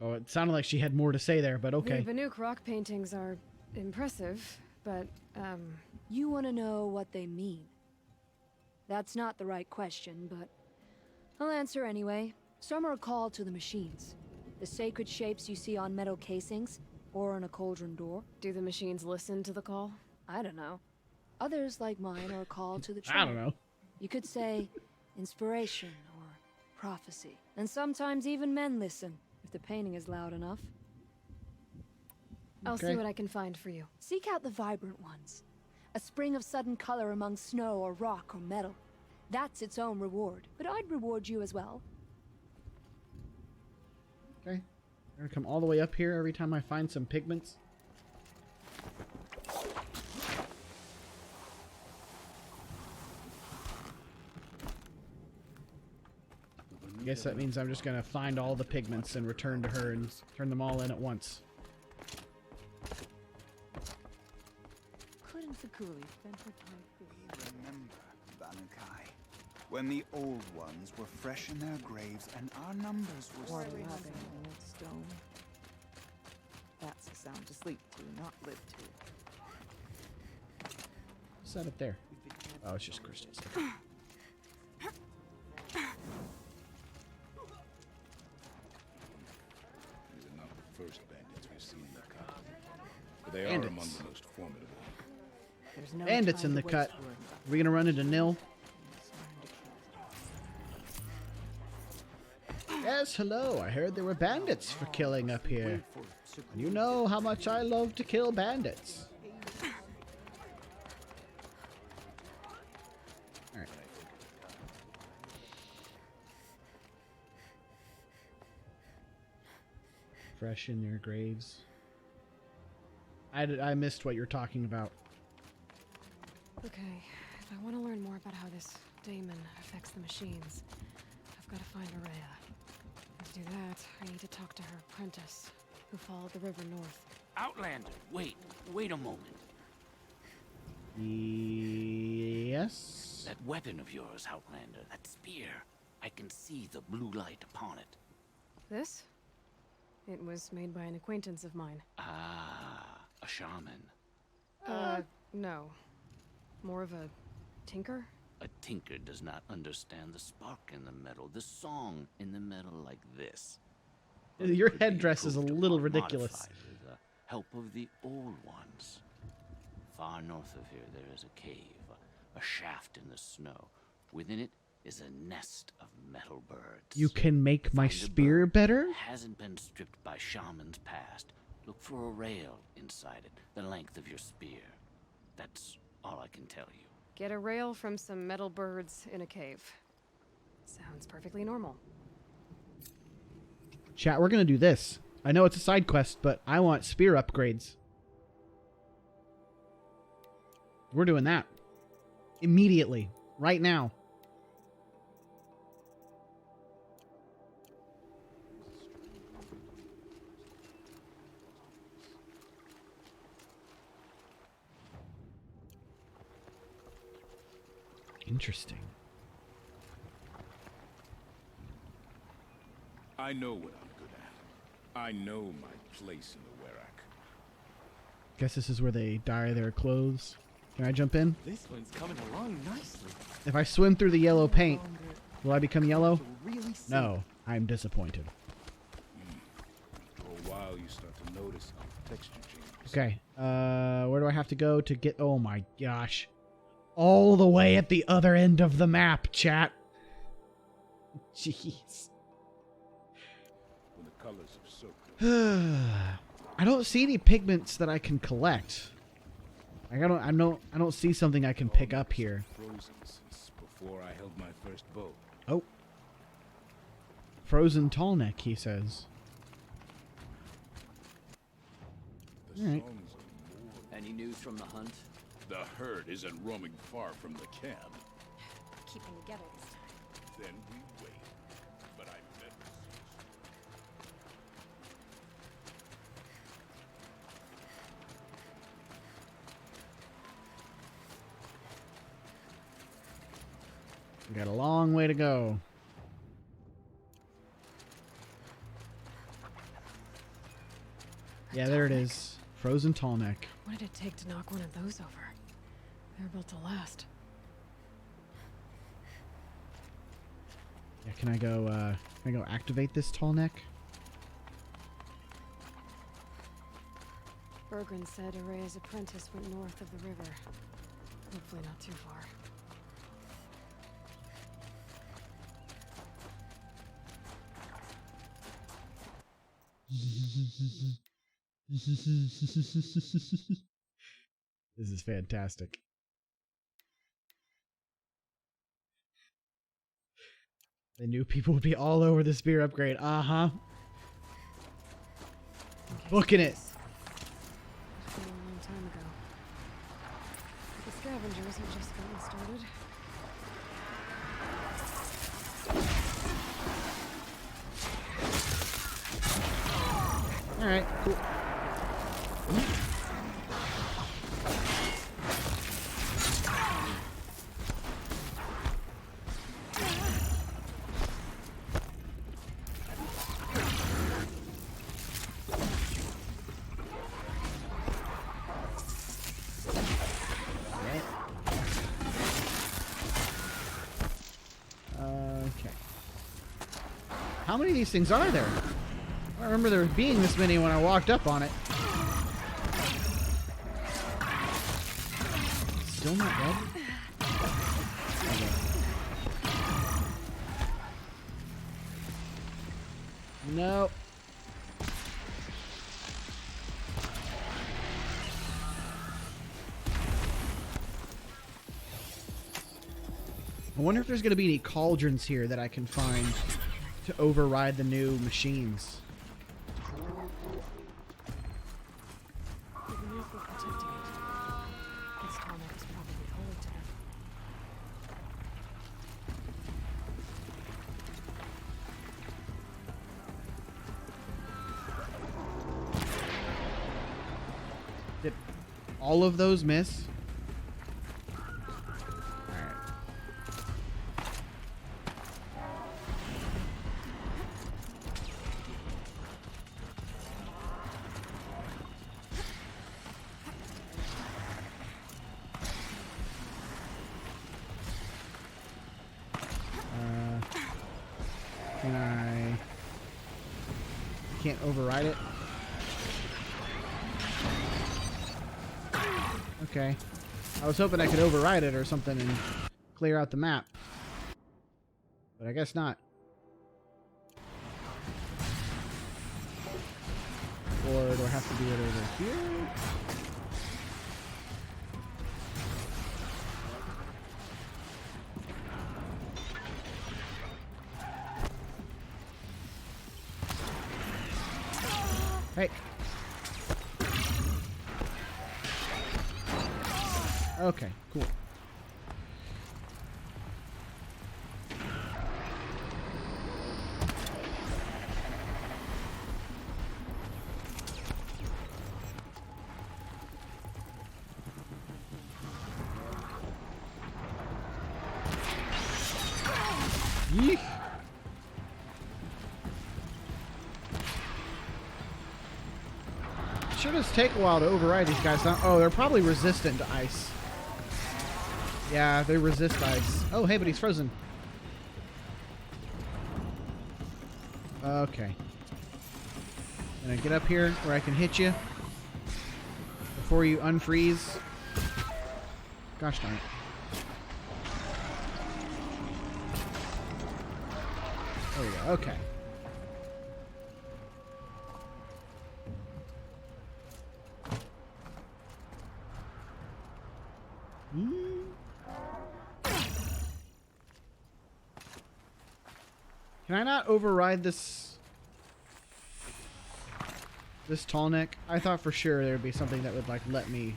Oh, it sounded like she had more to say there, but okay. The Banuk rock paintings are impressive, but, You want to know what they mean? That's not the right question, but I'll answer anyway. Some are called to the machines. The sacred shapes you see on metal casings, or on a cauldron door. Do the machines listen to the call? I don't know. Others, like mine, are called to the tribe. I don't know. You could say inspiration or prophecy. And sometimes even men listen, if the painting is loud enough. I'll see what I can find for you. Seek out the vibrant ones. A spring of sudden color among snow or rock or metal. That's its own reward. But I'd reward you as well. Okay. I'm gonna come all the way up here every time I find some pigments. I guess that means I'm just gonna find all the pigments and return to her and turn them all in at once. Couldn't Sakuli spend her time fishing? Remember, Banukai, when the old ones were fresh in their graves and our numbers were Or still- loving old stone. That's a sound to sleep to, not live to. What's that up there? Oh, it's just crystals. These are not the first bandits we've seen in the cut, but they Bandits. are among the most formidable. There's no Bandits time in to the waste cut. worrying about Are we gonna run into Nil? Yes, hello. I heard there were bandits for killing up here. And you know how much I love to kill bandits. Alright. Fresh in their graves. I missed what you're talking about. Okay, if I want to learn more about how this daemon affects the machines, I've got to find Araya. To do that, I need to talk to her apprentice, who followed the river north. Outlander, wait a moment. Yes? That weapon of yours, Outlander, that spear. I can see the blue light upon it. This? It was made by an acquaintance of mine. Ah, a shaman. No. More of a tinker? A tinker does not understand the spark in the metal, the song in the metal like this. Your headdress is a little ridiculous. Modified with the help of the old ones. Far north of here there is a cave, a shaft in the snow. Within it is a nest of metal birds. You can make my Find a spear bird better? Hasn't been stripped by shamans past. Look for a rail inside it, the length of your spear. That's all I can tell you. Get a rail from some metal birds in a cave. Sounds perfectly normal. Chat, we're gonna do this. I know it's a side quest, but I want spear upgrades. We're doing that. Immediately. Right now. Interesting. I know what I'm good at. I know my place in the Werak. Guess this is where they dye their clothes. Can I jump in? This one's coming along nicely. If I swim through the yellow paint, will I become yellow? No, I'm disappointed. After a while, you start to notice how the texture changes. Okay, where do I have to go to get... Oh my gosh. All the way at the other end of the map, chat. Jeez. When the colors have soaked. I don't see any pigments that I can collect. Like, I don't see something I can pick up here. Frozen since before I held my first bow. Oh. Frozen tall neck, he says. Alright. Any news from the hunt? The herd isn't roaming far from the camp. Keeping together this time. Then we wait. But I bet. We got a long way to go. Yeah, there it is. Frozen tall neck. What did it take to knock one of those over? They're built to last. Yeah, can I go activate this tall neck? Bergren said Araya's apprentice went north of the river. Hopefully not too far. This is fantastic. They knew people would be all over the spear upgrade. Uh-huh. Booking it. It's been a long time ago. The scavengers had just gotten started. All right, cool. Okay. How many of these things are there? I don't remember there being this many when I walked up on it. Still not dead? Okay. No. I wonder if there's going to be any cauldrons here that I can find to override the new machines. The beneath were protecting it. This tarmac is probably holy to them. Did all of those miss? Can I... Can't override it? Okay. I was hoping I could override it or something and clear out the map. But I guess not. Or do I have to do it over here? Hey. Okay, cool. Yeesh. Sure does take a while to override these guys. Oh, they're probably resistant to ice. Yeah, they resist ice. Oh, hey, but he's frozen. Okay. Can I get up here where I can hit you before you unfreeze? Gosh darn it. There we go. Okay. Can I not override this tall neck? I thought for sure there'd be something that would like let me.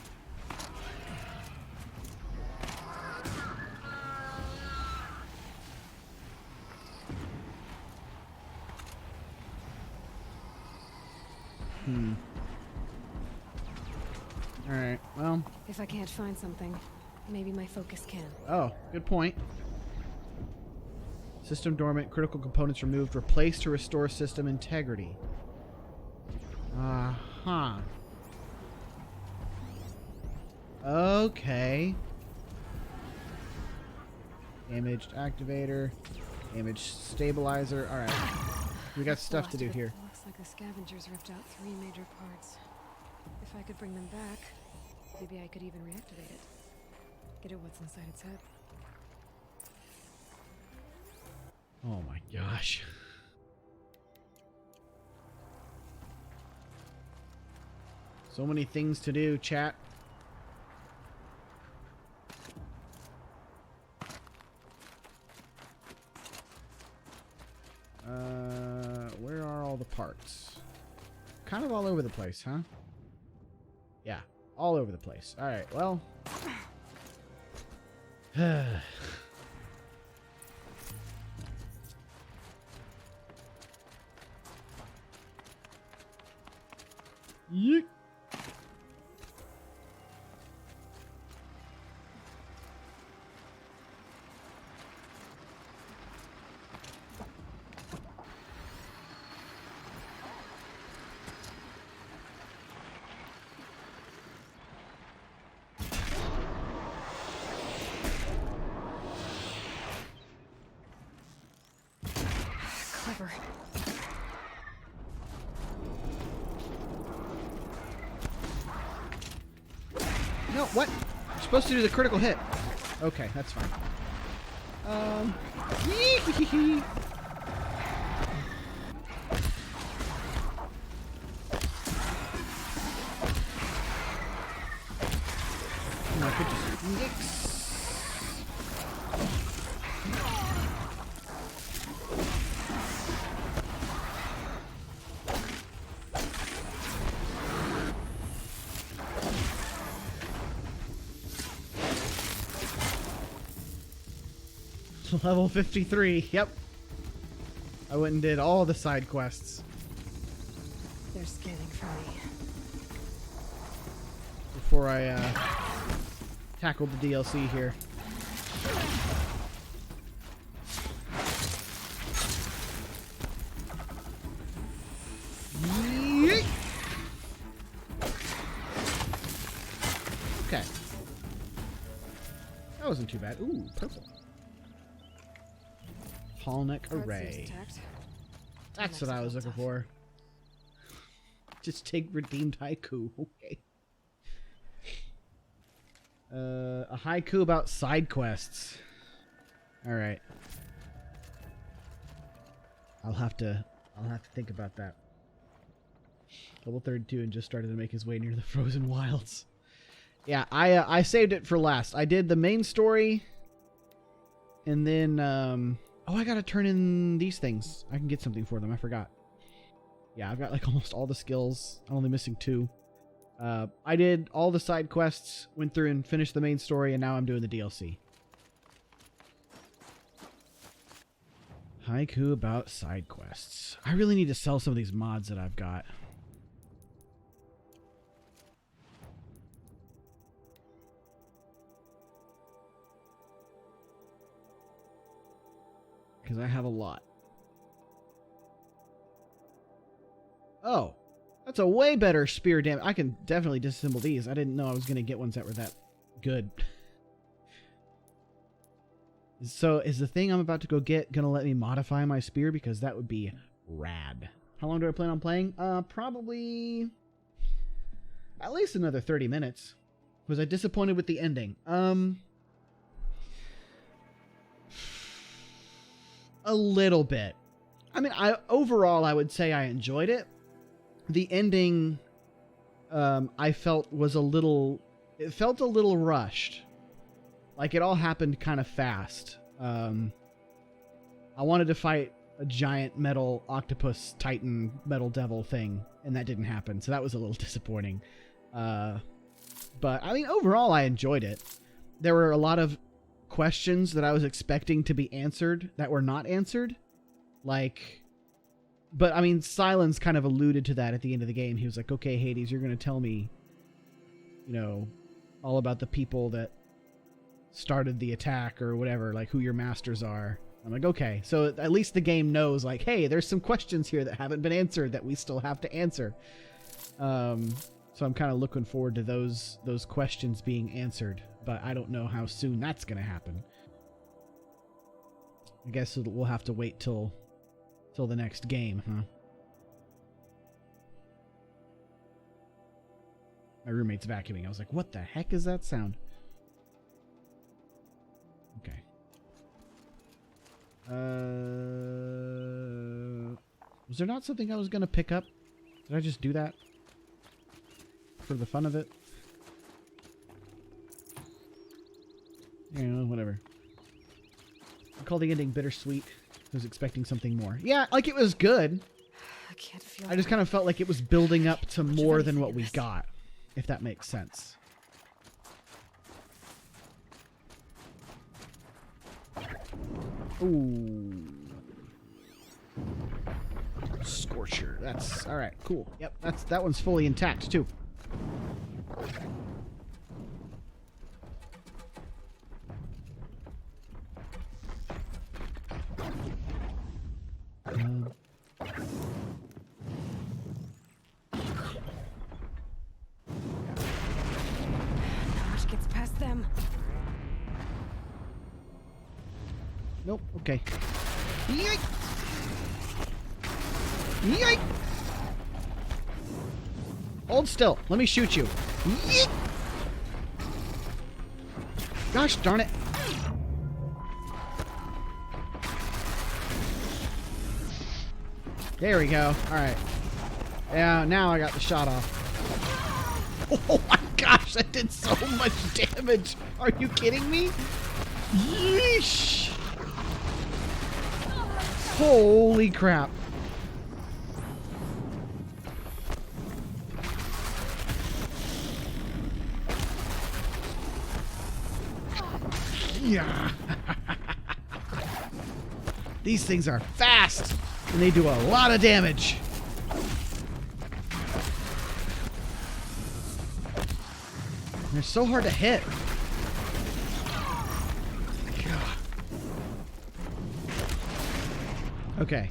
All right. Well. If I can't find something, maybe my focus can. Oh, good point. System dormant, critical components removed, replaced to restore system integrity. Uh-huh. Okay. Damaged activator. Damaged stabilizer. Alright. We got stuff to do here. Looks like the scavengers ripped out 3 major parts. If I could bring them back, maybe I could even reactivate it. Get at what's inside its head. Oh my gosh. So many things to do, chat. Where are all the parts? Kind of all over the place, huh? Yeah, all over the place. All right, well. Yeet. Clever. No, what? You're supposed to do the critical hit. Okay, that's fine. I could just nix. Level 53, yep. I went and did all the side quests. They're scanning for me. Before I tackled the DLC here. Yeet. Okay. That wasn't too bad. Ooh, purple. Hallneck Array. That's what I was looking for. Just take redeemed haiku. Okay. A haiku about side quests. All right. I'll have to think about that. Level 32 and just started to make his way near the frozen wilds. Yeah, I saved it for last. I did the main story, and then oh, I gotta turn in these things. I can get something for them. I forgot. Yeah, I've got like almost all the skills. I'm only missing 2. I did all the side quests, went through and finished the main story, and now I'm doing the DLC. Haiku about side quests. I really need to sell some of these mods that I've got. Because I have a lot. Oh, that's a way better spear damage. I can definitely disassemble these. I didn't know I was going to get ones that were that good. So is the thing I'm about to go get going to let me modify my spear? Because that would be rad. How long do I plan on playing? Probably at least another 30 minutes. Was I disappointed with the ending? A little bit. I mean, overall, I would say I enjoyed it. The ending, I felt was it felt a little rushed. Like it all happened kind of fast. I wanted to fight a giant metal octopus titan metal devil thing, and that didn't happen. So that was a little disappointing. But I mean, overall, I enjoyed it. There were a lot of questions that I was expecting to be answered that were not answered. But I mean, Silence kind of alluded to that at the end of the game. He was like, okay, Hades, you're going to tell me, you know, all about the people that started the attack or whatever, like who your masters are. I'm like, okay. So at least the game knows, like, hey, there's some questions here that haven't been answered that we still have to answer. So I'm kind of looking forward to those questions being answered, but I don't know how soon that's going to happen. I guess we'll have to wait till the next game, huh? My roommate's vacuuming. I was like, what the heck is that sound? Okay. Was there not something I was going to pick up? Did I just do that? for the fun of it. You know, whatever. I call the ending bittersweet. I was expecting something more. Yeah, like it was good. I can't feel. I just kind of felt like it was building up to more than what we got, if that makes sense. Ooh. Scorcher. That's all right. Cool. Yep. That one's fully intact too. Much gets past them. Nope. Okay. Yeet! Yeet! Hold still. Let me shoot you. Yeet! Gosh darn it. There we go. Alright. Yeah, now I got the shot off. Oh my gosh, that did so much damage. Are you kidding me? Yeesh. Holy crap. Yeah. These things are fast and they do a lot of damage. They're so hard to hit. God. Okay.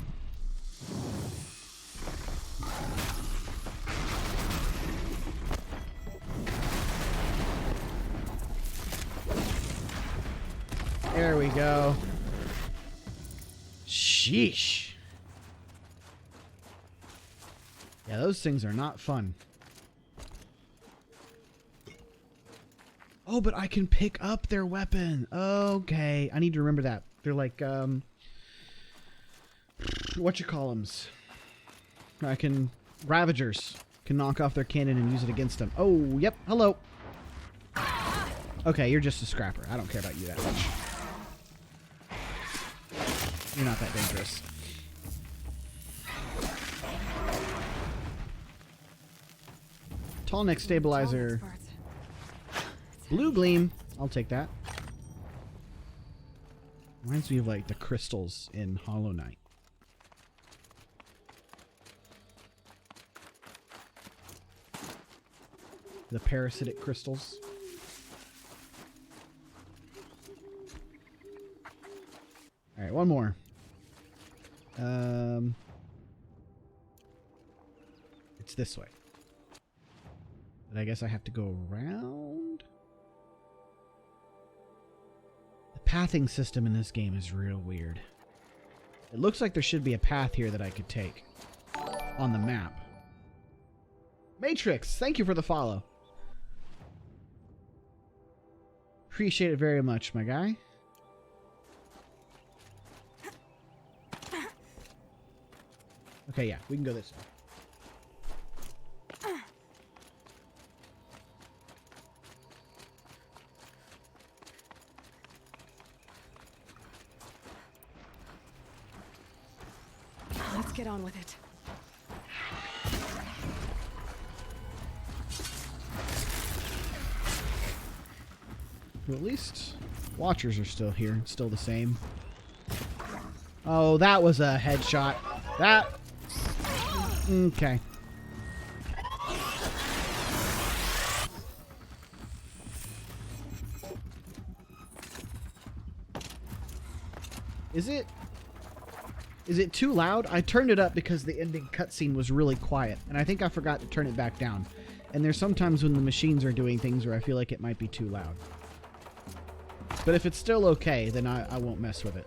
There we go. Sheesh. Yeah, those things are not fun. Oh, but I can pick up their weapon. Okay. I need to remember that. They're like, whatchamacallums. I can... Ravagers. Can knock off their cannon and use it against them. Oh, yep. Hello. Okay, you're just a scrapper. I don't care about you that much. You're not that dangerous. Tall neck stabilizer. Blue gleam. I'll take that. Reminds me of like the crystals in Hollow Knight. The parasitic crystals. Alright, one more. It's this way. But I guess I have to go around? The pathing system in this game is real weird. It looks like there should be a path here that I could take on the map. Matrix, thank you for the follow. Appreciate it very much, my guy. Okay, yeah, we can go this way. Let's get on with it. Well, at least watchers are still here. It's still the same. Oh, that was a headshot. That... Okay. Is it too loud? I turned it up because the ending cutscene was really quiet, and I think I forgot to turn it back down. And there's sometimes when the machines are doing things where I feel like it might be too loud. But if it's still okay, then I won't mess with it.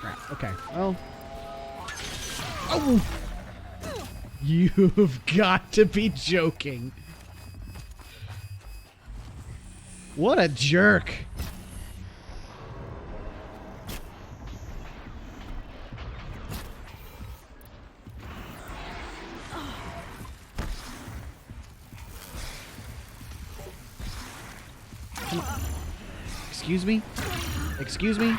Right, okay, well... Oh! You've got to be joking. What a jerk. Come on. Excuse me? Excuse me?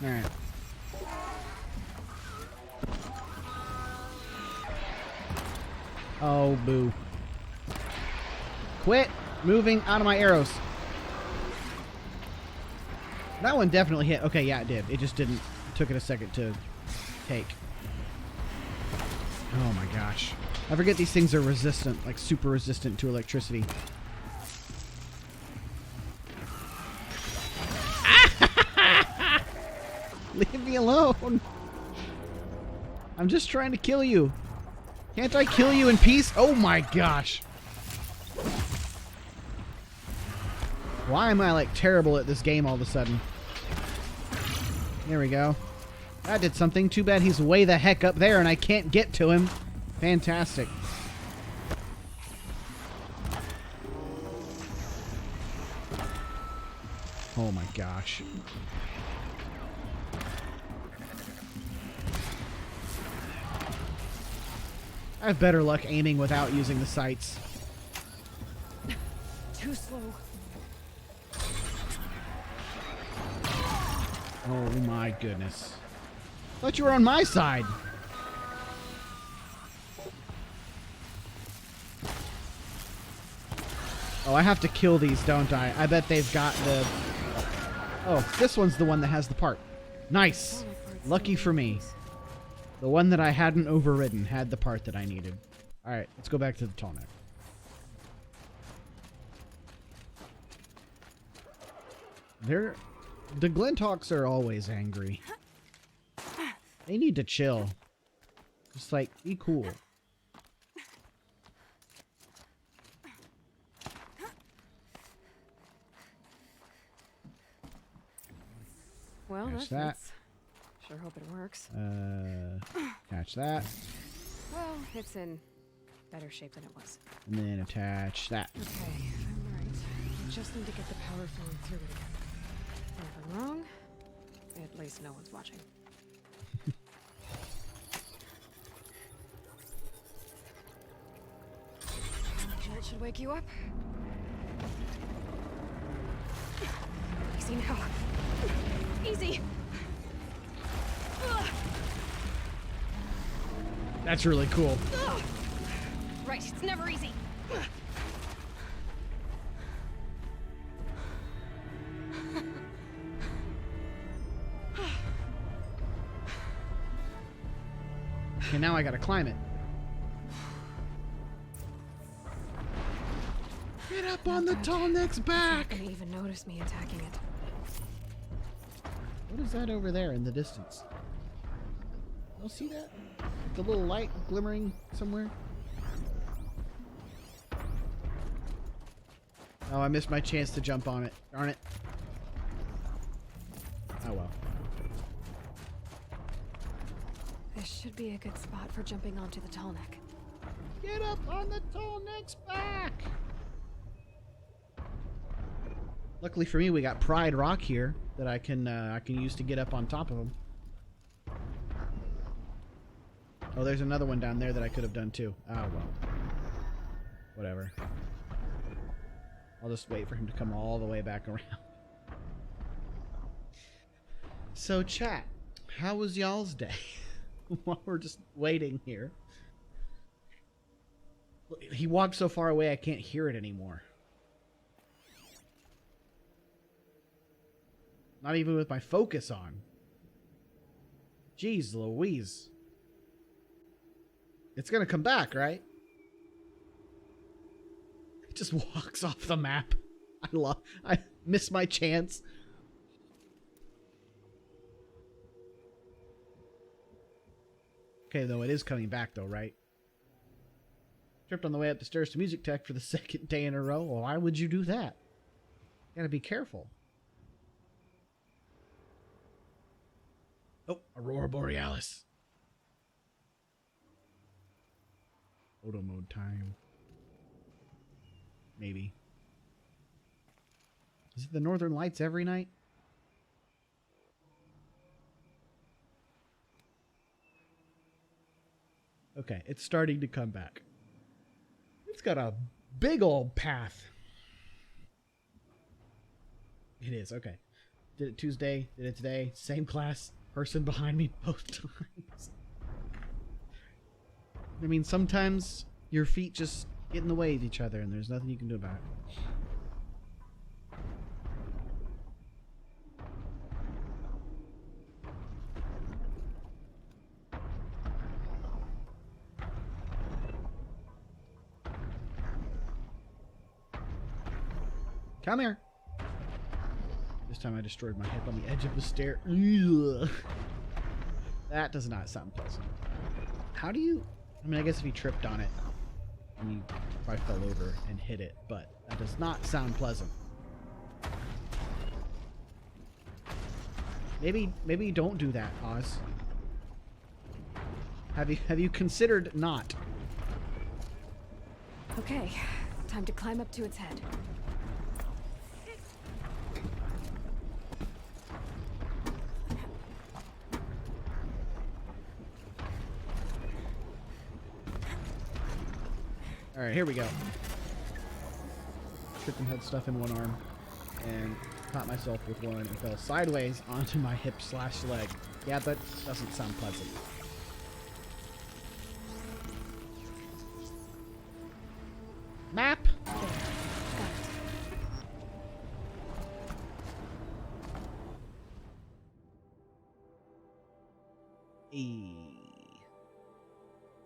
Alright. Oh, boo. Quit moving out of my arrows. That one definitely hit. Okay, yeah, it did. It just didn't. Took it a second to take. Oh my gosh. I forget these things are resistant, like super resistant to electricity. Leave me alone. I'm just trying to kill you. Can't I kill you in peace? Oh my gosh. Why am I like terrible at this game all of a sudden? There we go. That did something. Too bad he's way the heck up there and I can't get to him. Fantastic. Oh my gosh. I have better luck aiming without using the sights. Too slow. Oh my goodness. Thought you were on my side. Oh, I have to kill these, don't I? I bet they've got the... Oh, this one's the one that has the part. Nice. Lucky for me. The one that I hadn't overridden had the part that I needed. Alright, let's go back to the tall neck. The Glinthawks are always angry. They need to chill. Just like, be cool. Well, Catch that's that. nice. Sure hope it works. Catch that. Well, it's in better shape than it was. And then attach that. Okay, I'm right. I just need to get the power flowing through it again. If I'm wrong, at least no one's watching. Jolt should wake you up. Easy now. Easy. That's really cool. Right, it's never easy. Okay, now I gotta climb it. Get up on the tall neck's back! It's not gonna even notice me attacking it. What is that over there in the distance? You'll see that? The little light glimmering somewhere? Oh, I missed my chance to jump on it. Darn it. Oh well. This should be a good spot for jumping onto the tall neck. Get up on the tall neck's back! Luckily for me, we got Pride Rock here that I can use to get up on top of him. Oh, there's another one down there that I could have done too. Oh well. Whatever. I'll just wait for him to come all the way back around. So chat, how was y'all's day? While we're just waiting here. He walked so far away I can't hear it anymore. Not even with my focus on. Jeez Louise. It's gonna come back, right? It just walks off the map. I miss my chance. Okay, though, it is coming back, though, right? Tripped on the way up the stairs to music tech for the second day in a row. Well, why would you do that? Gotta be careful. Oh, Aurora Borealis. Photo mode time. Maybe. Is it the Northern Lights every night? Okay, it's starting to come back. It's got a big old path. It is, okay. Did it Tuesday, did it today, same class, person behind me both times. I mean, sometimes your feet just get in the way of each other and there's nothing you can do about it. Come here. This time I destroyed my hip on the edge of the stair. Ugh. That does not sound pleasant. How do you... I mean, I guess if you tripped on it, and you probably fell over and hit it, but that does not sound pleasant. Maybe don't do that, Oz. Have you considered not? Okay, time to climb up to its head. Alright, here we go. Tripped and had stuff in one arm and caught myself with one and fell sideways onto my hip/leg. Yeah, that doesn't sound pleasant. Map!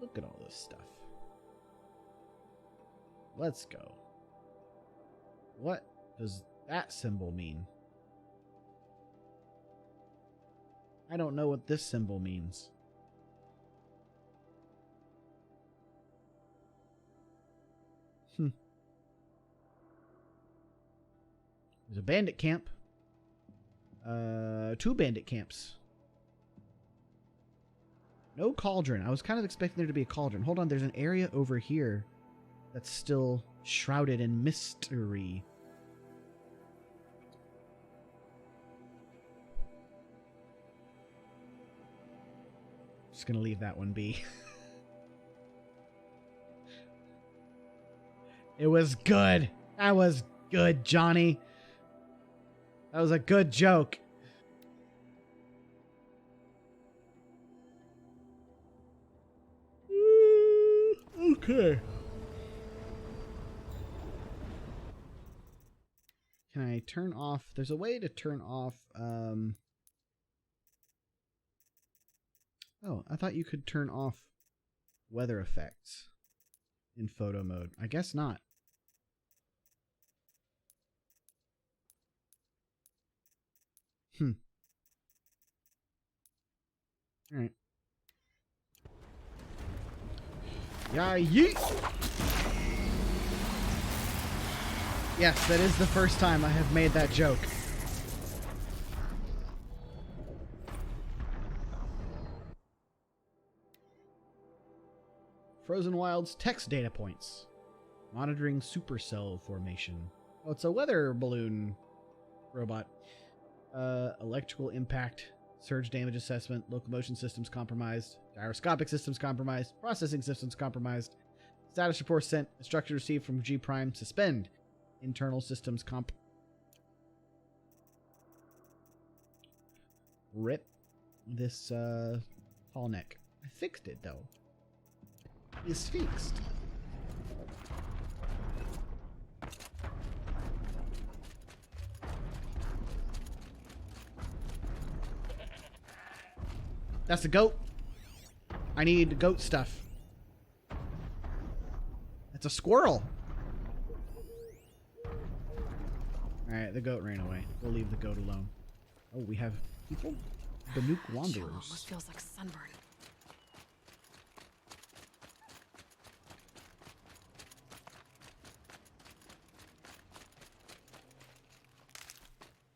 Look at all this stuff. Let's go. What does that symbol mean? I don't know what this symbol means. There's a bandit camp. 2 bandit camps. No cauldron. I was kind of expecting there to be a cauldron. Hold on, there's an area over here that's still shrouded in mystery. Just gonna leave that one be. It was good. That was good, Johnny. That was a good joke. Okay. Can I turn off? There's a way to turn off. Oh, I thought you could turn off weather effects in photo mode. I guess not. Alright. Yeah, yeet! Yes, that is the first time I have made that joke. Frozen Wilds text data points. Monitoring supercell formation. Oh, it's a weather balloon robot. Electrical impact. Surge damage assessment. Locomotion systems compromised. Gyroscopic systems compromised. Processing systems compromised. Status report sent. Instruction received from G Prime. Suspend. Internal systems comp. Rip this haul neck. I fixed it though. It's fixed. That's a goat. I need goat stuff. That's a squirrel. Alright, the goat ran away. We'll leave the goat alone. Oh, we have people? Banuk Wanderers. Almost feels like sunburn.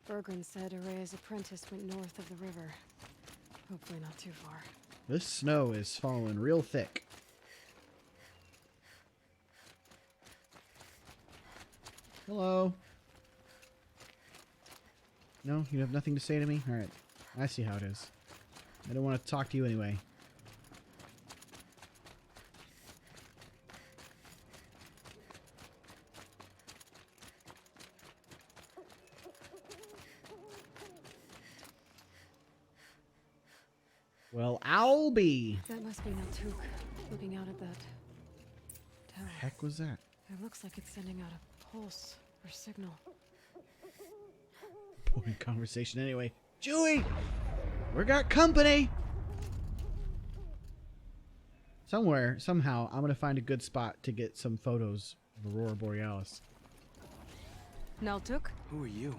Bergren said Araya's apprentice went north of the river. Hopefully not too far. This snow is falling real thick. Hello. No, you have nothing to say to me? Alright. I see how it is. I don't want to talk to you anyway. Well, I'll be. That must be Naltuk, looking out at that tower. Heck was that? It looks like it's sending out a pulse or signal. Boring conversation anyway. Chewie! We got company! Somewhere, somehow, I'm gonna find a good spot to get some photos of Aurora Borealis. Naltuk? Who are you?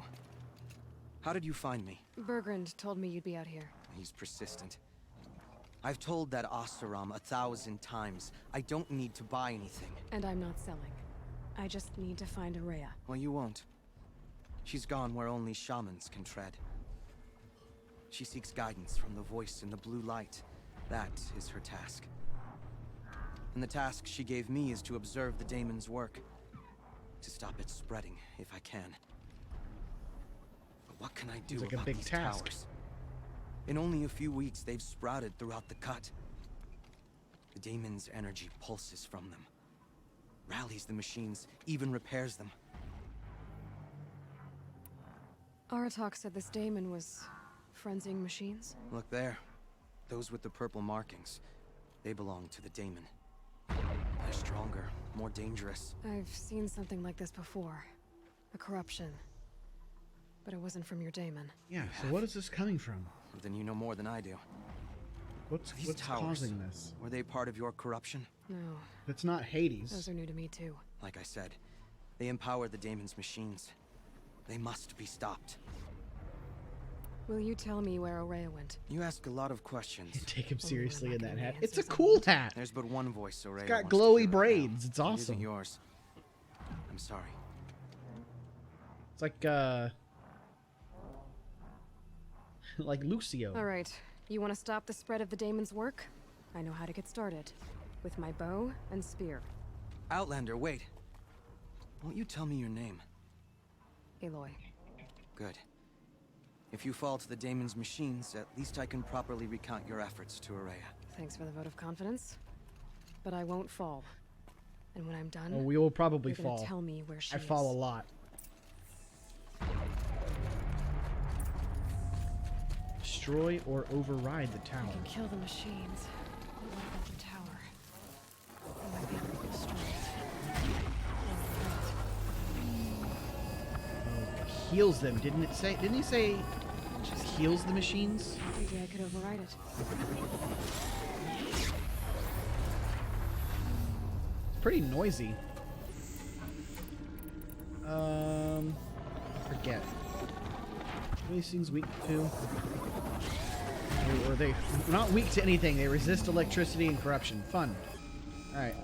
How did you find me? Bergrand told me you'd be out here. He's persistent. I've told that Oseram 1,000 times. I don't need to buy anything. And I'm not selling. I just need to find Araya. Well, you won't. She's gone where only shamans can tread. She seeks guidance from the voice in the blue light. That is her task. And the task she gave me is to observe the daemon's work. To stop it spreading, if I can. But what can I do like a about big these task. towers? In only a few weeks, they've sprouted throughout the cut. The daemon's energy pulses from them. Rallies the machines, even repairs them. Aratak said this daemon was frenzying machines. Look there. Those with the purple markings. They belong to the daemon. They're stronger, more dangerous. I've seen something like this before. A corruption. But it wasn't from your daemon. Yeah, so what is this coming from? Then you know more than I do. What's causing this? Were they part of your corruption? No. It's not Hades. Those are new to me too. Like I said, they empower the daemon's machines. They must be stopped. Will you tell me where Araya went? You ask a lot of questions. Take him seriously in that hat. It's a cool hat. There's but one voice Araya It's got wants to glowy hear braids. right It's now. It awesome. isn't yours. I'm sorry. It's like Lucio. All right. You want to stop the spread of the daemon's work? I know how to get started. With my bow and spear. Outlander, wait. Won't you tell me your name? Aloy. Good. If you fall to the daemon's machines, at least I can properly recount your efforts to Araya. Thanks for the vote of confidence. But I won't fall. And when I'm done, Oh, we will probably you're gonna fall. tell me where she I is. fall a lot. Destroy or override the tower. I can kill the machines. But what about the tower? I might be able to destroy it. Oh, heals them, didn't it say? Didn't he say just heals the machines? Maybe I could override it. It's pretty noisy. Forget. What are these things weak to? Or they not weak to anything. They resist electricity and corruption. Fun. All right.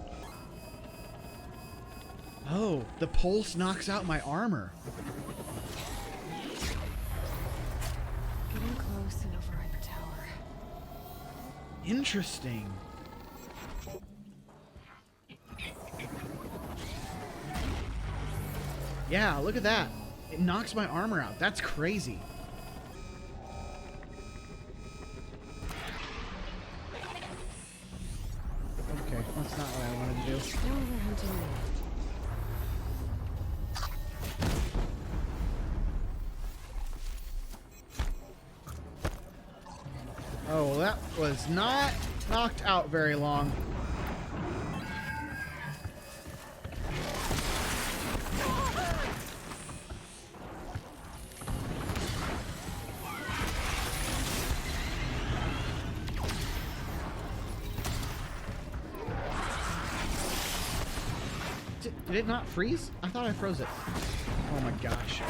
Oh, the pulse knocks out my armor. Get in close and override the tower. Interesting. Yeah, look at that. It knocks my armor out. That's crazy. Okay, that's not what I wanted to do. No overhunting me. Oh, well, that was not knocked out very long. Did it not freeze? I thought I froze it. Oh my gosh.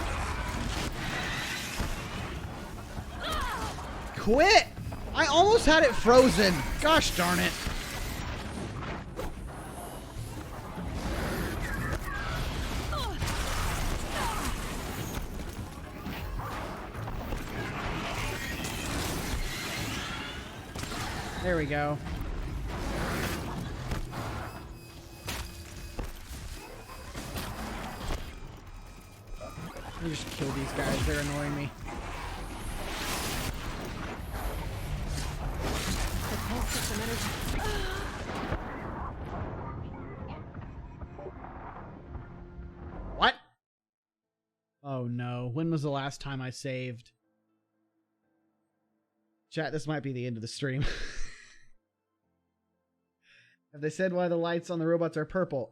Quit! I almost had it frozen. Gosh darn it. There we go. Let me just kill these guys. They're annoying me. What? Oh no. When was the last time I saved? Chat, this might be the end of the stream. Have they said why the lights on the robots are purple?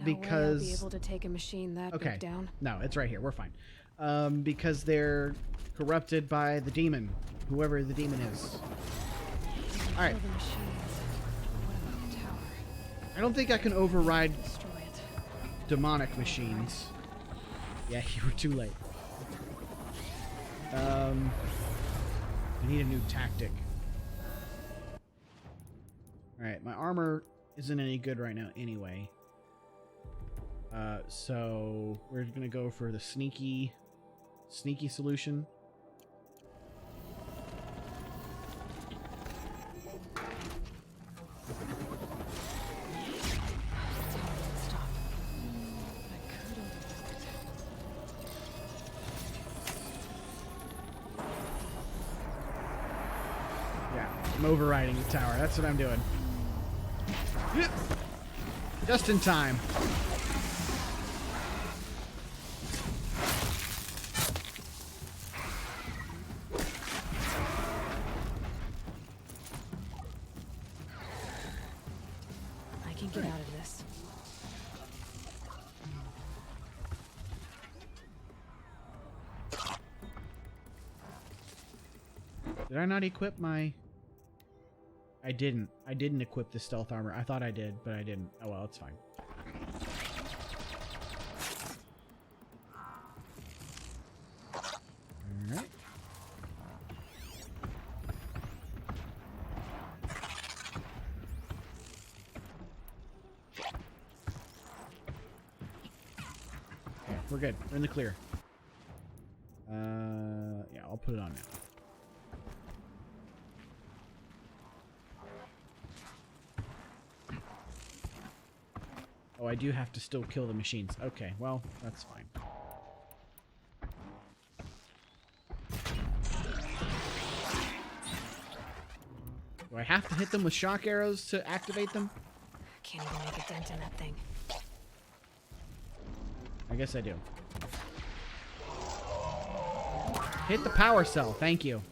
Because I'll be able to take a machine that big down. No, it's right here. We're fine. Because they're corrupted by the demon, whoever the demon is. All right. I don't think I can override demonic machines. Yeah, you were too late. I need a new tactic. Alright, my armor isn't any good right now anyway. So we're gonna go for the sneaky solution. Yeah, I'm overriding the tower. That's what I'm doing. Just in time. I can get out of this. Did I not equip my... I didn't. I didn't equip the stealth armor. I thought I did, but I didn't. Oh well, it's fine. Alright. Okay, we're good. We're in the clear. Yeah, I'll put it on now. Oh, I do have to still kill the machines. Okay, well, that's fine. Do I have to hit them with shock arrows to activate them? Can't even make a dent in that thing. I guess I do. Hit the power cell. Thank you.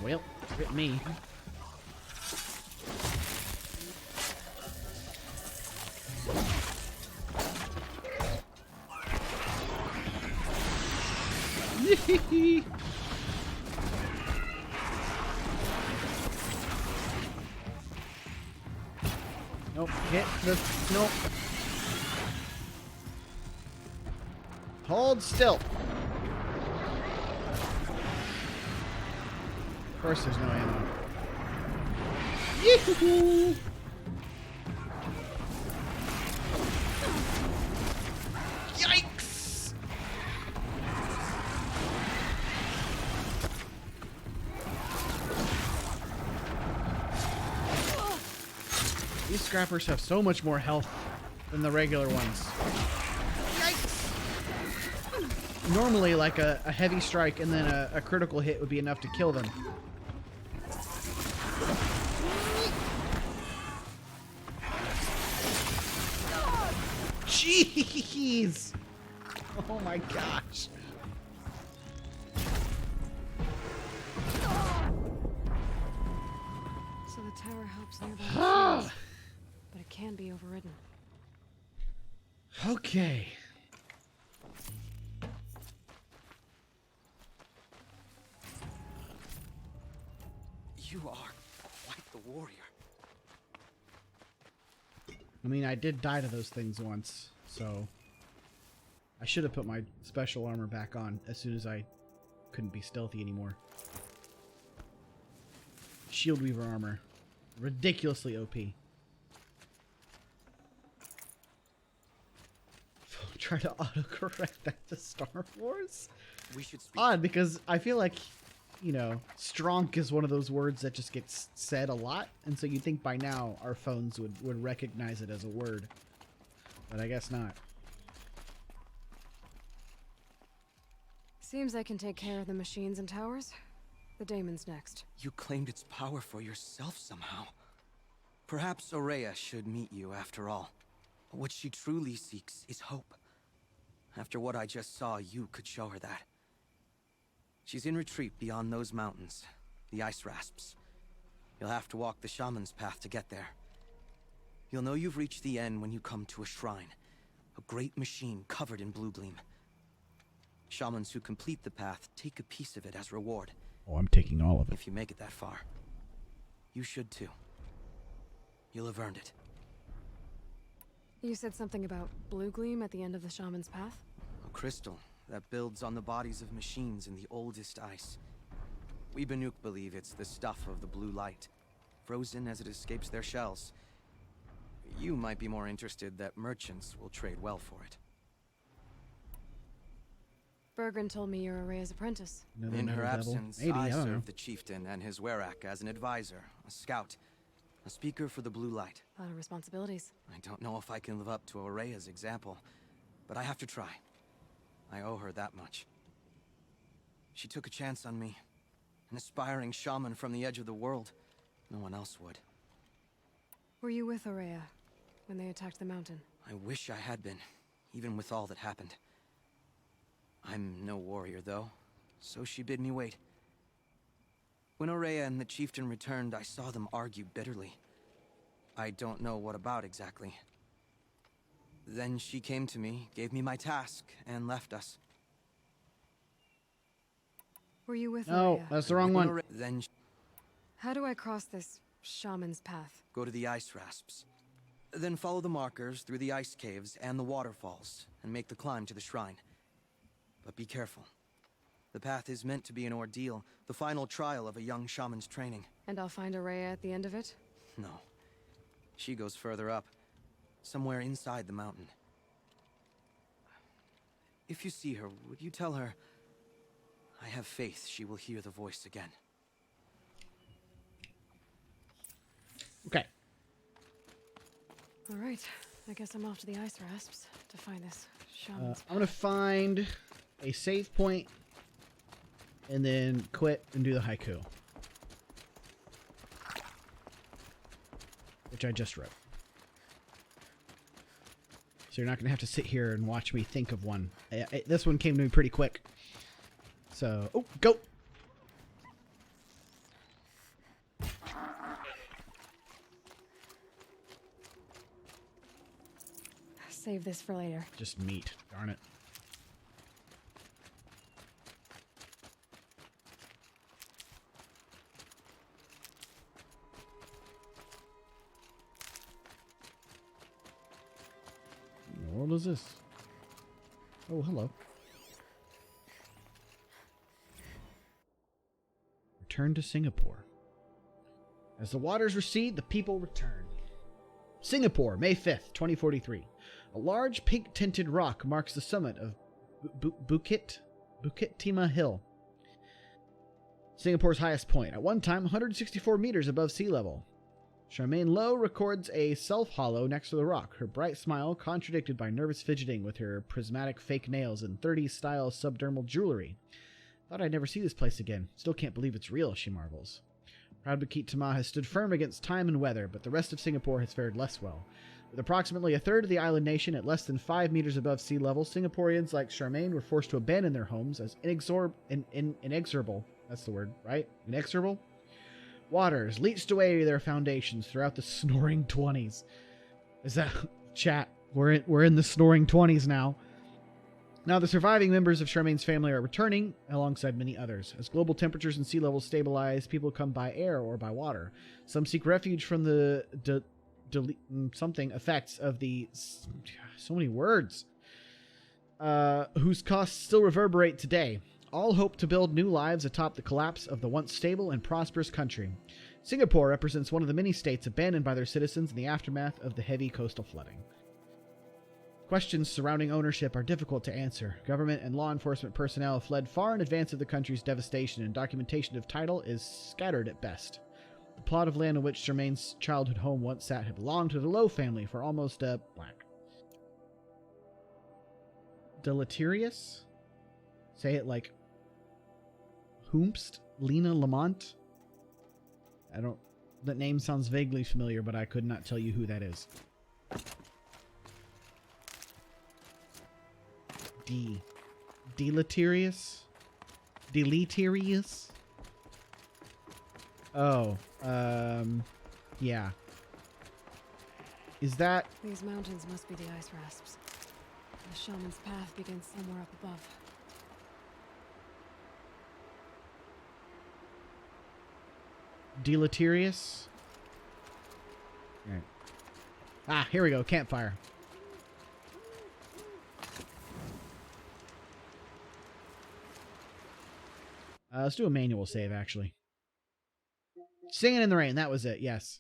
Well, hit me. Nope, hit the... Nope. Hold still. Of course there's no ammo. Yee-hoo-hoo! Yikes! These scrappers have so much more health than the regular ones. Yikes! Normally, like a heavy strike and then a critical hit would be enough to kill them. Jeez! Oh my gosh. So the tower helps nearby machines, but it can be overridden. Okay. You are quite the warrior. I mean, I did die to those things once, so I should have put my special armor back on as soon as I couldn't be stealthy anymore. Shield Weaver armor. Ridiculously OP. Try to autocorrect that to Star Wars? We should speak. Odd, because I feel like you know, stronk is one of those words that just gets said a lot. And so you'd think by now our phones would recognize it as a word. But I guess not. Seems I can take care of the machines and towers. The daemon's next. You claimed its power for yourself somehow. Perhaps Aurea should meet you after all. What she truly seeks is hope. After what I just saw, you could show her that. She's in retreat beyond those mountains, the ice rasps. You'll have to walk the shaman's path to get there. You'll know you've reached the end when you come to a shrine, a great machine covered in blue gleam. Shamans who complete the path take a piece of it as reward. Oh, I'm taking all of it. If you make it that far, you should too. You'll have earned it. You said something about blue gleam at the end of the shaman's path? A crystal that builds on the bodies of machines in the oldest ice. We Banuk believe it's the stuff of the blue light, frozen as it escapes their shells. You might be more interested that merchants will trade well for it. Bergren told me you're Aurea's apprentice. In her absence, I serve the chieftain and his werak as an advisor, a scout, a speaker for the blue light. A lot of responsibilities. I don't know if I can live up to Aurea's example, but I have to try. I owe her that much. She took a chance on me, an aspiring shaman from the edge of the world. No one else would. Were you with Aurea when they attacked the mountain? I wish I had been, even with all that happened. I'm no warrior, though, so she bid me wait. When Aurea and the chieftain returned, I saw them argue bitterly. I don't know what about exactly. Then she came to me, gave me my task, and left us. Were you with No, Aurea? that's the wrong one. Then How do I cross this shaman's path? go to the ice rasps. Then follow the markers through the ice caves and the waterfalls, and make the climb to the shrine. But be careful. The path is meant to be an ordeal, the final trial of a young shaman's training. And I'll find Aurea at the end of it? No. She goes further up, somewhere inside the mountain. If you see her, would you tell her, I have faith she will hear the voice again. Okay. All right. I guess I'm off to the ice rasps to find this shaman's I'm going to find a save point and then quit and do the haiku, which I just wrote. So you're not going to have to sit here and watch me think of one. This one came to me pretty quick. So, oh, go! Save this for later. Just meat. Darn it. What is this? Oh, hello. Return to Singapore. As the waters recede, the people return. Singapore, May 5th, 2043. A large pink-tinted rock marks the summit of Bukit Timah Hill, Singapore's highest point, at one time 164 meters above sea level. Charmaine Lowe records a self-hollow next to the rock, her bright smile contradicted by nervous fidgeting with her prismatic fake nails and 30s-style subdermal jewelry. Thought I'd never see this place again. Still can't believe it's real, she marvels. Proud Bukit Timah has stood firm against time and weather, but the rest of Singapore has fared less well. With approximately a third of the island nation at less than 5 meters above sea level, Singaporeans like Charmaine were forced to abandon their homes as inexorable, that's the word, right? Inexorable? Waters leached away their foundations throughout the snoring 20s. Is that... chat, we're in the snoring 20s now. Now the surviving members of Charmaine's family are returning, alongside many others. As global temperatures and sea levels stabilize, people come by air or by water. Some seek refuge from the effects of the... so many words. Whose costs still reverberate today. All hope to build new lives atop the collapse of the once stable and prosperous country. Singapore represents one of the many states abandoned by their citizens in the aftermath of the heavy coastal flooding. Questions surrounding ownership are difficult to answer. Government and law enforcement personnel fled far in advance of the country's devastation, and documentation of title is scattered at best. The plot of land on which Germain's childhood home once sat had belonged to the Lowe family for almost a blank. Deleterious? Say it like Hoomst? Lena Lamont? I don't... That name sounds vaguely familiar, but I could not tell you who that is. Deleterious? Deleterious? Oh, yeah. Is that... These mountains must be the ice rasps. The shaman's path begins somewhere up above. Deleterious? Alright. Ah, here we go. Campfire. Let's do a manual save, actually. Singing in the Rain. That was it. Yes.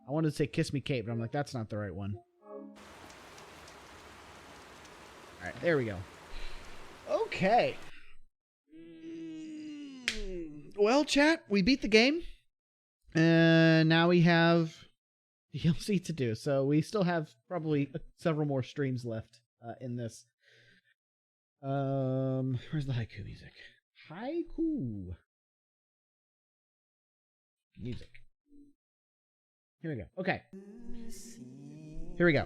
I wanted to say Kiss Me Kate, but I'm like, that's not the right one. Alright, there we go. Okay. Well, chat, we beat the game. Now we have DLC to do. So we still have probably several more streams left in this. Where's the haiku music? Haiku music. Here we go. Okay. Here we go.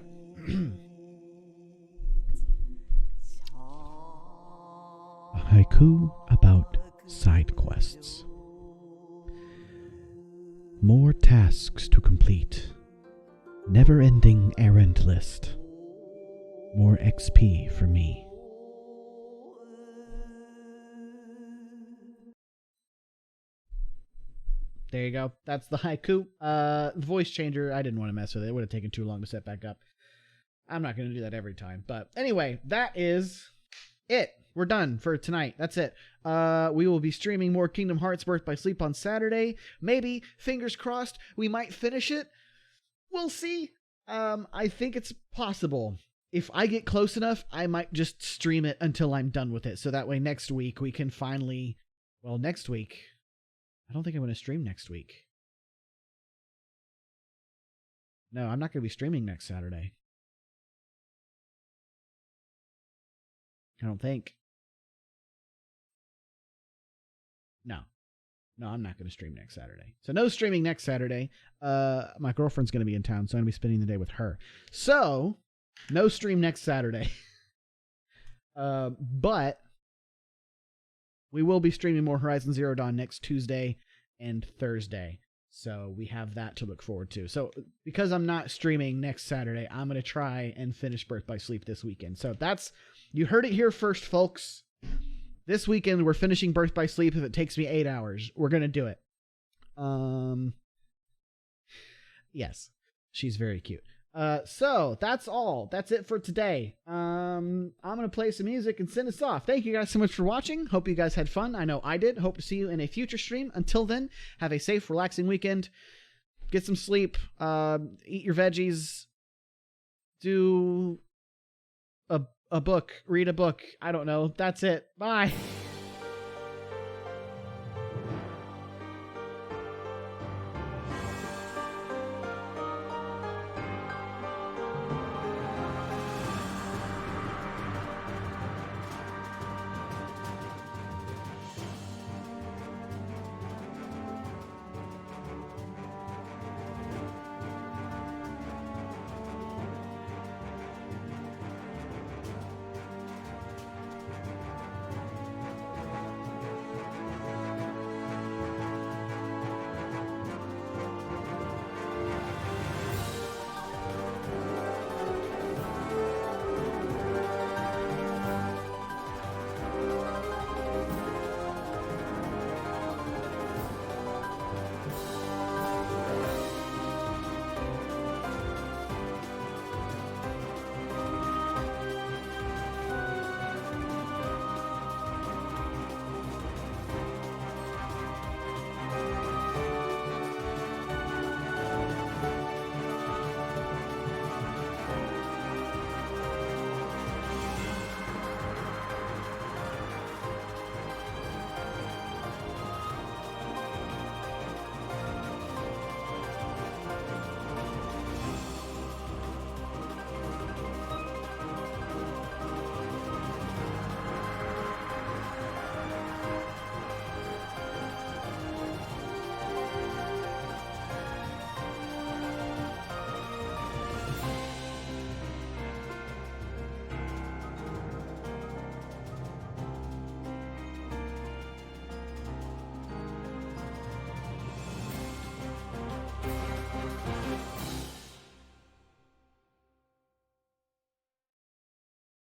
A haiku about side quests. More tasks to complete. Never-ending errand list. More XP for me. There you go. That's the haiku. The voice changer, I didn't want to mess with it. It would have taken too long to set back up. I'm not going to do that every time. But anyway, that is it. We're done for tonight. That's it. We will be streaming more Kingdom Hearts Birth by Sleep on Saturday. Maybe, fingers crossed, we might finish it. We'll see. I think it's possible. If I get close enough, I might just stream it until I'm done with it. So that way next week we can finally... Well, next week... I don't think I'm going to stream next week. No, I'm not going to be streaming next Saturday. I don't think. No, I'm not going to stream next Saturday. So no streaming next Saturday. My girlfriend's going to be in town, so I'm going to be spending the day with her. So, no stream next Saturday. But we will be streaming more Horizon Zero Dawn next Tuesday and Thursday. So we have that to look forward to. So because I'm not streaming next Saturday, I'm going to try and finish Birth by Sleep this weekend. So that's, you heard it here first, folks. This weekend we're finishing Birth by Sleep. If it takes me 8 hours, we're going to do it. Yes, she's very cute. So that's all. That's it for today. I'm going to play some music and send us off. Thank you guys so much for watching. Hope you guys had fun. I know I did. Hope to see you in a future stream. Until then, have a safe, relaxing weekend. Get some sleep. Eat your veggies. Do a book. Read a book. I don't know. That's it. Bye.